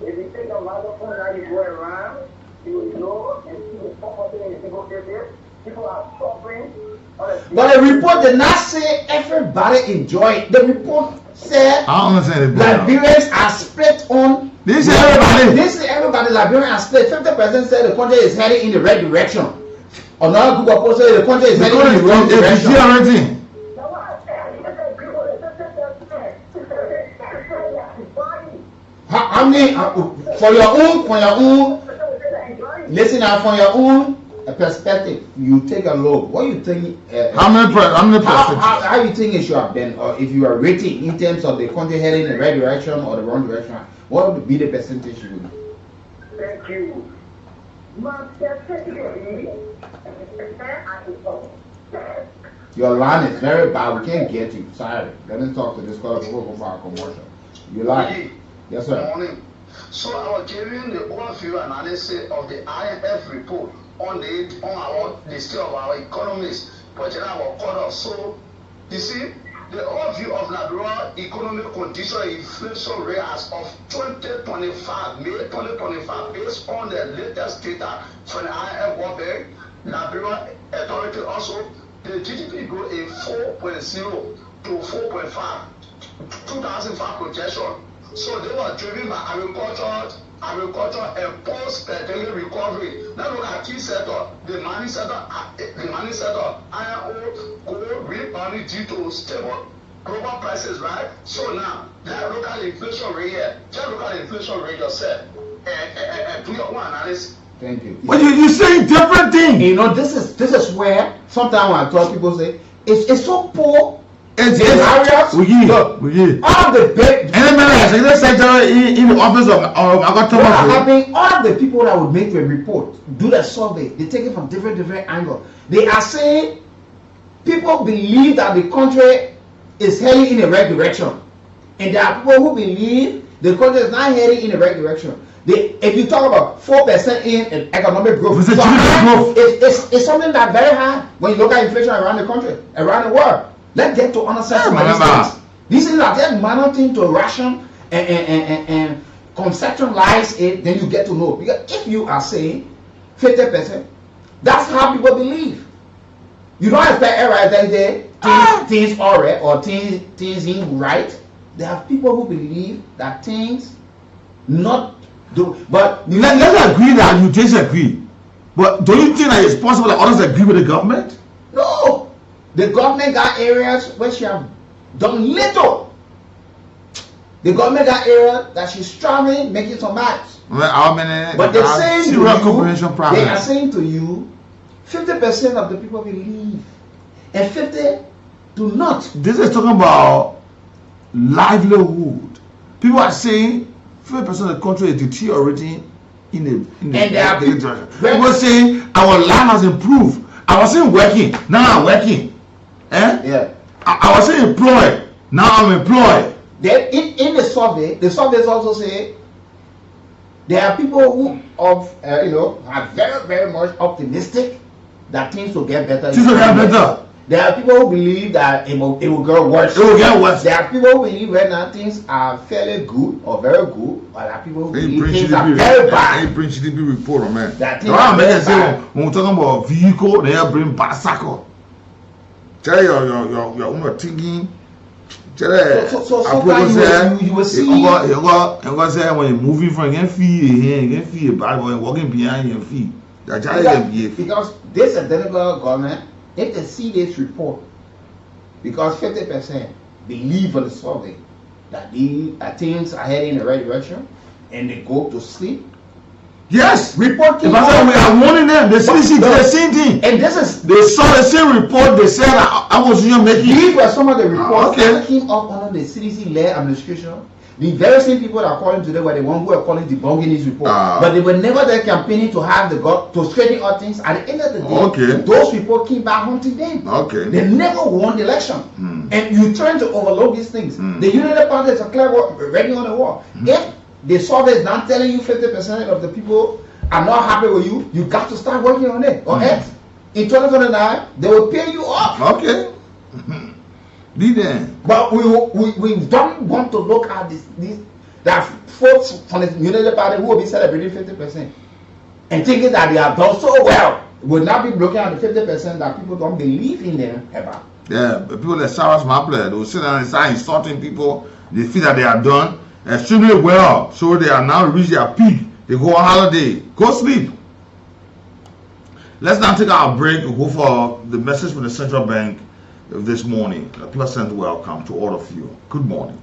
if you take a microphone now you go around, you will know and see what's happening in single cases. People are suffering. But the report did not say everybody enjoy it. The report said Liberians are split on. This is everybody. This is everybody. Liberians are split. 50% said the country is heading in the right direction. Another group of people say the country is heading in the wrong direction. How many for your own listen now from your own perspective, you take a look. What you think? How many perspectives? How you think it should have been, or if you are rating in terms of the country heading in the right direction or the wrong direction? What would be the percentage you would? Thank you. Your line is very bad. We can't get you. Sorry. Let me talk to this caller before we go for our commercial. You like? Yes, sir. Good morning. So I was giving the overview analysis of the IMF report on the state of our economies, but our quarter. So you see, the overview of Liberia economic condition inflation rate as of 2025, May 2025, based on the latest data from the IMF World Bank, Liberia authority also, the GDP grew in 4.0 to 4.5, 2005 projection. So they were driven by agriculture and post-pandemic recovery. Now look at key sector, the mining sector, iron ore, gold, refinery due to stable global prices, right? So now that local inflation rate here, just look at the inflation rate yourself, and do your own analysis. Thank you. But you're saying different things. You know, this is where sometimes when I talk, people say it's so poor. It's areas. All the big. Any man secretary in the office of all of the people that would make the report, do the survey, they take it from different angles. They are saying people believe that the country is heading in the right direction, and there are people who believe the country is not heading in the right direction. If you talk about 4% in economic growth, it's something that's very high when you look at inflation around the country, around the world. Let's get to understand some of these things. These things are just minor things to ration and conceptualize it, then you get to know. Because if you are saying 50%, that's how people believe. You don't expect everybody there, things are right or things ain't right. There are people who believe that things not do. But let's agree that you disagree. But do you think that it's possible that others agree with the government? No. The government got areas where she have done little. The government got areas that she's struggling, making some maps. But they're saying they are saying to you, 50% of the people believe, and 50% do not. This is talking about livelihood. People are saying 50% of the country is deteriorating in the direction. People saying our land has improved. I was saying working, now I'm working. Yeah. I was saying employed, now I'm employed. Then in the surveys also say there are people who are very, very much optimistic that things will get better. There are people who believe that it will get worse. It will get worse. There are people who believe right now things are fairly good or very good, or there are people who believe things are very bad. They bring GDP report, man. That things are very bad. When we're talking about vehicle, they bring bicycle. Tell your own thinking. So you will see. You say when you're moving from you can feel bad when walking behind your feet. Because this identical government, if they see this report, because 50% believe on the survey that things are heading in the right direction, and they go to sleep. Yes, report. We are warning them. They see the same thing. And this is they saw the same report. They said I was making. These were some of the reports that came up under the CDC-led administration. The very same people that are calling today were the ones who are calling debunking this report. But they were never there campaigning to have to straighten out things. At the end of the day, those people came back hunting them. They never won the election. And you trying to overlook these things. The United Party is a clear writing on the wall. If the survey is not telling you 50% of the people are not happy with you, you got to start working on it. Or else, in 2029, they will pay you off. Be there. But we don't want to look at this that folks from the United Party who will be celebrating 50% and thinking that they have done so well. Will not be looking at the 50% that people don't believe in them about. Yeah, but people like Sarah's Maple, they will sit down and start insulting people. They feel that they are done extremely well, so they are now reached their peak. They go on holiday, go sleep. Let's now take our break and go for the message from the central bank this morning. A pleasant welcome to all of you. Good morning.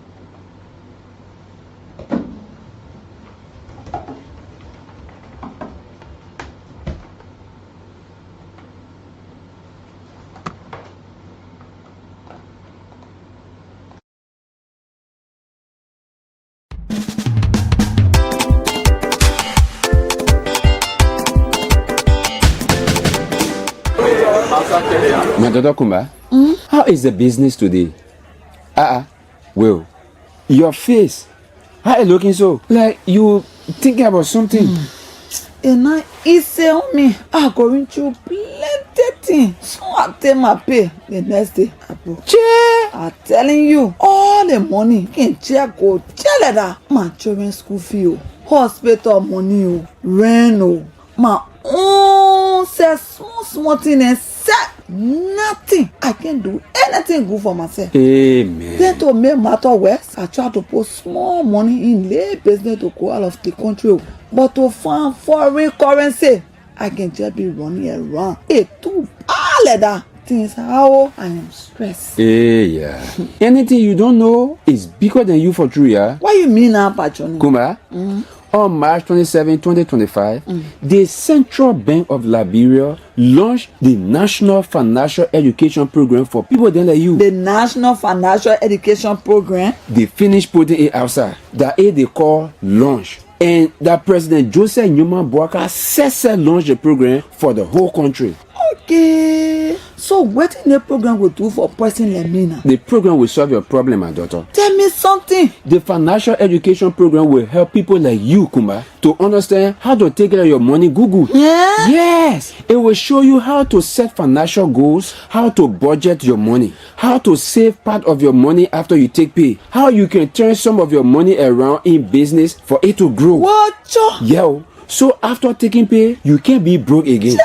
My daughter Kumba, how is the business today? Well, your face, how are you looking so? Like you thinking about something. And I tell me, I'm going to plenty things. So I tell my pay the next day. I'm telling you, all the money can check go tell her that my children's school fee, hospital money, rent, my own say small thing and set nothing. I can't do anything good for myself. Amen. Then to make matter worse, I try to put small money in lay business to go out of the country. But to find foreign currency, I can just be running around. It's too bad like that. Things how I am stressed. Yeah. Anything you don't know is bigger than you for true, yeah? What you mean now, Patroni? Kumba? On March 27, 2025, the Central Bank of Liberia launched the National Financial Education Program for people then like you. The National Financial Education Program? They finished putting it outside. That is they call launch. And that President Joseph Newman Boaka said launch the program for the whole country. Okay. So what the program will do for a person like me now? The program will solve your problem, my daughter. Tell me something. The financial education program will help people like you, Kumba, to understand how to take care of your money. Google. Yeah? Yes. It will show you how to set financial goals, how to budget your money, how to save part of your money after you take pay, how you can turn some of your money around in business for it to grow. What? Yeah. So after taking pay, you can't be broke again.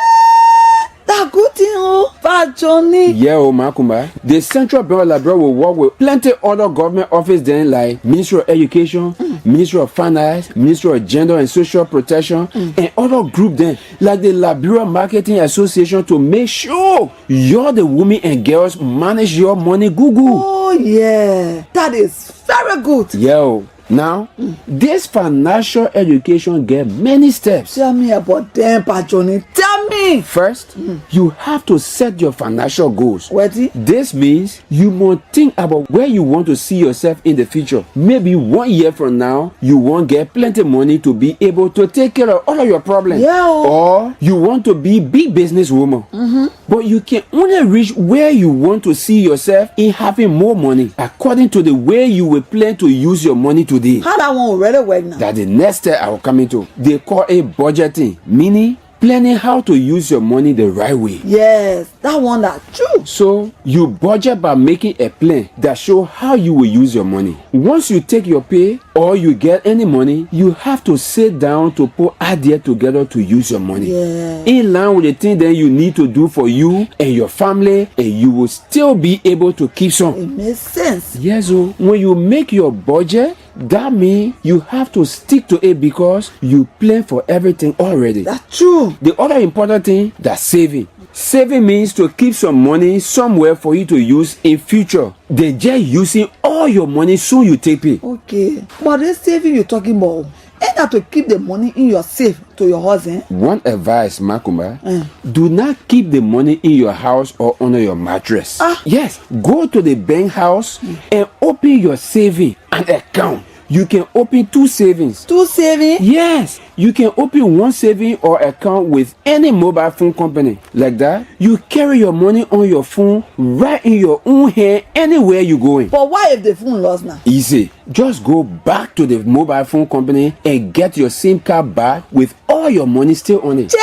That good thing, oh, bad Johnny. Yeah, oh, Makumba. The Central Bank of Liberia will work with plenty other government offices then like Ministry of Education, Ministry of Finance, Ministry of Gender and Social Protection, and other groups then like the Liberia Marketing Association to make sure you're the women and girls manage your money. Google. Oh yeah, that is very good. Yo. Now, this financial education get many steps. Tell me about them, Patroni. Tell me. First, you have to set your financial goals. What? This means you must think about where you want to see yourself in the future. Maybe 1 year from now, you won't get plenty money to be able to take care of all of your problems. Yeah. Or you want to be big businesswoman. But you can only reach where you want to see yourself in having more money according to the way you will plan to use your money today. How that one already work now? That's the next step I will come into. They call it budgeting, meaning planning how to use your money the right way. Yes, that one that true. So you budget by making a plan that show how you will use your money. Once you take your pay or you get any money, you have to sit down to put idea together to use your money. Yeah. In line with the thing that you need to do for you and your family, and you will still be able to keep some. It makes sense. Yes, so when you make your budget, that means you have to stick to it because you plan for everything already. That's true. The other important thing, that's saving. Saving means to keep some money somewhere for you to use in future. Then just using all your money soon you take pay. Okay, but this saving you're talking about, ain't that to keep the money in your safe to your house, eh? One advice, Makumba, do not keep the money in your house or under your mattress. Yes, go to the bank house and open your saving an account. You can open 2 savings. 2 savings? Yes. You can open 1 saving or account with any mobile phone company. Like that, you carry your money on your phone right in your own hand anywhere you going. But why if the phone lost now? Easy. Just go back to the mobile phone company and get your SIM card back with all your money still on it.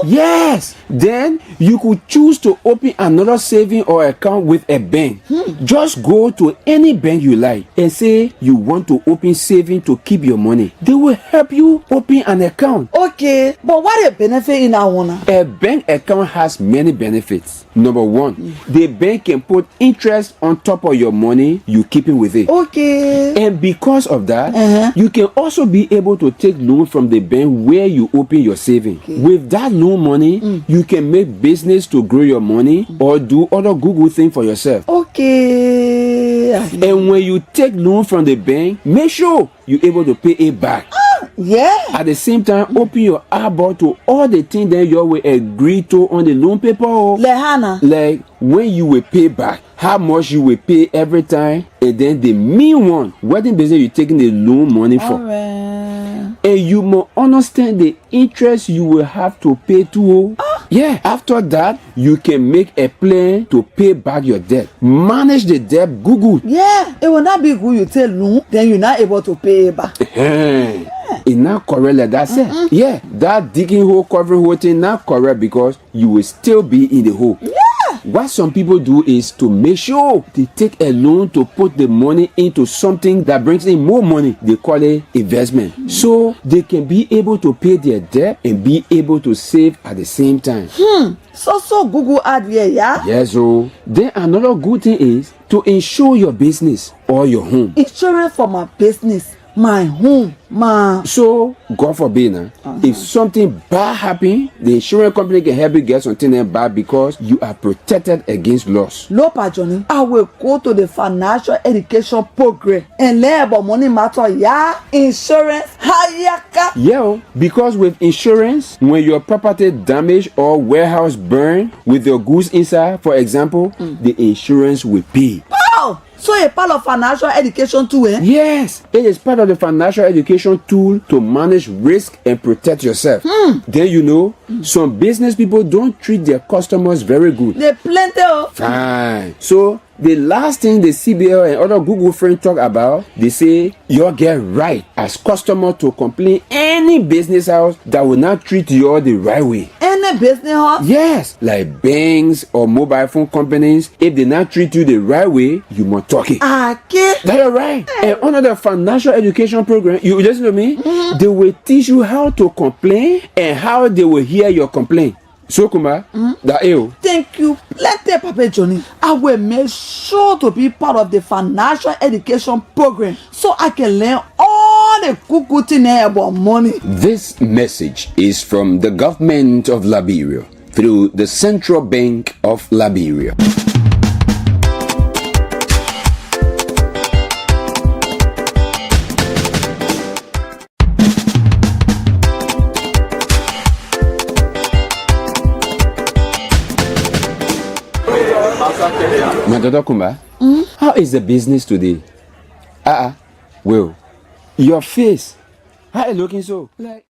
Yes. Then you could choose to open another saving or account with a bank. Just go to any bank you like and say you want to open saving to keep your money. They will help you open an account. Okay, but what a benefit in that one? A bank account has many benefits. Number 1, the bank can put interest on top of your money you keeping with it. Okay. And because of that, you can also be able to take loan from the bank where you open your saving. With that loan money, you can make business to grow your money or do other good things for yourself. Okay. And when you take loan from the bank, make sure you're able to pay it back. Yeah. At the same time, open your eyeball to all the things that you will agree to on the loan paper. Like when you will pay back, how much you will pay every time, and then the main one, wedding business you're taking the loan money for. And you must understand the interest you will have to pay to. Yeah, after that, you can make a plan to pay back your debt. Manage the debt, Google. Yeah, it will not be good you take loan, then you're not able to pay it back. It's not correct like that, sir. Yeah, that digging hole, covering hole thing not correct because you will still be in the hole. Yeah. What some people do is to make sure they take a loan to put the money into something that brings in more money. They call it investment. So they can be able to pay their debt and be able to save at the same time. So Google ad here, yeah? Yes, so then another good thing is to insure your business or your home. Insurance for my business, my home, my... So, God forbid, if something bad happen, the insurance company can help you get something bad because you are protected against loss. No, Johnny, I will go to the financial education program and learn about money matter, yeah? Insurance, hayaka. Yeah, because with insurance, when your property damaged or warehouse burned with your goods inside, for example, the insurance will pay. Oh! So a part of financial education too, eh? Yes, it is part of the financial education tool to manage risk and protect yourself. Then you know, some business people don't treat their customers very good. They plenty of... Fine. So the last thing the CBL and other Google friends talk about, they say you get right as customer to complain any business house that will not treat you the right way. Any business house? Yes, like banks or mobile phone companies. If they not treat you the right way, you must talk it. Okay. That's right. And under the financial education program, you listen to me, they will teach you how to complain and how they will hear your complaint. So, Kumba, that you. Thank you plenty, Papa Johnny. I will make sure to be part of the financial education program so I can learn all the good things about money. This message is from the government of Liberia through the Central Bank of Liberia. My daughter Kumba, how is the business today? Well, your face, how are you looking so? Like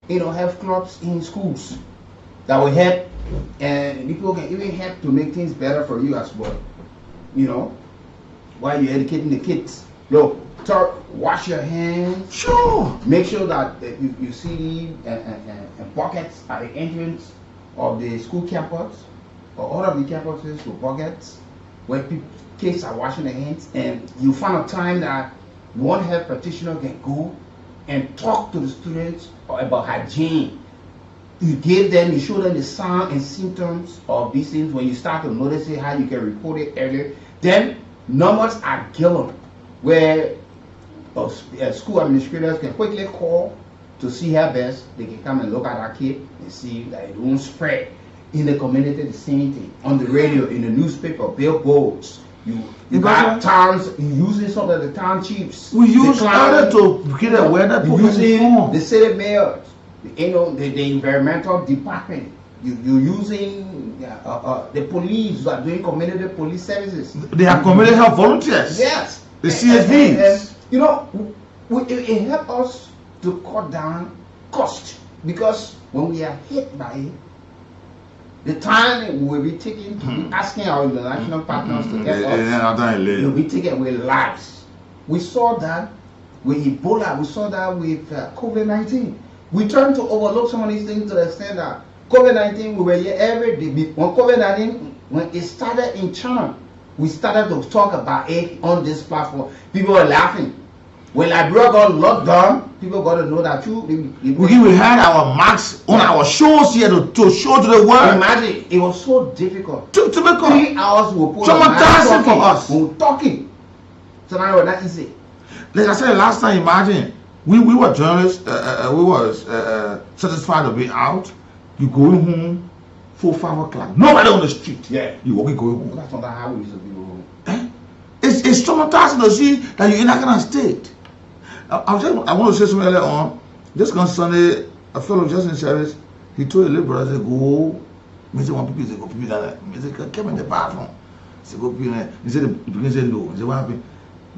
health clubs in schools that will help, and people can even help to make things better for you as well. While you're educating the kids, look, wash your hands. Sure. Make sure that you see buckets at the entrance of the school campus or all of the campuses with buckets where kids are washing their hands, and you find a time that one health practitioner can go and talk to the students about hygiene. You show them the signs and symptoms of these things. When you start to notice it, how you can report it earlier, then numbers are given where school administrators can quickly call to see how best they can come and look at our kid and see that it won't spread in the community. The same thing on the radio, in the newspaper, billboards. You got towns using some of the town chiefs. We use other to get aware that people using the city mayors, the environmental department. You using the police who are doing community police services. They are community health volunteers. Yes, the CSVs. It helps us to cut down cost, because when we are hit by it, the time we will be taking to be asking our international partners to help us, it will be taken with lives. We saw that with Ebola, we saw that with COVID-19. We turned to overlook some of these things to the extent that COVID-19, we were here every day. When COVID-19, when it started in China, we started to talk about it on this platform. People were laughing. When Liberia got locked down, people got to know that we had our masks on our shows here to show to the world. Imagine, it was so difficult. To make 3 hours we put traumatizing for us. We were talking. So now it was not easy. Like I said last time, imagine, we were journalists, we were satisfied to be out. You going home 4, 5 o'clock. Nobody on the street. Yeah. You walking going home. That's not how we used to be home. It's traumatizing to see that you're in that kind of state. I want to say something earlier on. Just on Sunday, a fellow just in service, he told a little brother, I said, go. He said, one people say, go pee that. He said, come in the bathroom. He said, go pee there. He said, the people said no. He said, what happened?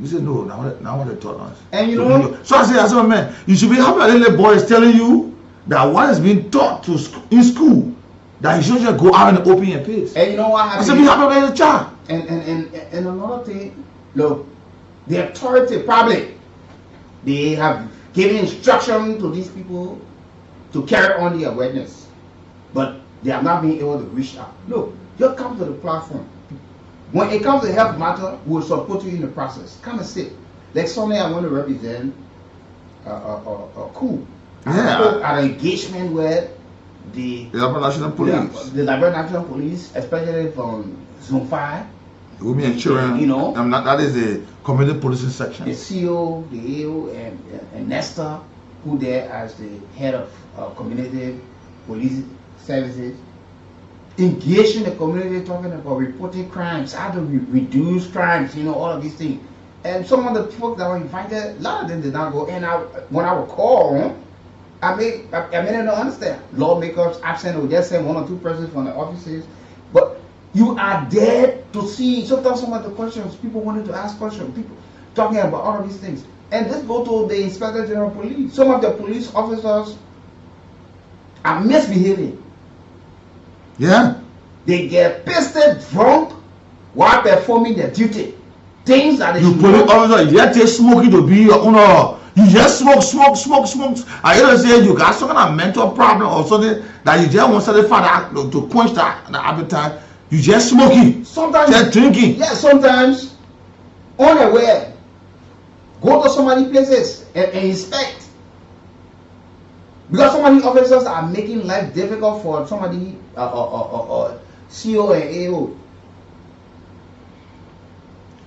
He said, no, now what they taught us. And you know? So I said, man, you should be happy that little boy is telling you that what is being taught in school, that you should just go out and open your face. And you know what happened? I said, be happy about the child. And another thing, look, the authority probably, they have given instruction to these people to carry on the awareness, but they have not been able to reach out. Look, just come to the platform. When it comes to health matter, we'll support you in the process. Come and sit. Like Sunday, I want to represent Thekool. Yeah. At an engagement where the Liberia National Police, the Liberia National Police, especially from Zone 5, women and children, that is the community policing section. The CEO, the AO, and Nestor, who there as the head of community police services, engaging the community, talking about reporting crimes, how to reduce crimes, all of these things. And some of the folks that were invited, a lot of them did not go. And when I would call, I made them understand. Lawmakers absent, or just send 1 or 2 persons from the offices. But you are there to see. Sometimes some of the questions, people wanted to ask questions, people talking about all of these things. And this go to the Inspector General of Police. Some of the police officers are misbehaving. Yeah. They get pissed, drunk, while performing their duty. Things that they you police officer, you just smoking to be your owner. You just smoke. I either say you got some kind of mental problem or something that you just want something to quench the appetite. You just smoking. Sometimes just drinking. Yeah, sometimes unaware. Go to so many places and inspect. Because so many officers are making life difficult for somebody, CO and AO.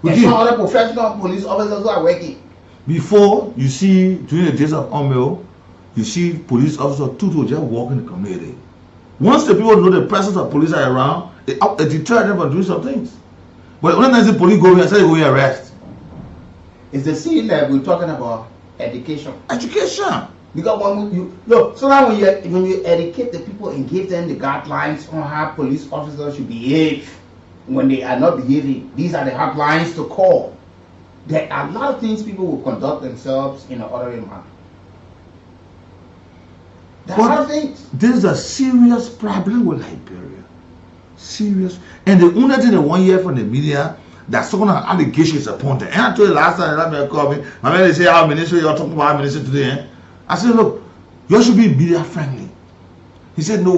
And some other professional police officers who are working. Before, you see, during the days of Omeo, you see police officers to just walk in the community. Once the people know the presence of police are around, it deters them from doing some things. But when the police go in, I say they go in arrest. It's the same that we're talking about education. Education. Because when you look, so now when you educate the people and give them the guidelines on how police officers should behave when they are not behaving, these are the hotlines to call. There are a lot of things people will conduct themselves in an orderly manner. There are a lot of things. This is a serious problem with Liberia. Serious. And the only thing they want to hear from the media, that's some kind of allegations upon them. And I told you last time, that man called me, my man, they say, our minister, you're talking about our minister today. Eh? I said, look, you should be media friendly. He said, no,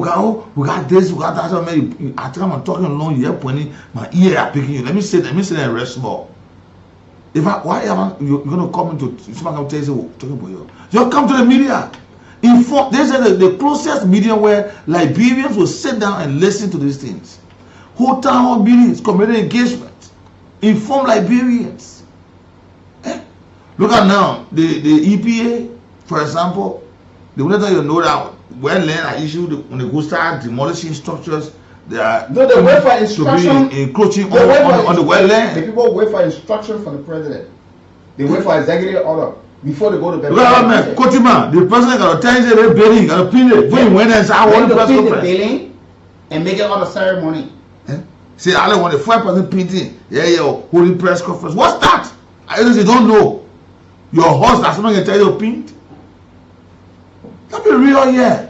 we got this, we got that. I think I'm talking alone, you're pointing, my ear are picking you. Let me say and rest small. Why am I, you're going to come into, somebody tell you, talking about you. You come to the media. Inform, this is the closest media where Liberians will sit down and listen to these things. Whole town hall meetings, community engagement. Inform Liberians. Look at now, the EPA, for example, they will let you know that when land are issued, when they go start demolishing structures, they are they wait for instruction, encroaching on the wetland. The people wait for instruction from the president. They wait for executive order before they go to bed. Look at man, Kotima, the president got to tell you they're building, got to pin it. When he went and said, I want to press conference. The building and make it all the ceremony. See, I don't want the 5% painting. Yeah, holding press conference. What's that? I honestly don't know. Your horse that someone can tell you paint. That be real, yeah.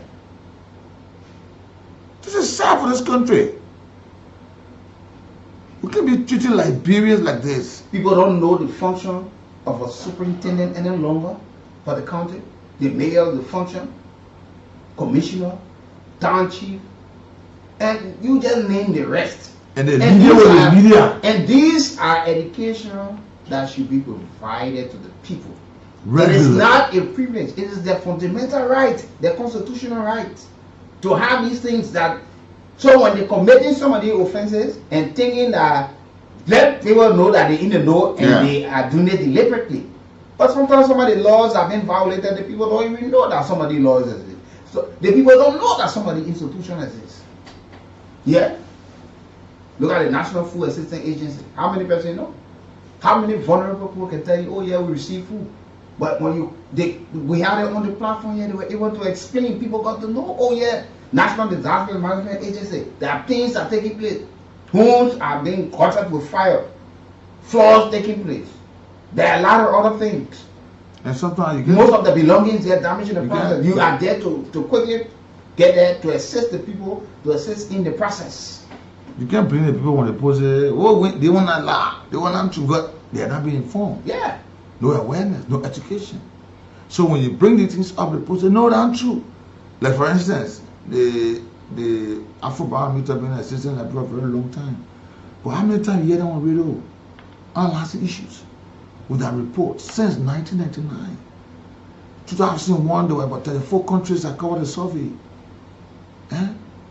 This is sad for this country. We can't be treating Liberians like this. People don't know the function of a superintendent any longer for the county. The mayor, the function, commissioner, town chief, and you just name the rest. And the media. And these are educational that should be provided to the people. Regular. It is not a privilege. It is their fundamental right, their constitutional right, to have these things that. So when they're committing some of the offenses and thinking that, let people know that they're in the know and they are doing it deliberately. But sometimes some of the laws have been violated. The people don't even know that some of the laws exist. So the people don't know that some of the institutions exist. Yeah. Look at the National Food Assistance Agency. How many people know? How many vulnerable people can tell you, oh yeah, we receive food? But when we had it on the platform here, they were able to explain. People got to know, oh yeah, National Disaster Management Agency. There are things that are taking place. Homes are being caught with fire. Floods taking place. There are a lot of other things. And sometimes you get most of the belongings they are damaging the process. You are there to quickly get there to assist the people, to assist in the process. You can't blame the people when they post it. Oh, they want to lie. They want them to go. They are not being informed. Yeah. No awareness, no education. So when you bring these things up, they post it. No, that's true. Like for instance, the Afro-Barometer been assisting that for a very long time. But how many times you hear them on radio? Unanswered issues with that report since 1999. 2001, there were about 34 countries that covered the survey.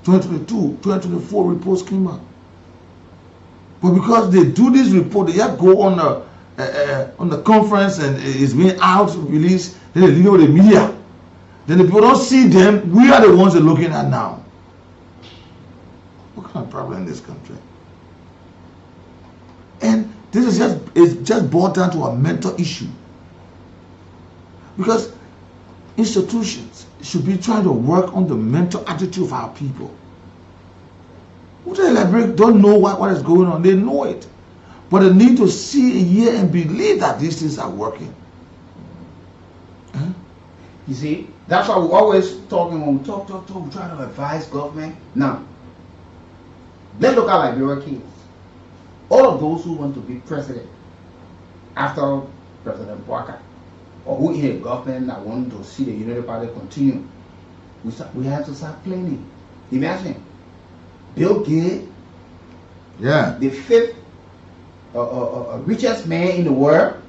2022, 2024 reports came out. But because they do this report, they have to go on the conference and it's being out released, then they leave it with the media. Then the people don't see them. We are the ones they're looking at now. What kind of problem in this country? And this is just boiled down to a mental issue. Because institutions should be trying to work on the mental attitude of our people. Who don't know what is going on. They know it. But they need to see, hear, and believe that these things are working. You see, that's why we're always talking when we talk, we try to advise government. Now, let's look at Liberia case. All of those who want to be president after President Bouaka, or who in a government that want to see the United Party continue, we have to start planning. Imagine, Bill Gates, the fifth richest man in the world,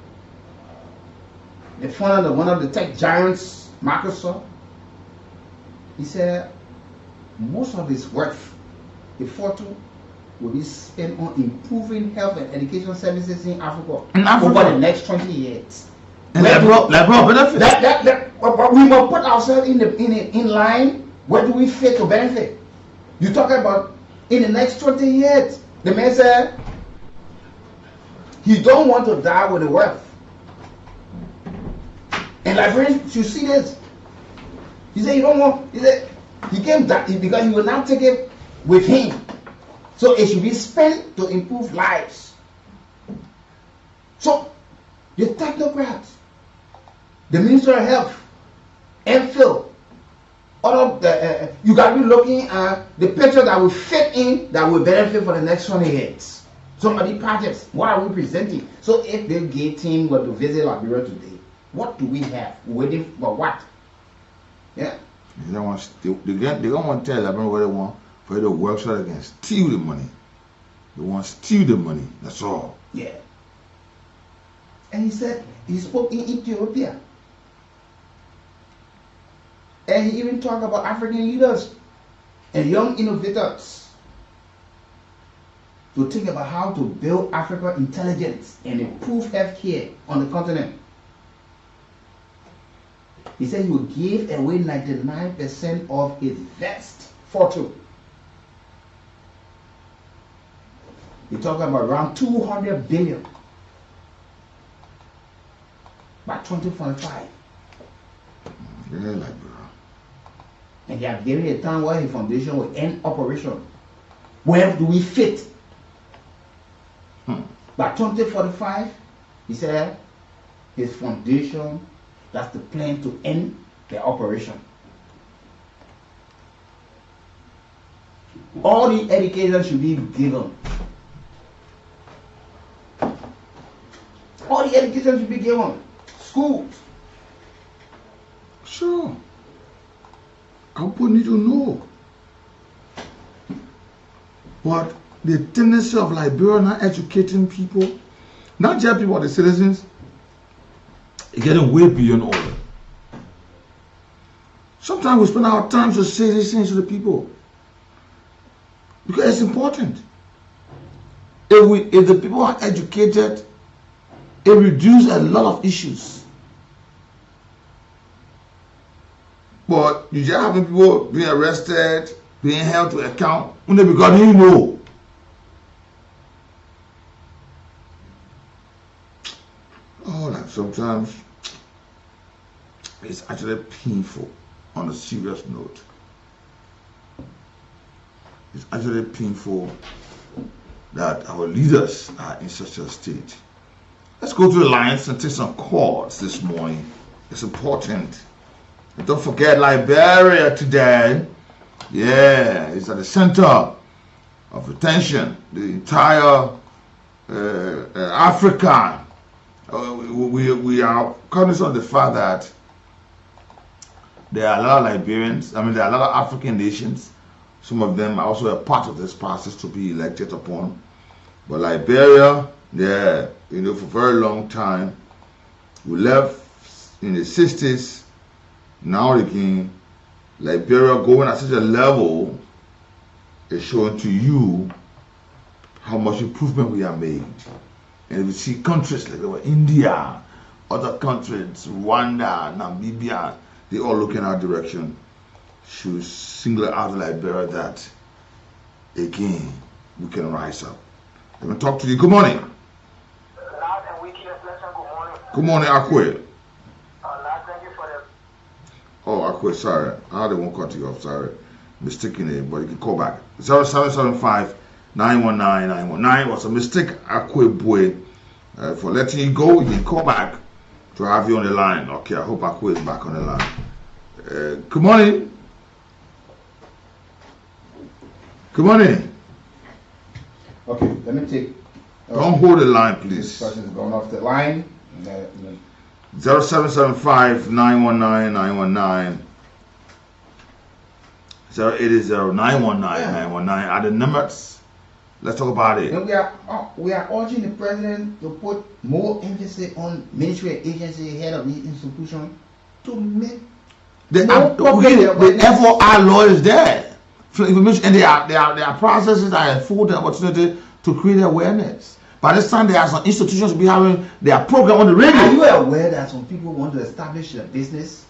the founder of one of the tech giants, Microsoft. He said most of his wealth, the fortune, will be spent on improving health and education services in Africa over the next 20 years. And benefit. But we must put ourselves in line. Where do we fit to benefit? You talk about in the next 20 years. The man said he don't want to die with the wealth. And Liberians should see this. He said he don't want. He said he came back because he will not take it with him. So it should be spent to improve lives. So the technocrats, the Minister of Health, MPhil, you got to be looking at the picture that will fit in, that will benefit for the next 20 years. Some of the projects, what are we presenting? So if the gay team were to visit Liberia today, what do we have? Waiting for what? Yeah. They don't want to tell Liberia what they want for you to work so they can steal the money. They want to steal the money. That's all. Yeah. And he said he spoke in Ethiopia. And he even talked about African leaders and young innovators to think about how to build African intelligence and improve healthcare on the continent. He said he would give away 99% of his vast fortune. He talked about around 200 billion by 2045. Yeah, like, and he had given a time where his foundation will end operation. Where do we fit? By 2045, he said his foundation, that's the plan to end the operation. All the education should be given. All the education should be given. Schools. Sure. People need to know. But the tendency of Liberia not educating people, not just people, the citizens, is getting way beyond order. Sometimes we spend our time to say these things to the people because it's important. If the people are educated, it reduces a lot of issues. But you just having people being arrested, being held to account, only because you know. Oh, like sometimes it's actually painful on a serious note. It's actually painful that our leaders are in such a state. Let's go to the lines and take some calls this morning. It's important. And don't forget Liberia today. Yeah, it's at the center of attention. The entire Africa. We are cognizant of the fact that there are a lot of Liberians. I mean, there are a lot of African nations. Some of them are also a part of this process to be elected upon. But Liberia, yeah, for a very long time, we left in the 60s. Now again, Liberia going at such a level is showing to you how much improvement we have made. And if you see countries like India, other countries, Rwanda, Namibia, they all look in our direction. Should single out Liberia that again we can rise up. Let me talk to you. Good morning. Good morning, Akwe. Oh, Akwe, sorry. I didn't want to cut you off, sorry. Mistakenly, but you can call back. 0775-919-919 was a mistake, Akwe boy. For letting you go, you can call back to have you on the line. Okay, I hope Akwe is back on the line. Good morning. Good morning. Okay, let me take. Don't hold the line, please. This person is going off the line. 0775-919-919 080-919-919 are the numbers. Let's talk about it. And we are urging the president to put more emphasis on ministry and agency head of the institution to make the FOI law is there and there are processes that afford the opportunity to create awareness. By this time, there are some institutions be having their program on the radio. Are you aware that some people want to establish a business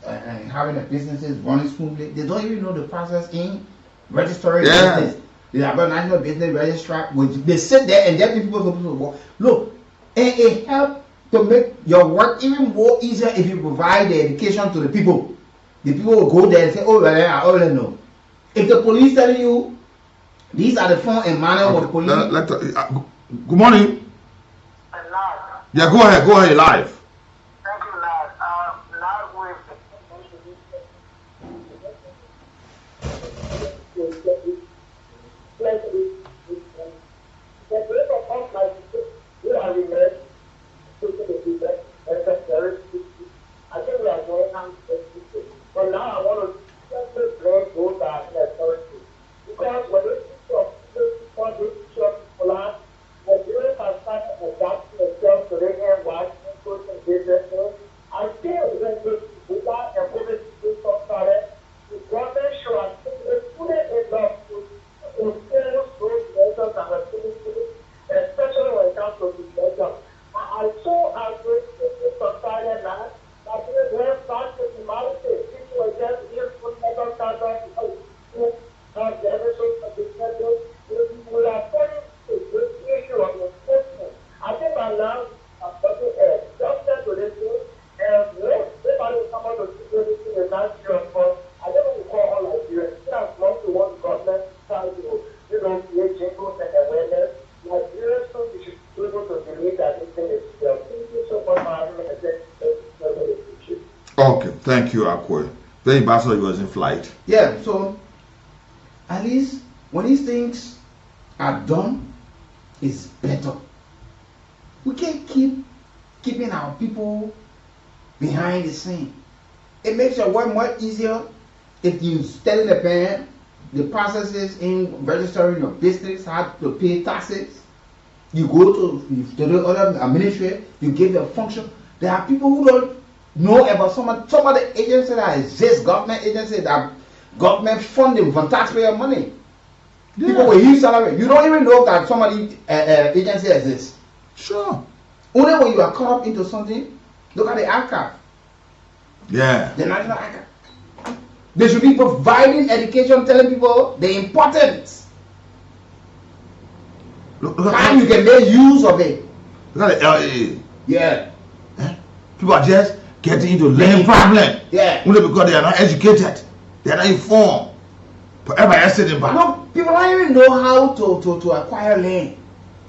and having their businesses running smoothly? They don't even know the process in registering business. They have a national business registrar. They sit there and get people to work. Look, and it helps to make your work even more easier if you provide the education to the people. The people will go there and say, oh, I already know. If the police telling you, these are the form and manner of the police. Good morning. Yeah, go ahead, live. Thank you, lad. Okay, thank you, Akwe. The ambassador was in flight. Yeah, so at least when these things are done, it's better. We can't keep keeping our people behind the scene. It makes your work much easier if you study the pen, the processes in registering your business, how to pay taxes. You go to the other administrator, you give your function. There are people who don't know about some of the agencies that exist, government agencies that government funding from taxpayer money. Yeah. People with huge salary. You don't even know that some of the agency exists. Sure. Only when you are caught up into something, look at the archive. Yeah. The National Archive. They should be providing education, telling people the importance. How you can make use of it. Look at the LA. Yeah. People are just getting into land problem. Yeah. Only because they are not educated. They are not informed. But everybody else sitting back. No, people don't even know how to acquire land.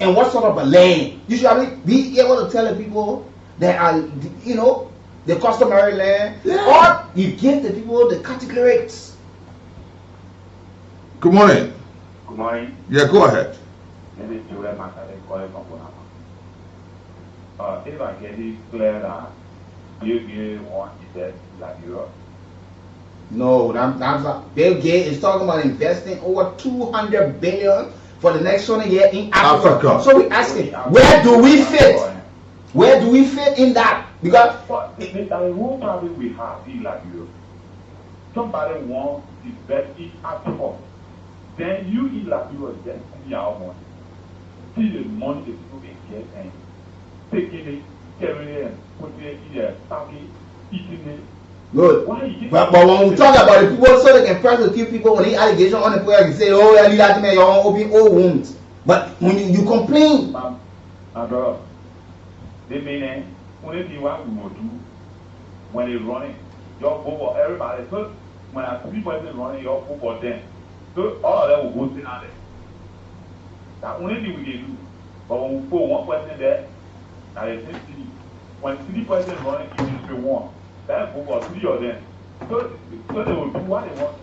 And what sort of a land. You should be able to tell the people that are, you know, the customary land. Yeah. Or you give the people the category rates. Good morning. Good morning. Yeah, go ahead. This is Joel Makade calling from Bonama. If I get it clear that you want to invest like Europe. No, that's not. Bill Gates is talking about investing over 200 billion for the next 20 years in Africa. So we asking, where do we fit? Where do we fit in that? Because who probably we have in like Europe. Somebody wants to invest in Africa. Then you in like Europe just see our money. See the money that people can get and taking it, carrying it, and putting it in their pocket, eating it. Good. But when we talk about the people so they can prosecute people when the allegation on the player and say, oh, I need that man, you want to open old wounds. But when you complain. My brother, they mean only thing what we will do when they running, your vote for everybody. So when I see people running, your vote for them. So all of them will go sit out there. That's the only thing we can do. But when we put one person there, now they say city. When city person running, it is the one. That vote for 3 of them. So they will do what they want.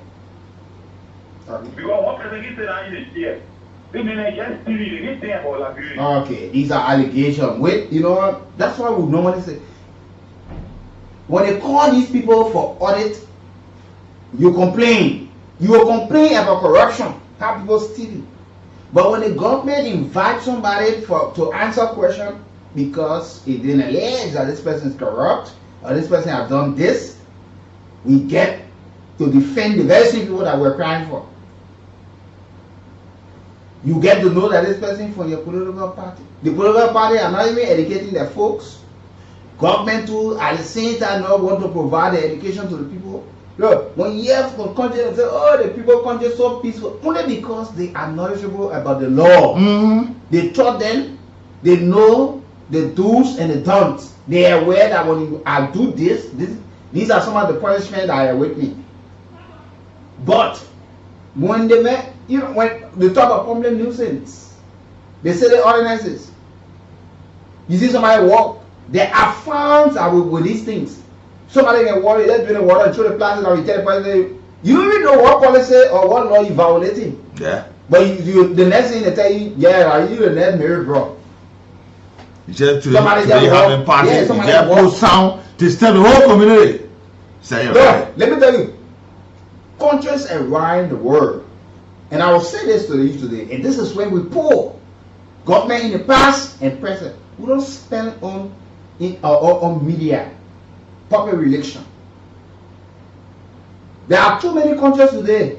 Because one person gets it in the chair. They mean they just see it, they get there about Liberia. Okay, these are allegations. Wait, you know what? That's why we normally say when they call these people for audit, you complain. You will complain about corruption, how people stealing. But when the government invites somebody to answer questions because it didn't allege that this person is corrupt or this person has done this, we get to defend the very same people that we're crying for. You get to know that this person from your political party. The political party are not even educating their folks. Government too, at the same time, not want to provide the education to the people. Look, when you have from country and say, oh, the people country is so peaceful, only because they are knowledgeable about the law. Mm-hmm. They taught them, they know the do's and the don'ts. They are aware that when I do this, these are some of the punishments that are with me. But when they met, you know, when they talk about public nuisance, they say the ordinances. You see somebody walk, there are fines with these things. Somebody can worry, they're doing the water and throw the plastic and we tell the person, you don't even know what policy or what law you're violating. Yeah. But the next thing they tell you, yeah, are you the next Mary bro? Just to having parties, just put sound to disturb the whole community. Say it right. Let me tell you, countries around the world, and I will say this to you today, and this is when we poor. Government in the past and present, we don't spend on media, public relation. There are too many countries today.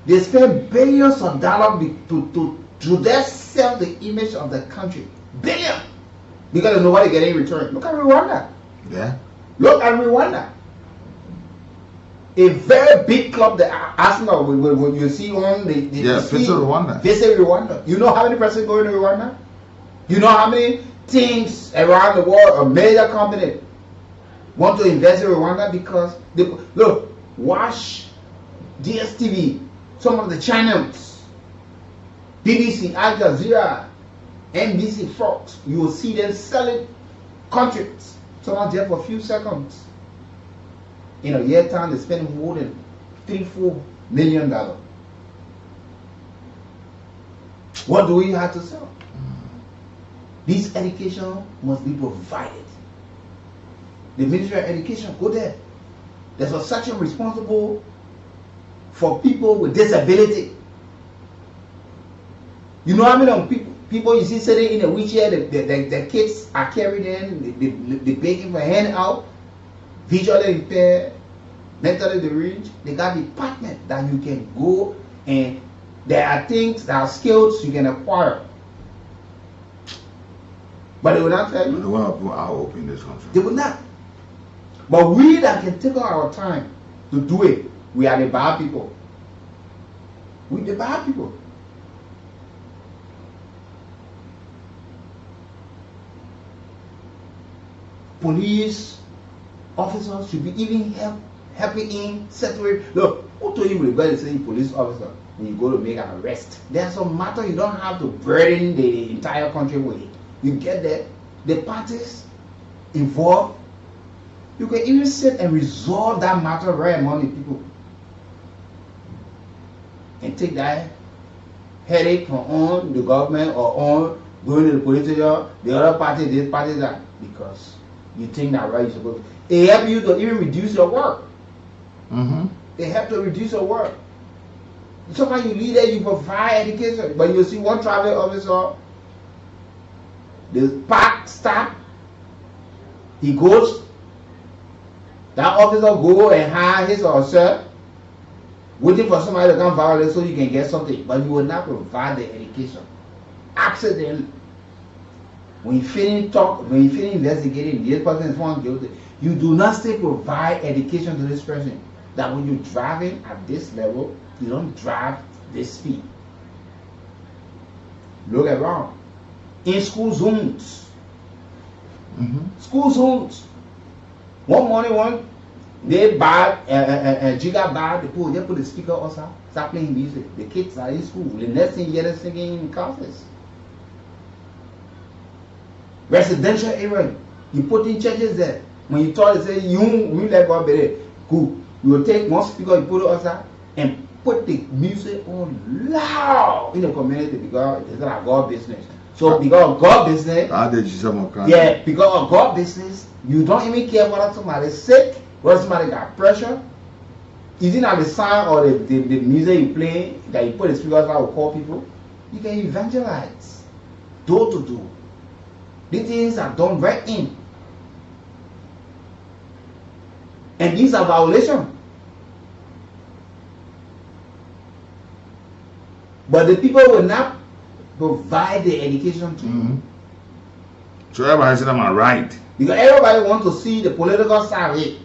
They spend billions of dollars to just sell the image of the country. Billion, because there's nobody getting return. Look at Rwanda. Yeah. Look at Rwanda. A very big club, the Arsenal, when you see on the visit Rwanda. Visit Rwanda. You know how many persons go to Rwanda? You know how many teams around the world, a major company, want to invest in Rwanda because look, watch DSTV, some of the channels, BBC, Al Jazeera, NBC, Fox, you will see them selling contracts. Someone there for a few seconds. In a year time, they spend more than $3-4 million. What do we have to sell? This education must be provided. The Ministry of Education, go there. There's a section responsible for people with disability. You know how many people you see sitting in a wheelchair, the kids are carried in, they begging for a hand out, visually impaired, mentally deranged. They got a department that you can go and there are things, there are skills you can acquire. But they will not tell you. They want to put our hope in this country. They will not. But we that can take our time to do it, we are the bad people. We the bad people. Police officers should be even helping in settling. Look, who told you we're going to say police officer when you go to make an arrest? There's some matter you don't have to burden the entire country with. You get there, the parties involved, you can even sit and resolve that matter right among the people. And take that headache from on the government or on going to the police station, the other party, this party, that. Because you think that right, you're supposed to. It helps you to even reduce your work. It helps to reduce your work. Sometimes you lead there, you provide education, but you see one traffic officer, the park stop, he goes, that officer go and hire his or herself, waiting for somebody to come violate so you can get something, but you will not provide the education. Accidentally. When you finish when you finish investigating, this person is found guilty, you do not still provide education to this person. That when you're driving at this level, you don't drive this speed. Look around. In school zones. School zones. One morning, they buy a gigabyte, they put the speaker outside, start playing music. The kids are in school. The next thing you hear them singing in classes. Residential area, you put in churches there. When you talk, they say, you let God be there. Cool. You will take one speaker, you put it outside, and put the music on loud in the community because it's not God business. So because of God business, yeah, because of God business, you don't even care whether somebody's sick, whether somebody got pressure. Is it not the sign or the music you play that you put the speakers out will call people? You can evangelize, door to door. These things are done right in. And these are violations. But the people will not provide the education to you. So everybody said I'm right. Because everybody wants to see the political side of it.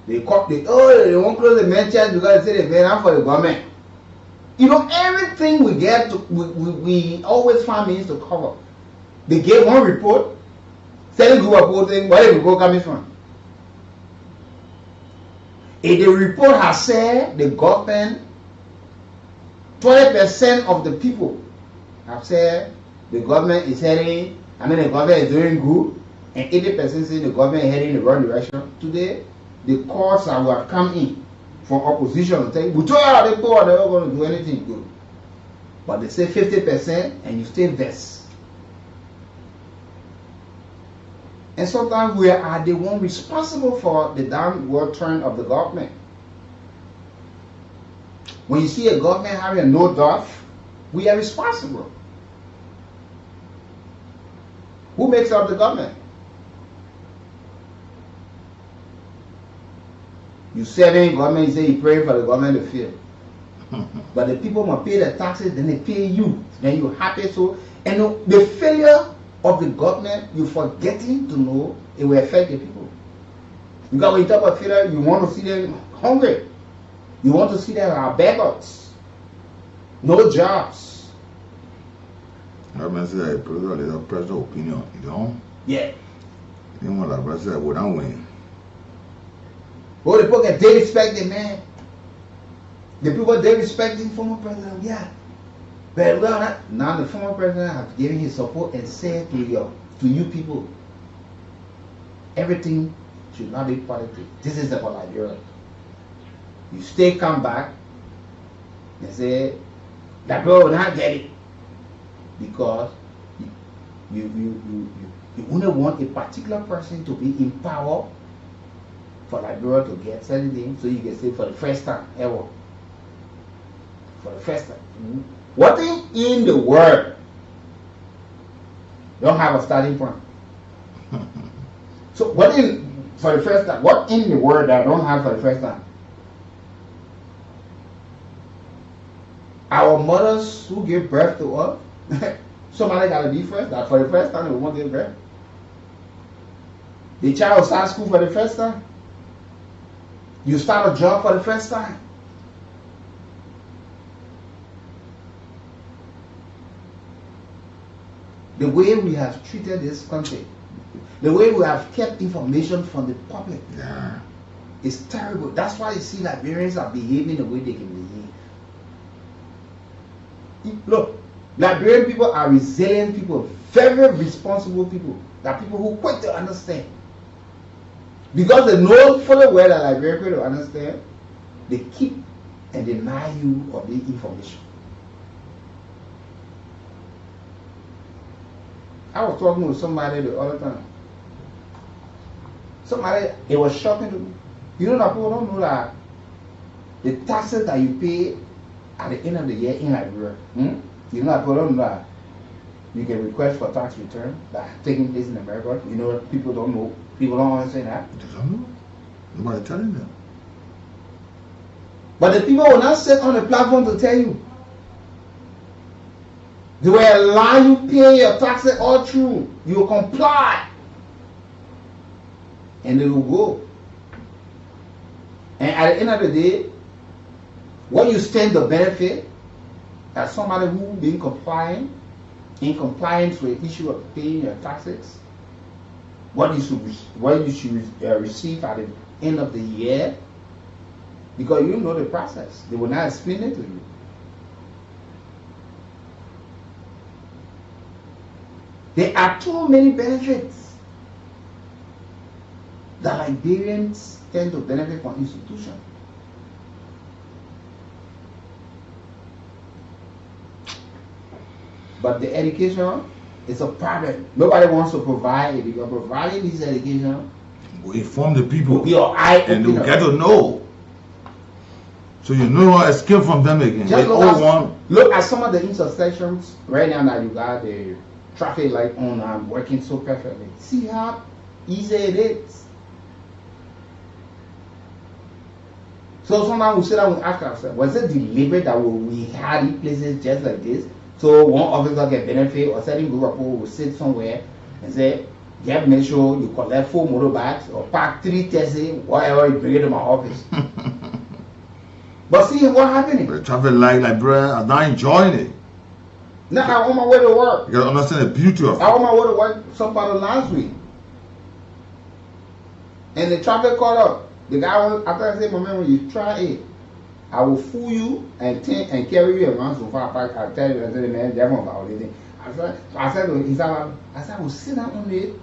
They won't close the main church because they say they're better for the government. You know, everything we get, we always find means to cover. They gave one report, selling group of voting, where the report coming from? If the report has said the government, 20% of the people have said the government is heading, the government is doing good, and 80% say the government is heading in the wrong direction. Today, the courts that will have come in from opposition to say, we told you they poor, they're not going to do anything good. But they say 50% and you still vest. And sometimes we are the one responsible for the downward trend of the government. When you see a government having a no doff, we are responsible. Who makes up the government? You serving government, you say you pray for the government to fail. But the people must pay the taxes, then they pay you. Then you're happy. So, and the failure of the government, you're forgetting to know it will affect the people. Because when you talk about failure, you want to see them hungry. You want to see them as beggars. No jobs. Government said a personal opinion, you know? Yeah. They want that president would not win. Well, the people they respect the man. The people they respect the former president, yeah. But well, now the former president has given his support and said to you people, everything should not be politics. This is about Liberia. You stay come back and say, Liberia will not get it. Because you only want a particular person to be in power for Liberia to get certain things, so you can say for the first time ever. For the first time. What thing in the world don't have a starting point? So what in for the first time? What in the world that don't have for the first time? Our mothers who give birth to us, somebody gotta be first. That for the first time they won't give birth. The child starts school for the first time. You start a job for the first time. The way we have treated this country, the way we have kept information from the public, is terrible. That's why you see Liberians are behaving the way they can behave. Look, Liberian people are resilient people, very responsible people. They're people who quick to understand. Because they know fully well that Liberian people understand, they keep and deny you of the information. I was talking with somebody the other time. Somebody, it was shocking to me. You know that people don't know that the taxes that you pay at the end of the year in Liberia, you know that people don't know that you can request for tax return that taking place in America. You know what people don't know. People don't understand that. They don't know. Nobody telling them. But the people will not sit on the platform to tell you. They will allow you pay your taxes all through. You will comply. And they will go. And at the end of the day, what you stand to benefit as somebody who being compliant, in compliance with the issue of paying your taxes, what you should receive at the end of the year, because you know the process. They will not explain it to you. There are too many benefits that Liberians tend to benefit from institutions. But the education is a problem. Nobody wants to provide it. If you're providing this education, we inform the people and they will get to know. So you know how to escape from them again. Just look at some of the intersections right now that you got the traffic light on and working so perfectly. See how easy it is. So sometimes we sit down and ask ourselves, was it deliberate that we had in places just like this? So one officer get benefit or certain group of people will sit somewhere and say, you have to make sure you collect 4 motorbikes or park 3 Tesla, whatever, you bring it to my office. But see what happening? The traffic light Liberia are not enjoying it. Now I'm on my way to work. You gotta understand the beauty of it. I on my way to work some part of last week. And the traffic caught up. The guy after I said, my man, when you try it, I will fool you and carry you around so far back. I tell you, I said, man, they're going to violate it. I said, I will sit down on it.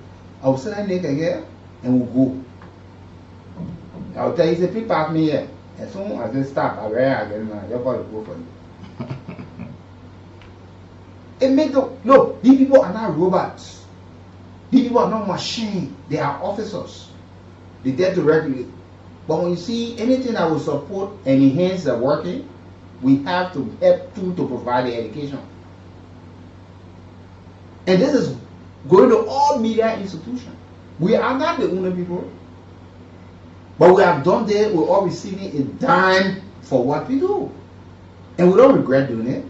I will sit down there again and we'll go. I will tell you, he said, people ask me here. As soon as they stop, I ran again, they're going to go for you. It makes look, these people are not robots. These people are not machines. They are officers. They there to regulate. But when you see anything that will support and enhance the working, we have to help to provide the education. And this is going to all media institutions. We are not the only people. But we have done that, we're all receiving a dime for what we do. And we don't regret doing it.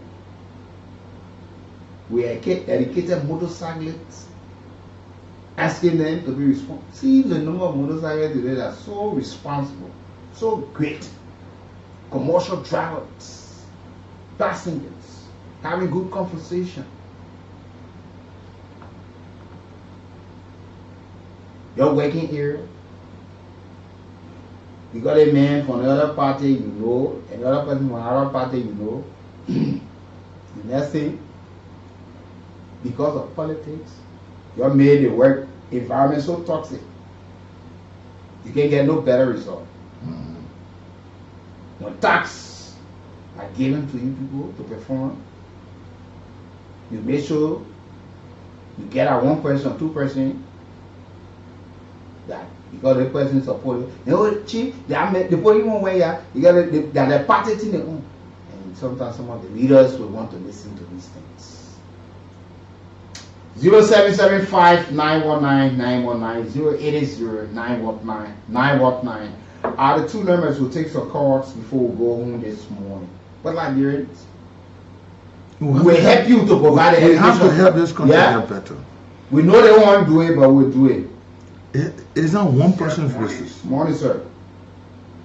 We educated motorcyclists, asking them to be responsible. See the number of motorcyclists today that are so responsible, so great. Commercial drivers, passengers, having good conversation. You're working here. You got a man from another party you know, another person from another party you know. The next thing, because of politics, you have made the work environment so toxic. you can't get no better result. When tax are given to you people to perform, you make sure you get out 1%, 2% that because the person support you. You know, chief, they put you on where you got the party thing. And sometimes some of the leaders will want to listen to these things. 0775-919-919, 080-919 are the two numbers we'll take some calls before we go home this morning. But Nigerians, we will help you to provide the education. We have to help this country get better. We know they won't do it, but we'll do it. It is not one person's business. Morning, sir.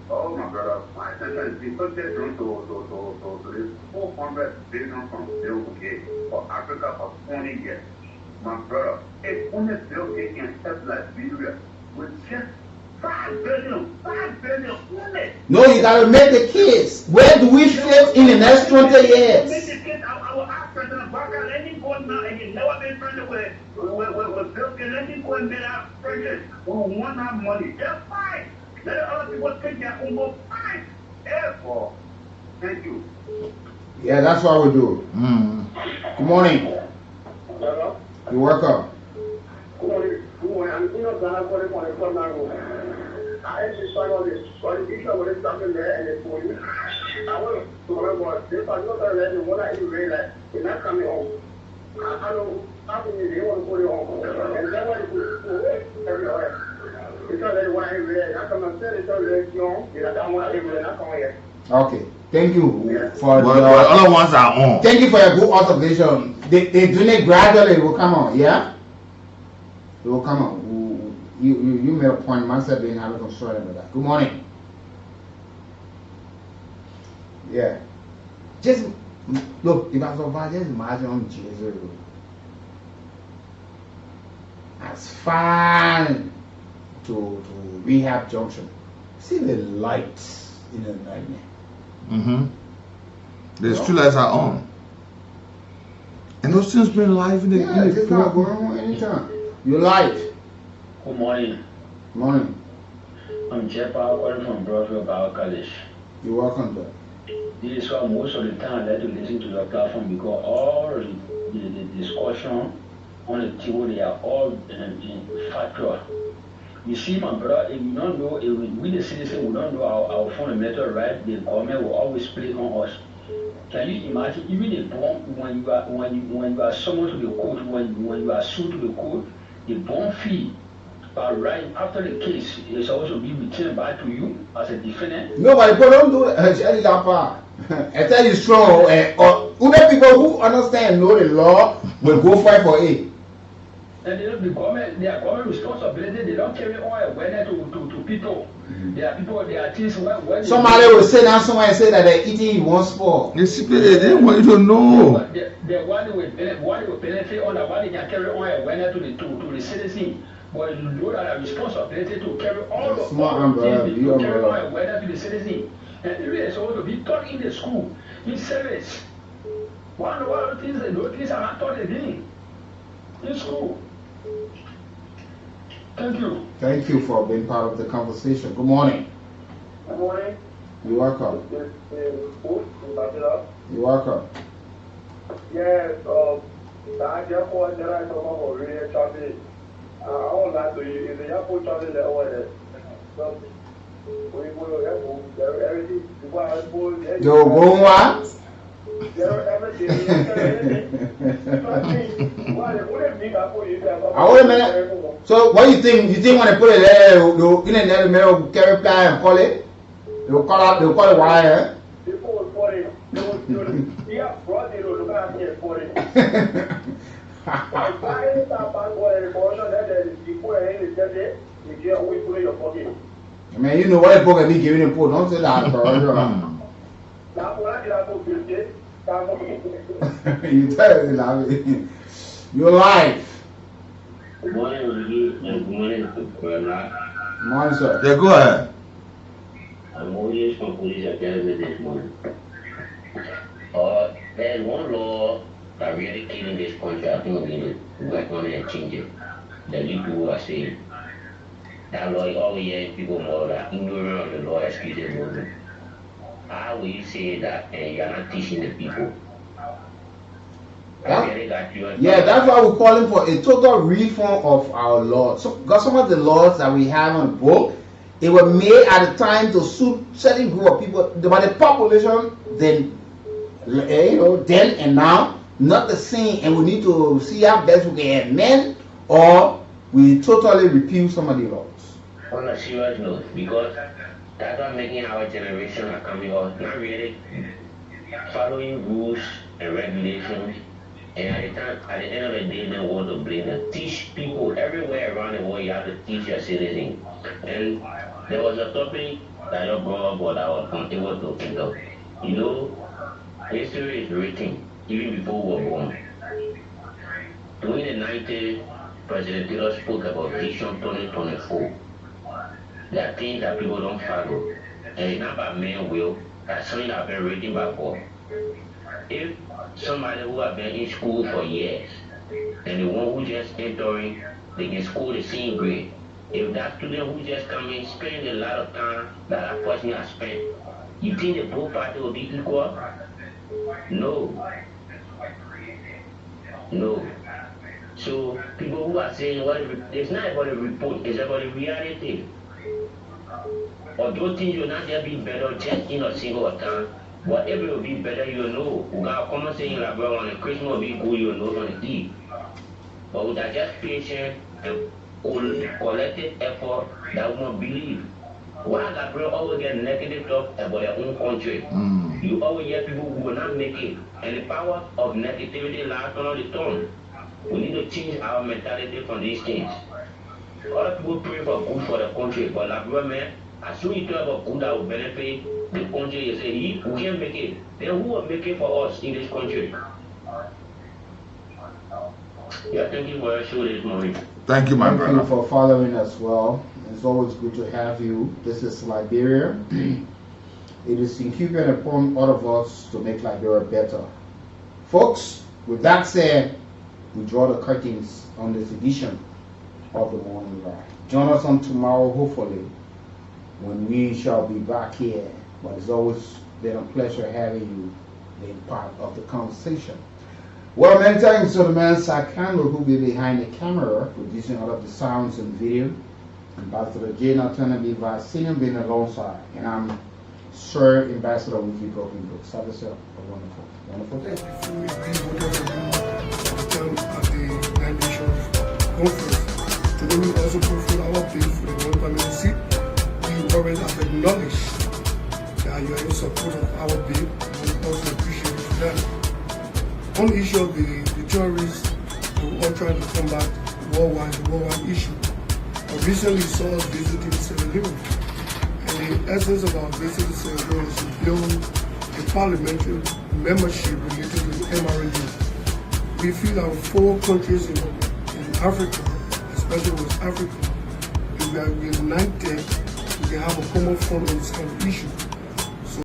Oh my brother, my attention is being so different to this 400 billion from Bill Gates for Africa for 20 years. My brother, if only Bill Gates can help Liberia with just 5 billion only. No, you gotta make the kids. Where do we fit in the next 20 years? Make the kids, I will ask President Barker, let him go now and you never been friendly with Bill Gates, let him go and make our president. We want our money. They're fine. Let other people take their own more fine. Therefore, thank you. Yeah, that's what we do. Good morning. Hello? You're welcome. Good morning. I'm in a Ghana for the club now. I actually saw all this. So the picture was something there and it's for you. I want to remember, if I know that the one I really like, it's not coming home. I know how can you want to put it home. And then what you put everywhere. Because they want to really, I come and say it's already young, I don't want to really not come here. Okay. Thank you for the other ones are on. Thank you for your good observation. They doing it gradually. It will come on, yeah. It will come on. You made a point. Myself being having concern about that. Good morning. Yeah. Just look. If I survive, just imagine on Jesus. That's fine to Rehab Junction. See the lights in the nightmare. The street lights are on. And those things been live in the it's not going on anytime. You're live. Good morning. Morning. I'm Jeff calling from Broadway Bible College. You're welcome, sir. This is why most of the time I like to listen to the platform because all the discussion on the table, they are all factual. You see, my brother, if you don't know, if we the citizens, we don't know our fundamental right, the government will always play on us. Can you imagine, even the bond, when you are summoned to the court, when you are sued to the court, the bond fee, but right after the case, is supposed to be returned back to you as a defendant? Nobody, but don't do it. I tell you strong, or other people who understand, know the law, will go fight for it. And their government responsibility, they don't carry on awareness to people. There are people, there are things where somebody will sit down somewhere and say that they're eating one sport. They want you to know. The one will benefit on the one they can carry on awareness to the citizen. But you know that a responsibility to carry all the things to carry on awareness to the citizen. And it is supposed to be taught in the school, in service. One of the things, those things are not taught again in school. Thank you. Thank you for being part of the conversation. Good morning. Good morning. You're welcome. You're welcome. Yes, I just want to talk about really Charlie. I want that to you. If you have put Charlie there, everything. Yo, go what? Wait a minute. So what do you think? You think when they put it there, they'll in the middle, carry ply and call it? They'll call it wire. Man, you know what the book be giving the poor. Don't say that. You tell me, you're live. Good morning, good morning, Morning, sir. Yeah, go ahead. I'm always from police academy this morning. There's one law that really killing this country. I think we're going to work on it and change it. The legal people are saying. that law, you always hear people more like ignorant of the law, excuse me. How will you say that you are not teaching the people? Yeah, that's why we're calling for a total reform of our laws. So, because some of the laws that we have on the book, they were made at a time to suit certain group of people, but the population then, then and now, not the same, and we need to see how best we can amend, or we totally repeal some of the laws. On a serious note, because that's what making our generation are coming out, not really following rules and regulations. And at the end of the day, they want to blame them. Teach people everywhere around the world, you have to teach your citizens. And there was a topic that you brought up what I was able to think of. You know, history is written even before we were born. During the 90s, President Taylor spoke about Vision 2024. There are things that people don't follow. And it's not by man will, that's something that has been written by God. If somebody who has been in school for years and the one who just entering, they can school the same grade. If that student who just come in spend a lot of time that person has spent, you think the both parties will be equal? No. No. So people who are saying it's not about the report, it's about the reality. Although things will not just be better just in a single time. Whatever will be better, you'll know. We got common saying like, well, on the Christmas will be good, you'll know on the Eve. But with that just patience and collective effort that we won't believe. Why Gabriel always get negative talk about their own country? You always hear people who will not make it. And the power of negativity lies on the tongue. We need to change our mentality from these things. Other people pray for good for the country, but like, man, as soon as you talk about good that will benefit the country, you say, we can't make it. Then who will make it for us in this country? Yeah, thank you for your show this morning. Thank you, my brother. Thank you for following as well. It's always good to have you. This is Liberia. It is incumbent upon all of us to make Liberia better. Folks, with that said, we draw the curtains on this edition of the Morning Live. Join us on tomorrow, hopefully, when we shall be back here. But it's always been a pleasure having you being part of the conversation. Well, many thanks to the man Sakano who will be behind the camera, producing all of the sounds and video. Ambassador Jane Alternative Vasinian being alongside. And I'm Sir Ambassador Wiki Broken Books. Have yourself a wonderful, wonderful day. At the Nine Nations Conference. Today we also fulfill our bid for the World Parliament seat. We already have acknowledged that you are in support of our bid. We also appreciate it for that. On the issue of the terrorists who are trying to combat worldwide issue. I recently saw us visiting Sierra Leone. And the essence of our visit to Sierra Leone is to build a parliamentary membership related to the MRND. We feel our 4 countries in Africa, especially West Africa, if we are united, we can have a common front on this kind of issue.